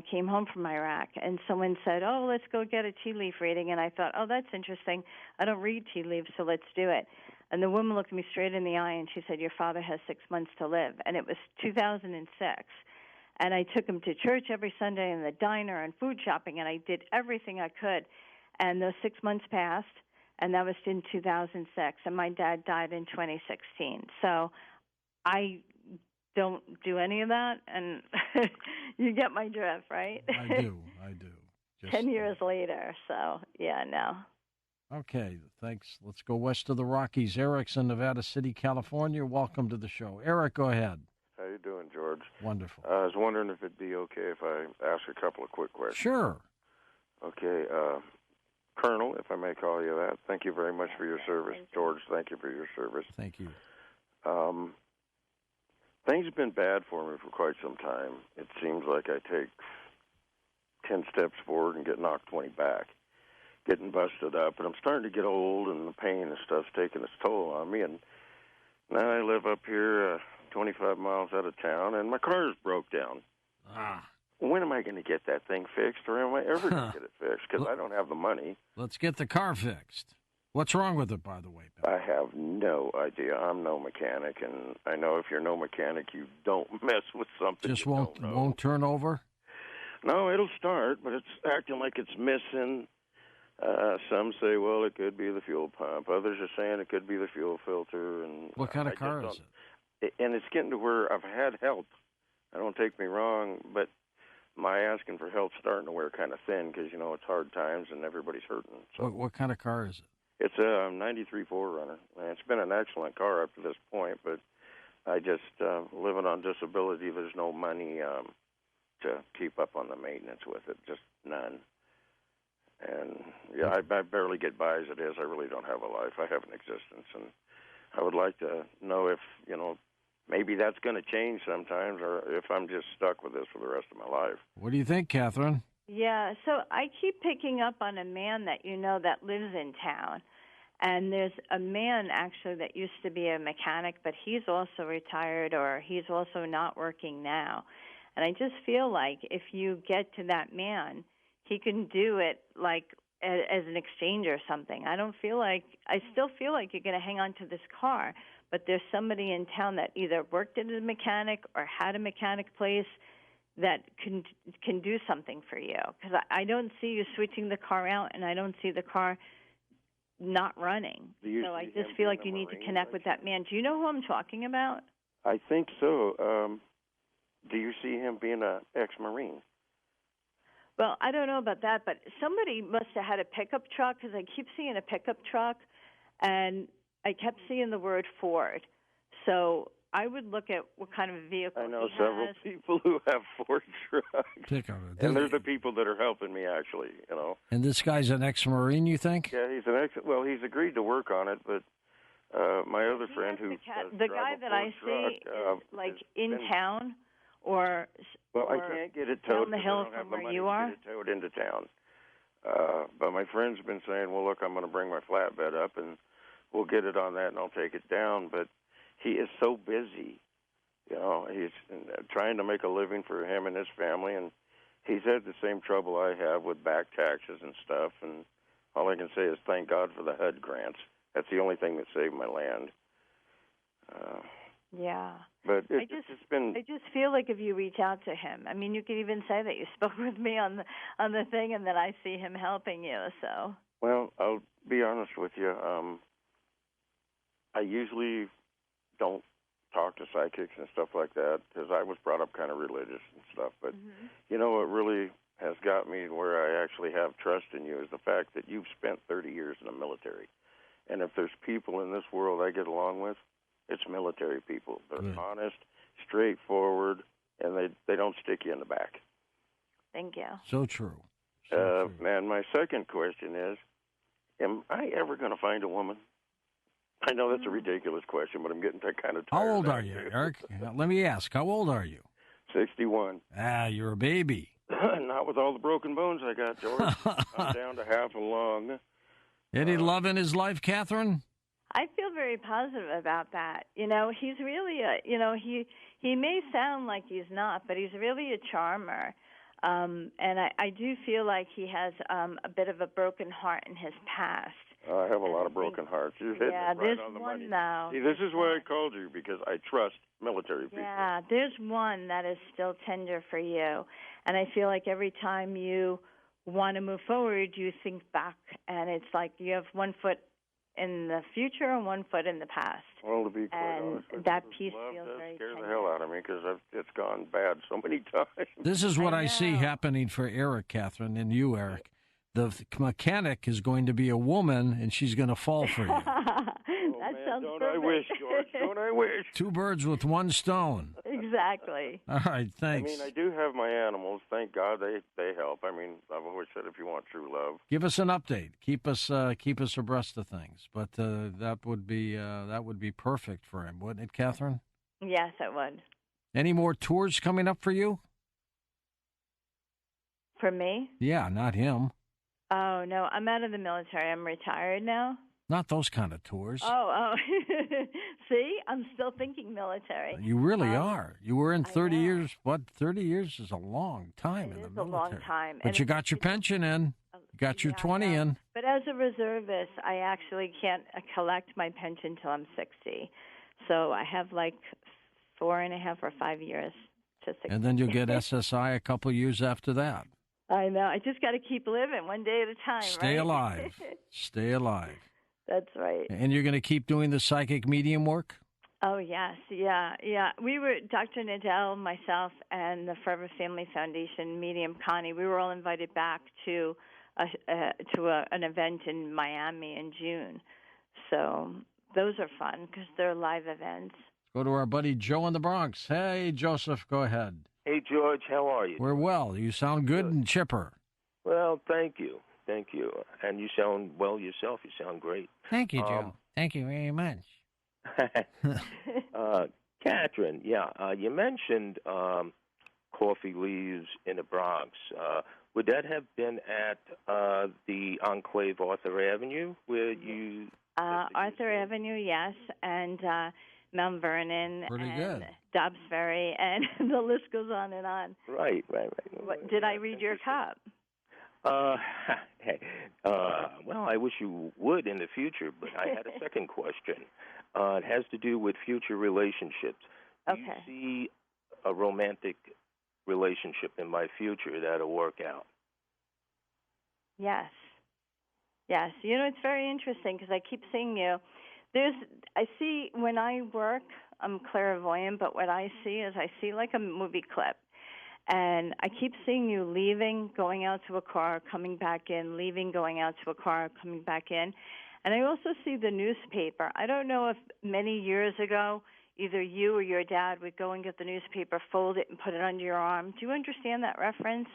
came home from Iraq, and someone said, "Oh, let's go get a tea leaf reading," and I thought, "Oh, that's interesting. I don't read tea leaves, so let's do it." And the woman looked me straight in the eye, and she said, "Your father has 6 months to live," and it was 2006. And I took him to church every Sunday and the diner and food shopping, and I did everything I could. And those 6 months passed, and that was in 2006, and my dad died in 2016. So I don't do any of that, and you get my drift, right? I do. Just 10 years later, so yeah, no. Okay, thanks. Let's go west of the Rockies. Eric's in Nevada City, California. Welcome to the show. Eric, go ahead. How you doing, George? Wonderful. I was wondering if it'd be okay if I ask a couple of quick questions. Sure. Okay, Colonel, if I may call you that, thank you very much for your service. George, thank you for your service. Thank you. Things have been bad for me for quite some time. It seems like I take 10 steps forward and get knocked 20 back, getting busted up. And I'm starting to get old, and the pain and stuff's taking its toll on me. And now I live up here 25 miles out of town, and my car's broke down. When am I going to get that thing fixed, or am I ever going to get it fixed? Because I don't have the money. Let's get the car fixed. What's wrong with it, by the way, Bill? I have no idea. I'm no mechanic, and I know if you're no mechanic, you don't mess with something. Just won't turn over? No, it'll start, but it's acting like it's missing. Some say, well, it could be the fuel pump. Others are saying it could be the fuel filter. And what kind of car is it? And it's getting to where I've had help. Don't take me wrong, but my asking for help's starting to wear kind of thin because, it's hard times and everybody's hurting. So. What kind of car is it? It's a 93 4Runner. It's been an excellent car up to this point, but I just, living on disability, there's no money to keep up on the maintenance with it, just none. And, I barely get by as it is. I really don't have a life. I have an existence, and I would like to know if, maybe that's going to change sometimes, or if I'm just stuck with this for the rest of my life. What do you think, Catherine? Yeah, so I keep picking up on a man that that lives in town. And there's a man, actually, that used to be a mechanic, but he's also retired, or he's also not working now. And I just feel like if you get to that man, he can do it like as an exchange or something. I still feel like you're going to hang on to this car, but there's somebody in town that either worked at a mechanic or had a mechanic place that can do something for you. Because I don't see you switching the car out, and I don't see the car not running. So I just feel like you need to connect with that man. Do you know who I'm talking about? I think so. Do you see him being an ex-Marine? Well, I don't know about that, but somebody must have had a pickup truck, because I keep seeing a pickup truck, and I kept seeing the word Ford. So I would look at what kind of a vehicle I know he several has. people who have Ford trucks. Pickup. And they're the people that are helping me, actually, And this guy's an ex-Marine, you think? Yeah, he's agreed to work on it, but my other friend who the guy that I see is in town, or I can't get it towed down the hill I don't have from the where money you to are. get it towed into town. But my friend's been saying, well, look, I'm going to bring my flatbed up and we'll get it on that and I'll take it down. But he is so busy, he's trying to make a living for him and his family, and he's had the same trouble I have with back taxes and stuff. And all I can say is thank God for the HUD grants. That's the only thing that saved my land. Yeah. But I just feel like if you reach out to him, I mean, you could even say that you spoke with me on the thing, and that I see him helping you. So. Well, I'll be honest with you. I usually don't talk to psychics and stuff like that because I was brought up kind of religious and stuff. But what really has got me where I actually have trust in you is the fact that you've spent 30 years in the military. And if there's people in this world I get along with, it's military people. They're honest, straightforward, and they don't stick you in the back. Thank you. So true. And my second question is, am I ever going to find a woman? I know that's a ridiculous question, but I'm getting kind of tired. How old are you, Eric? Let me ask. How old are you? 61. You're a baby. Not with all the broken bones I got, George. I'm down to half a lung. Any love in his life, Catherine? I feel very positive about that. He's really he may sound like he's not, but he's really a charmer. And I do feel like he has a bit of a broken heart in his past. I have a lot of broken hearts. You've hit right there's on the one money. though. See, this is why I called you, because I trust military people. Yeah, there's one that is still tender for you. And I feel like every time you want to move forward, you think back, and it's like you have one foot in the future and one foot in the past. Well, to be quite honest, that piece feels very scare tender. the hell out of me because it's gone bad so many times. This is what I see happening for Eric, Catherine, and you, Eric. The mechanic is going to be a woman, and she's going to fall for you. That's sounds Don't perfect. I wish, George? Don't I wish? Two birds with one stone. Exactly. All right, thanks. I mean, I do have my animals. Thank God they help. I mean, I've always said if you want true love. Give us an update. Keep us abreast of things. But that would be perfect for him, wouldn't it, Catherine? Yes, it would. Any more tours coming up for you? For me? Yeah, not him. Oh, no. I'm out of the military. I'm retired now. Not those kind of tours. Oh. See? I'm still thinking military. You really are. You were in 30 know. years. What? 30 years is a long time in the military. It's a long time. But you got your pension in. You got your 20 in. But as a reservist, I actually can't collect my pension till I'm 60. So I have like 4.5 or 5 years to 60. And then you'll get SSI a couple years after that. I know. I just got to keep living one day at a time, Stay right? alive. Stay alive. That's right. And you're going to keep doing the psychic medium work? Oh, yes. Yeah. We were, Dr. Nadal, myself, and the Forever Family Foundation medium, Connie, we were all invited back to an event in Miami in June. So those are fun because they're live events. Go to our buddy Joe in the Bronx. Hey, Joseph, go ahead. Hey, George, how are you? We're well. You sound good and chipper. Well, thank you. Thank you. And you sound well yourself. You sound great. Thank you, Joe. Thank you very much. Catherine, you mentioned coffee leaves in the Bronx. Would that have been at the Enclave Arthur Avenue where you... Arthur Avenue, yes, and Mount Vernon, Pretty and good. Dobbs Ferry, and the list goes on and on. Right. Did I read your cup? Well, I wish you would in the future, but I had a second question. It has to do with future relationships. Do you see a romantic relationship in my future that'll work out? Yes. You know, it's very interesting because I keep seeing you. I see when I work, I'm clairvoyant, but what I see is I see like a movie clip. And I keep seeing you leaving, going out to a car, coming back in, leaving, going out to a car, coming back in. And I also see the newspaper. I don't know if many years ago either you or your dad would go and get the newspaper, fold it, and put it under your arm. Do you understand that reference?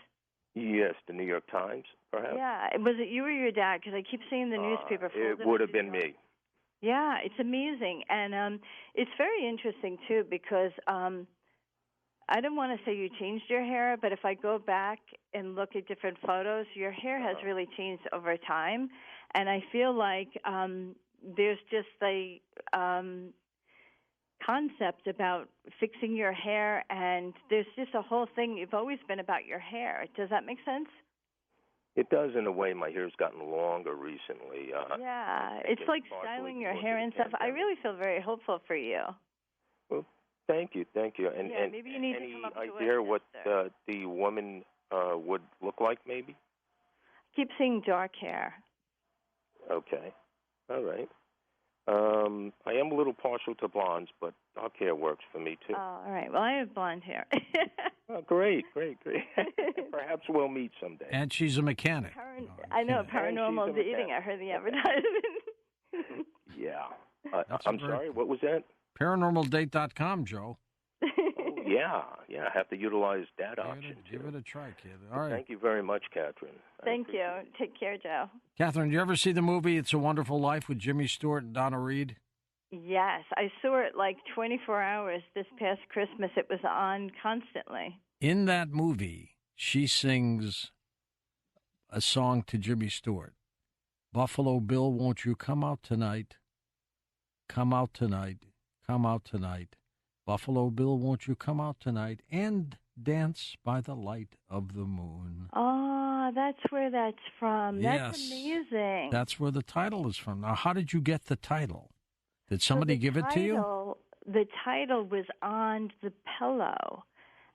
Yes, the New York Times, perhaps? Yeah. Was it you or your dad? Because I keep seeing the newspaper folded. It would have been me. Yeah, it's amazing. And it's very interesting, too, because I don't want to say you changed your hair, but if I go back and look at different photos, your hair has really changed over time. And I feel like there's just a concept about fixing your hair, and there's just a whole thing. You've always been about your hair. Does that make sense? It does in a way. My hair's gotten longer recently. Yeah, it's like styling your hair and stuff. I really feel very hopeful for you. Well, thank you. And, yeah, maybe you need any to come up idea to what the woman would look like, maybe? I keep seeing dark hair. Okay. All right. I am a little partial to blondes, but dark hair works for me, too. Oh, all right. Well, I have blonde hair. Oh, great. Perhaps we'll meet someday. And she's a mechanic. I know, paranormal dating. I heard the advertisement. Yeah. I'm sorry, what was that? ParanormalDate.com, Joe. Oh, yeah. I have to utilize that option, too. Give it a try, kid. All right. Thank you very much, Catherine. Thank you. Take care, Joe. Catherine, did you ever see the movie It's a Wonderful Life with Jimmy Stewart and Donna Reed? Yes, I saw it like 24 hours this past Christmas. It was on constantly. In that movie, she sings a song to Jimmy Stewart. Buffalo Bill, won't you come out tonight? Come out tonight. Come out tonight. Buffalo Bill, won't you come out tonight and dance by the light of the moon? Oh, that's where that's from. That's Yes. amazing. That's where the title is from. Now, how did you get the title? Did somebody give it to you? The title was on the pillow,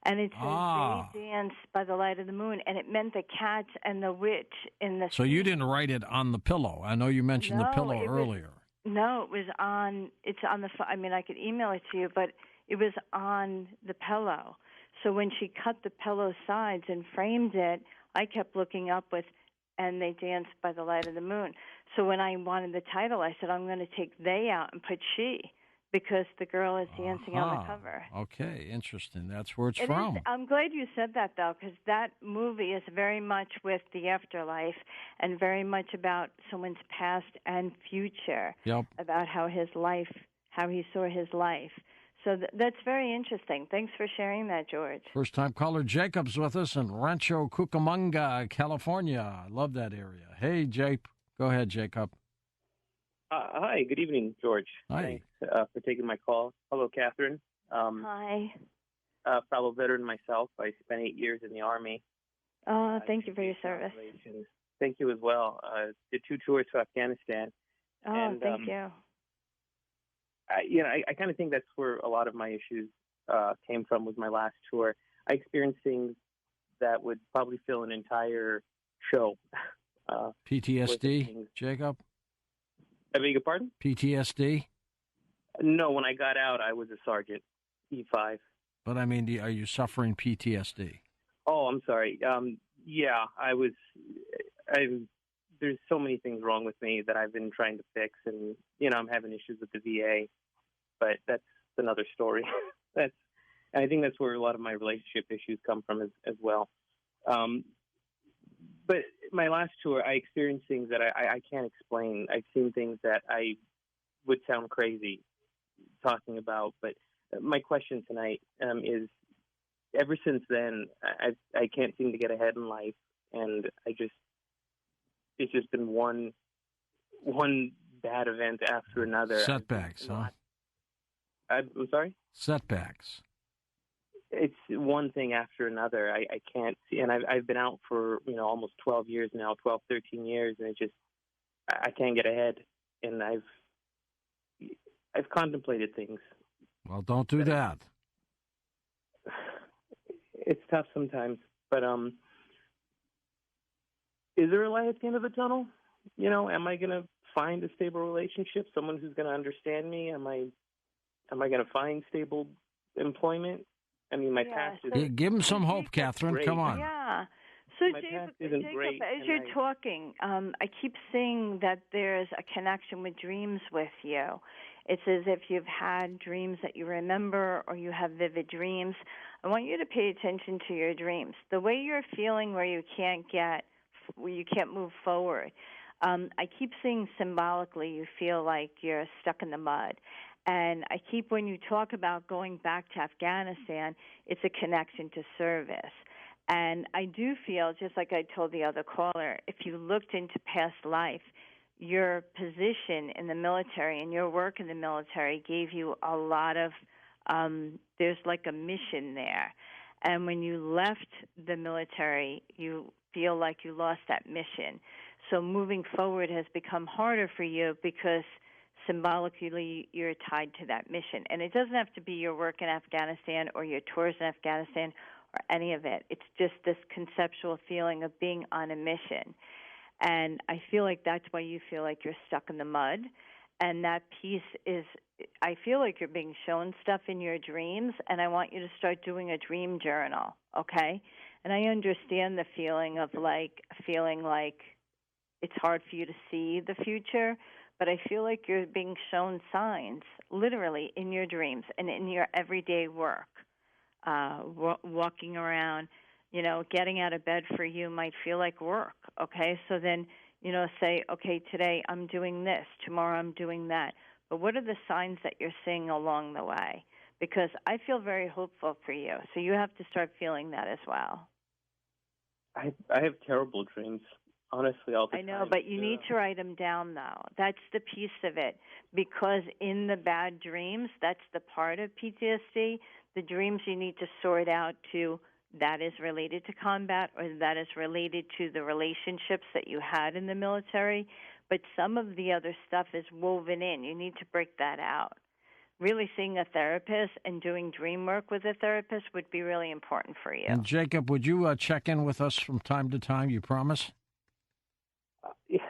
and it says They Dance by the Light of the Moon, and it meant the cat and the witch in the So you didn't write it on the pillow. I know you mentioned the pillow earlier. No, it was on. It's on the. I mean, I could email it to you, but it was on the pillow. So when she cut the pillow sides and framed it, I kept looking up with, and they danced by the light of the moon. So when I wanted the title, I said, I'm going to take they out and put she, because the girl is dancing on the cover. Okay, interesting. That's where it's It from. is. I'm glad you said that, though, because that movie is very much with the afterlife and very much about someone's past and future, about how he saw his life. So that's very interesting. Thanks for sharing that, George. First-time caller Jacob's with us in Rancho Cucamonga, California. I love that area. Hey, Jape. Go ahead, Jacob. Hi, good evening, George. Hi. Thanks for taking my call. Hello, Catherine. Hi. Fellow veteran myself. I spent 8 years in the Army. Thank you for your service. Thank you as well. Did 2 tours to Afghanistan. Thank you. I kind of think that's where a lot of my issues came from with my last tour. I experienced things that would probably fill an entire show. PTSD, Jacob? I beg your pardon? PTSD? No, when I got out, I was a sergeant, E5. But I mean, are you suffering PTSD? Oh, I'm sorry. Yeah, I was. There's so many things wrong with me that I've been trying to fix, and I'm having issues with the VA, but that's another story. I think that's where a lot of my relationship issues come from as well. But my last tour, I experienced things that I can't explain. I've seen things that I would sound crazy talking about. But my question tonight is, ever since then, I can't seem to get ahead in life, and it's just been one bad event after another. Setbacks, huh? I'm sorry? Setbacks. It's one thing after another. I can't see, and I've been out for almost 12 years now, 12, 13 years, and I can't get ahead. And I've contemplated things. Well, don't do that. It's tough sometimes, but is there a light at the end of the tunnel? Am I going to find a stable relationship, someone who's going to understand me? Am I going to find stable employment? I mean, my past is... Give him some hope, Catherine. Great. Come on. Yeah. So, Jacob, as you're talking, I keep seeing that there's a connection with dreams with you. It's as if you've had dreams that you remember, or you have vivid dreams. I want you to pay attention to your dreams. The way you're feeling where you can't move forward. I keep seeing symbolically you feel like you're stuck in the mud. And when you talk about going back to Afghanistan, it's a connection to service. And I do feel, just like I told the other caller, if you looked into past life, your position in the military and your work in the military gave you a lot of, there's like a mission there. And when you left the military, you feel like you lost that mission. So moving forward has become harder for you because symbolically you're tied to that mission. And it doesn't have to be your work in Afghanistan or your tours in Afghanistan or any of it. It's just this conceptual feeling of being on a mission. And I feel like that's why you feel like you're stuck in the mud. And that piece is, I feel like you're being shown stuff in your dreams, and I want you to start doing a dream journal, okay? And I understand the feeling of feeling like it's hard for you to see the future, but I feel like you're being shown signs, literally, in your dreams and in your everyday work. Walking around, getting out of bed for you might feel like work, okay? So then, say, okay, today I'm doing this, tomorrow I'm doing that. But what are the signs that you're seeing along the way? Because I feel very hopeful for you. So you have to start feeling that as well. I have terrible dreams. Honestly, all the time. I know, but you need to write them down, though. That's the piece of it. Because in the bad dreams, that's the part of PTSD. The dreams you need to sort out to that is related to combat or that is related to the relationships that you had in the military. But some of the other stuff is woven in. You need to break that out. Really seeing a therapist and doing dream work with a therapist would be really important for you. And, Jacob, would you check in with us from time to time, you promise?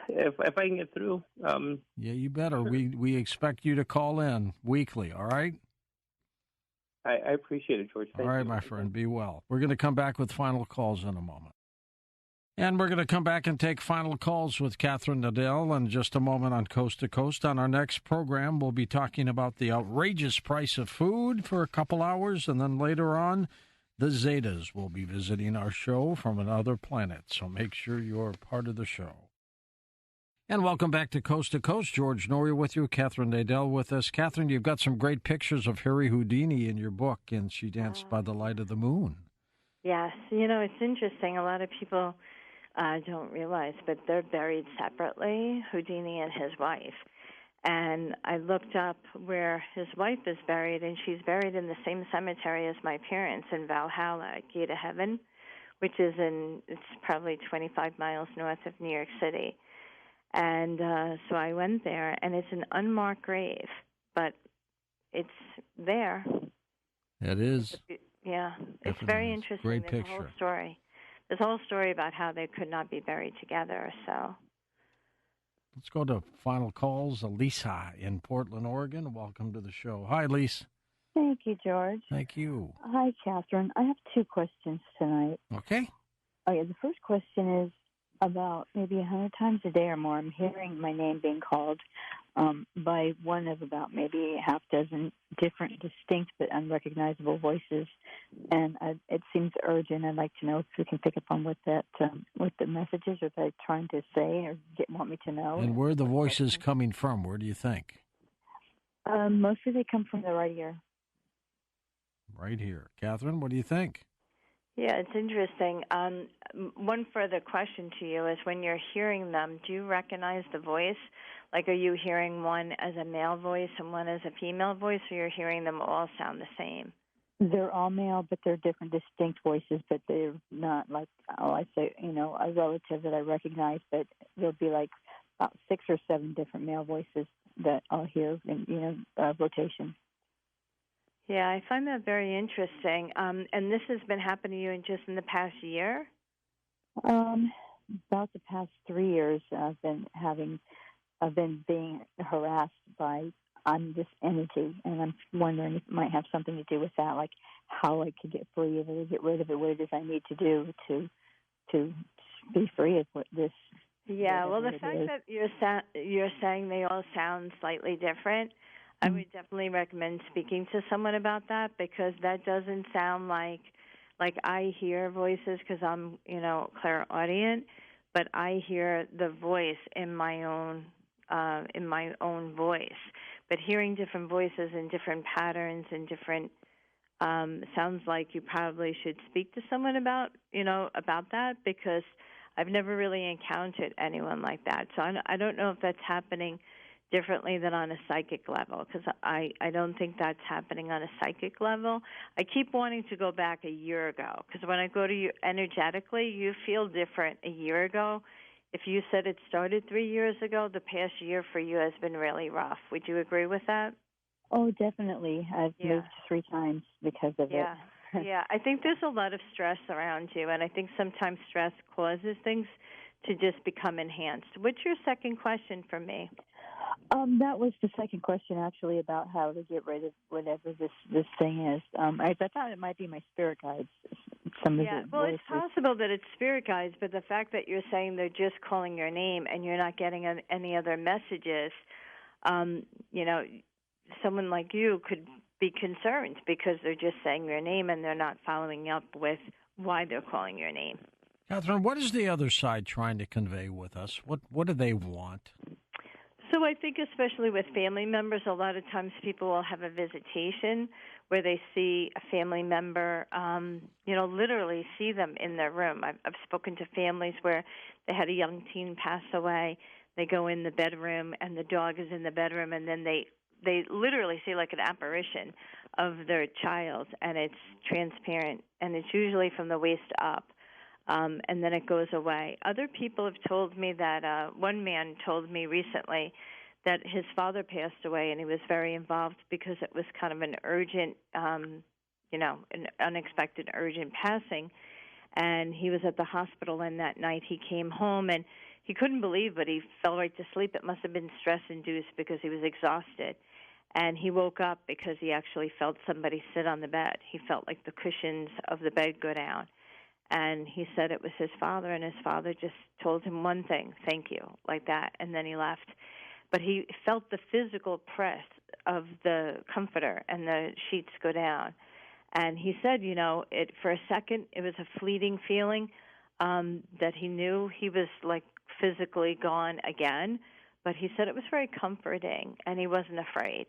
If I can get through. Yeah, you better. We expect you to call in weekly, all right? I appreciate it, George. Thank you. All right, my friend. Be well. We're going to come back with final calls in a moment. And we're going to come back and take final calls with Catherine Nadal in just a moment on Coast to Coast. On our next program, we'll be talking about the outrageous price of food for a couple hours, and then later on, the Zetas will be visiting our show from another planet. So make sure you're part of the show. And welcome back to Coast. George Norrie with you, Catherine Nadal with us. Catherine, you've got some great pictures of Harry Houdini in your book, and She Danced by the Light of the Moon. Yes. You know, it's interesting. A lot of people don't realize, but they're buried separately, Houdini and his wife. And I looked up where his wife is buried, and she's buried in the same cemetery as my parents in Valhalla, Gate of Heaven, which is it's probably 25 miles north of New York City. And so I went there, and it's an unmarked grave, but it's there. It is. Yeah, it's Definitely very is. interesting. Great There's picture. a whole story. There's a whole story about how they could not be buried together. So let's go to final calls. Elisa in Portland, Oregon. Welcome to the show. Hi, Elise. Thank you, George. Thank you. Hi, Catherine. I have two questions tonight. Okay. Okay, the first question is about maybe 100 times a day or more, I'm hearing my name being called by one of about maybe a half dozen different distinct but unrecognizable voices, and it seems urgent. I'd like to know if we can pick up on what the messages are they trying to say or want me to know. And where are the voices coming from? Where do you think? Mostly they come from the right ear. Right here. Catherine, what do you think? yeah, it's interesting. One further question to you is when you're hearing them, do you recognize the voice? Like, are you hearing one as a male voice and one as a female voice, or you're hearing them all sound the same? They're all male, but they're different, distinct voices, but they're not like, I say, a relative that I recognize, but there'll be like about 6 or 7 different male voices that I'll hear in, rotation. Yeah, I find that very interesting. And this has been happening to you just in the past year? About the past 3 years, I've been being harassed by this entity, and I'm wondering if it might have something to do with that, like how I could get free of it or get rid of it, what it is I need to do to be free of this. Yeah, well, the fact that you're saying they all sound slightly different, I would definitely recommend speaking to someone about that, because that doesn't sound like I hear voices because I'm, clairaudient, but I hear the voice in my own voice. But hearing different voices and different patterns and different sounds like you probably should speak to someone about that, because I've never really encountered anyone like that. So I don't know if that's happening differently than on a psychic level, because I don't think that's happening on a psychic level. I keep wanting to go back a year ago, because when I go to you energetically, you feel different a year ago. If you said it started 3 years ago, the past year for you has been really rough. Would you agree with that? Oh, definitely. I've moved 3 times because of it. Yeah, I think there's a lot of stress around you, and I think sometimes stress causes things to just become enhanced. What's your second question for me? That was the second question, actually, about how to get rid of whatever this thing is. I thought it might be my spirit guides. Well, it's possible that it's spirit guides, but the fact that you're saying they're just calling your name and you're not getting any other messages, someone like you could be concerned because they're just saying your name and they're not following up with why they're calling your name. Catherine, what is the other side trying to convey with us? What do they want? So I think especially with family members, a lot of times people will have a visitation where they see a family member, literally see them in their room. I've spoken to families where they had a young teen pass away. They go in the bedroom and the dog is in the bedroom, and then they literally see like an apparition of their child, and it's transparent, and it's usually from the waist up. And then it goes away. Other people have told me that one man told me recently that his father passed away, and he was very involved because it was kind of an urgent, an unexpected urgent passing. And he was at the hospital, and that night he came home, and he couldn't believe, but he fell right to sleep. It must have been stress-induced because he was exhausted. And he woke up because he actually felt somebody sit on the bed. He felt like the cushions of the bed go down. And he said it was his father, and his father just told him one thing, thank you, like that, and then he left. But he felt the physical press of the comforter and the sheets go down. And he said, for a second, it was a fleeting feeling that he knew he was, like, physically gone again. But he said it was very comforting, and he wasn't afraid.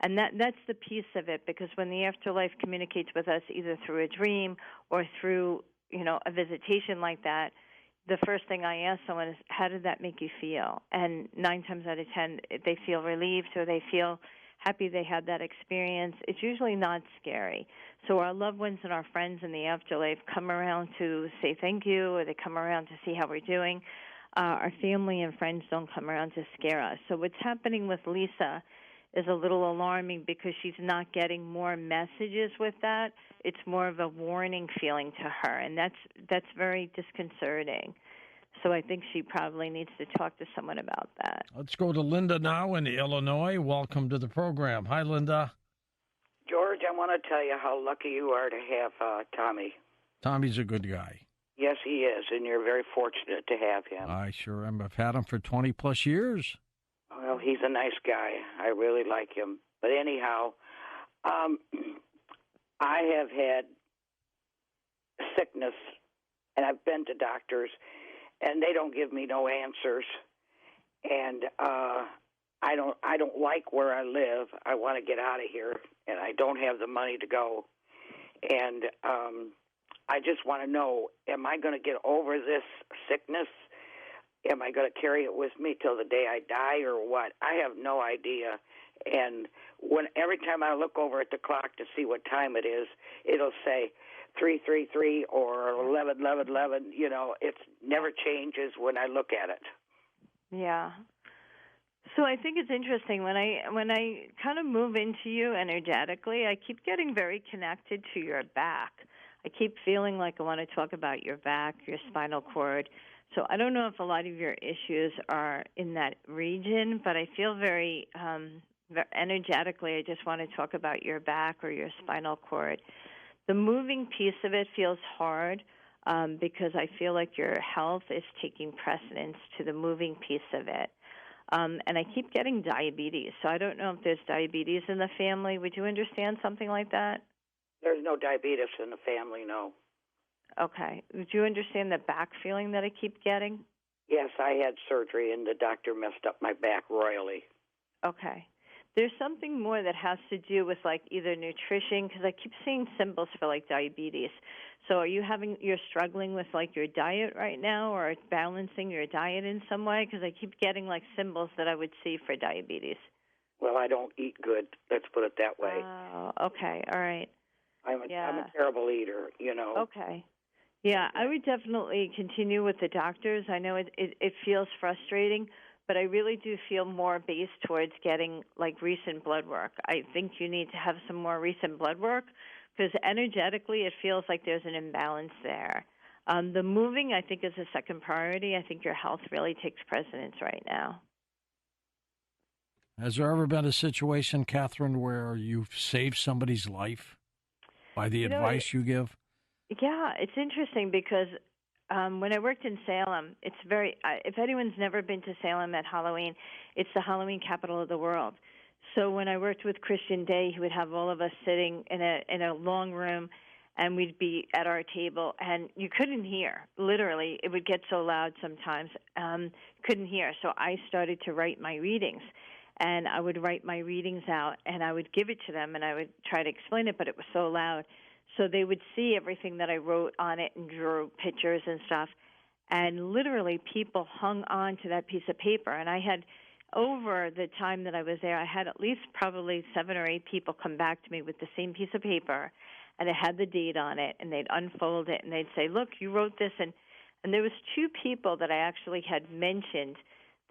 And that's the piece of it, because when the afterlife communicates with us either through a dream or through, a visitation like that, the first thing I ask someone is, how did that make you feel? And 9 times out of 10, they feel relieved or they feel happy they had that experience. It's usually not scary. So our loved ones and our friends in the afterlife come around to say thank you, or they come around to see how we're doing. Our family and friends don't come around to scare us. So what's happening with Lisa is a little alarming because she's not getting more messages with that. It's more of a warning feeling to her, and that's very disconcerting. So I think she probably needs to talk to someone about that. Let's go to Linda now in Illinois. Welcome to the program. Hi, Linda. George, I want to tell you how lucky you are to have Tommy. Tommy's a good guy. Yes, he is, and you're very fortunate to have him. I sure am. I've had him for 20-plus years. Well, he's a nice guy. I really like him. But anyhow, I have had sickness, and I've been to doctors, and they don't give me no answers. And I don't like where I live. I want to get out of here, and I don't have the money to go. And I just want to know, am I going to get over this sickness? Am I going to carry it with me till the day I die or what? I have no idea. And every time I look over at the clock to see what time it is, it'll say 3:33 or 11:11. It never changes when I look at it. Yeah. So I think it's interesting when I kind of move into you energetically, I keep getting very connected to your back. I keep feeling like I want to talk about your back, your spinal cord. So I don't know if a lot of your issues are in that region, but I feel very energetically, I just want to talk about your back or your spinal cord. The moving piece of it feels hard because I feel like your health is taking precedence to the moving piece of it. And I keep getting diabetes. So I don't know if there's diabetes in the family. Would you understand something like that? There's no diabetes in the family, no. Okay. Would you understand the back feeling that I keep getting? Yes, I had surgery, and the doctor messed up my back royally. Okay. There's something more that has to do with, like, either nutrition, because I keep seeing symbols for, like, diabetes. So you're struggling with, like, your diet right now or balancing your diet in some way? Because I keep getting, like, symbols that I would see for diabetes. Well, I don't eat good. Let's put it that way. Oh, okay. All right. I'm a terrible eater, Okay. Yeah, I would definitely continue with the doctors. I know it feels frustrating, but I really do feel more based towards getting, like, recent blood work. I think you need to have some more recent blood work because energetically it feels like there's an imbalance there. The moving, I think, is a second priority. I think your health really takes precedence right now. Has there ever been a situation, Catherine, where you've saved somebody's life by the advice you give? Yeah, it's interesting because when I worked in Salem, it's if anyone's never been to Salem at Halloween, it's the Halloween capital of the world. So when I worked with Christian Day, he would have all of us sitting in a long room, and we'd be at our table, and you couldn't hear. Literally, it would get so loud sometimes, couldn't hear. So I started to write my readings, and I would write my readings out, and I would give it to them, and I would try to explain it, but it was so loud. So they would see everything that I wrote on it and drew pictures and stuff. And literally people hung on to that piece of paper. And I had, over the time that I was there, I had at least probably 7 or 8 people come back to me with the same piece of paper. And it had the date on it. And they'd unfold it. And they'd say, look, you wrote this. And there was 2 people that I actually had mentioned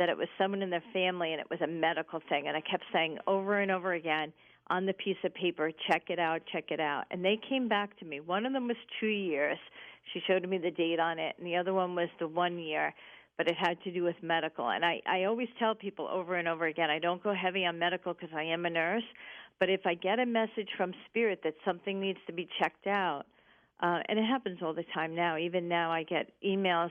that it was someone in their family and it was a medical thing. And I kept saying over and over again, on the piece of paper, check it out, check it out. And they came back to me. One of them was 2 years. She showed me the date on it. And the other one was the 1 year, but it had to do with medical. And I always tell people over and over again, I don't go heavy on medical because I am a nurse. But if I get a message from Spirit that something needs to be checked out, And it happens all the time now. Even now I get emails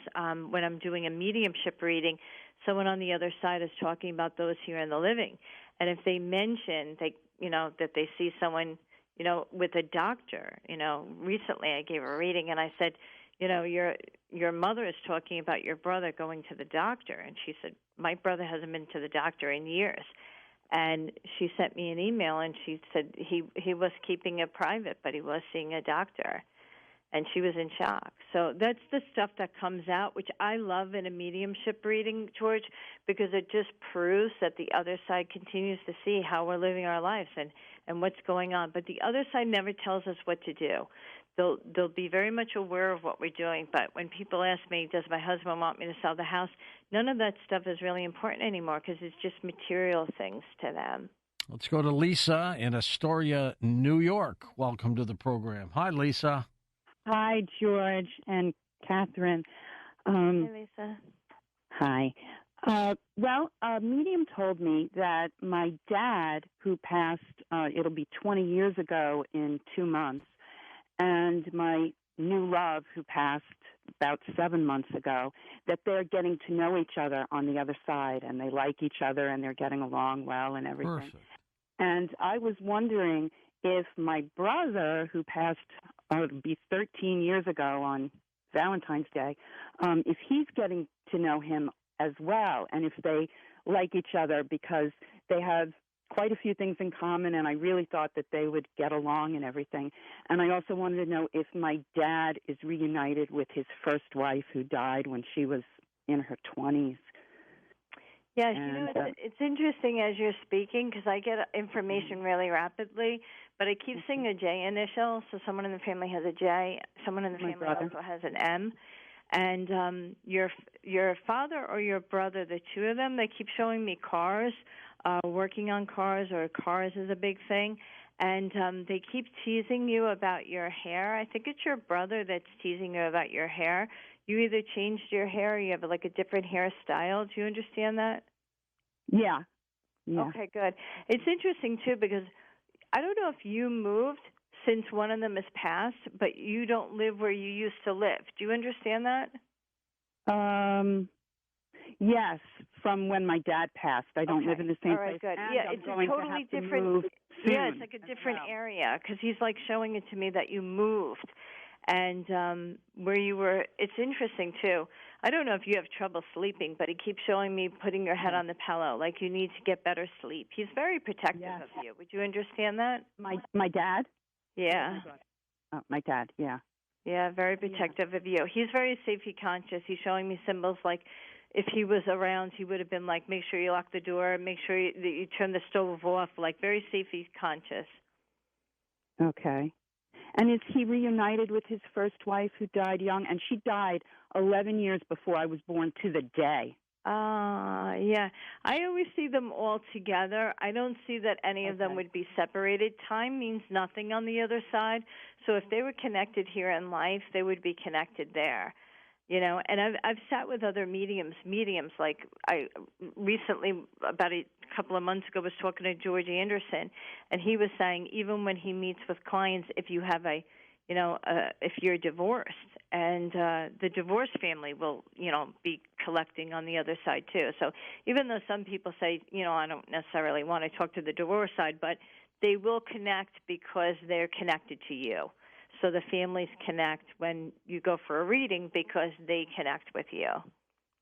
when I'm doing a mediumship reading. Someone on the other side is talking about those here in the living. And if they mention that they see someone, with a doctor, recently I gave a reading and I said, your mother is talking about your brother going to the doctor. And she said, my brother hasn't been to the doctor in years. And she sent me an email and she said he was keeping it private, but he was seeing a doctor. And she was in shock. So that's the stuff that comes out, which I love in a mediumship reading, George, because it just proves that the other side continues to see how we're living our lives and what's going on. But the other side never tells us what to do. They'll be very much aware of what we're doing. But when people ask me, does my husband want me to sell the house, none of that stuff is really important anymore because it's just material things to them. Let's go to Lisa in Astoria, New York. Welcome to the program. Hi, Lisa. Hi, George and Catherine. Hi, Lisa. Hi. Well, a medium told me that my dad, who passed, it'll be 20 years ago in 2 months, and my new love, who passed about 7 months ago, that they're getting to know each other on the other side, and they like each other, and they're getting along well and everything. Perfect. And I was wondering if my brother, who passed, it'll be 13 years ago on Valentine's Day, if he's getting to know him as well, and if they like each other, because they have quite a few things in common, and I really thought that they would get along and everything. And I also wanted to know if my dad is reunited with his first wife, who died when she was in her 20s. Yes, it's interesting as you're speaking because I get information really rapidly, but I keep seeing a J initial, so someone in the family has a J, someone in the family also has an M. And your father or your brother, the two of them, they keep showing me cars, working on cars, or cars is a big thing. And they keep teasing you about your hair. I think it's your brother that's teasing you about your hair. You either changed your hair or you have like a different hairstyle. Do you understand that? Yeah. Okay, good. It's interesting, too, because I don't know if you moved since one of them has passed, but you don't live where you used to live. Do you understand that? Yes, from when my dad passed. I don't live in the same All right, place. Good. Yeah, it's a totally different. Yeah, it's like a different area because he's like showing it to me that you moved, and where you were. It's interesting too. I don't know if you have trouble sleeping, but he keeps showing me putting your head on the pillow, like you need to get better sleep. He's very protective of you. Would you understand that? My dad? Yeah. Oh, my dad, yeah. Yeah, very protective of you. He's very safety conscious. He's showing me symbols like if he was around, he would have been like, make sure you lock the door, make sure that you turn the stove off, like very safety conscious. Okay. And is he reunited with his first wife who died young? And she died 11 years before I was born to the day. Yeah. I always see them all together. I don't see that any of them would be separated. Time means nothing on the other side. So if they were connected here in life, they would be connected there. And I've sat with other mediums like I recently, about a couple of months ago, was talking to George Anderson, and he was saying even when he meets with clients, if you have if you're divorced, and the divorced family will, be collecting on the other side too. So even though some people say, I don't necessarily want to talk to the divorce side, but they will connect because they're connected to you. So the families connect when you go for a reading because they connect with you.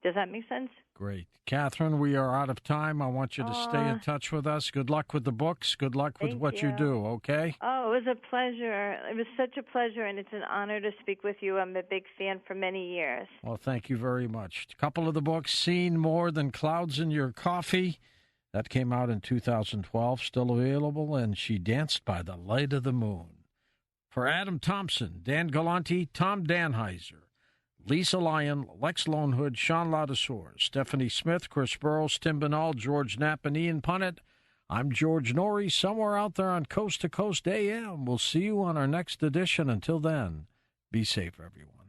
Does that make sense? Great. Catherine, we are out of time. I want you to stay in touch with us. Good luck with the books. Good luck with what you do, okay? Oh, it was a pleasure. It was such a pleasure, and it's an honor to speak with you. I'm a big fan for many years. Well, thank you very much. A couple of the books, Seen More Than Clouds in Your Coffee. That came out in 2012, still available, and She Danced by the Light of the Moon. For Adam Thompson, Dan Galante, Tom Danheiser, Lisa Lyon, Lex Lonehood, Sean Ladouceur, Stephanie Smith, Chris Burrows, Tim Binnall, George Knapp, and Ian Punnett, I'm George Norrie, somewhere out there on Coast to Coast AM. We'll see you on our next edition. Until then, be safe, everyone.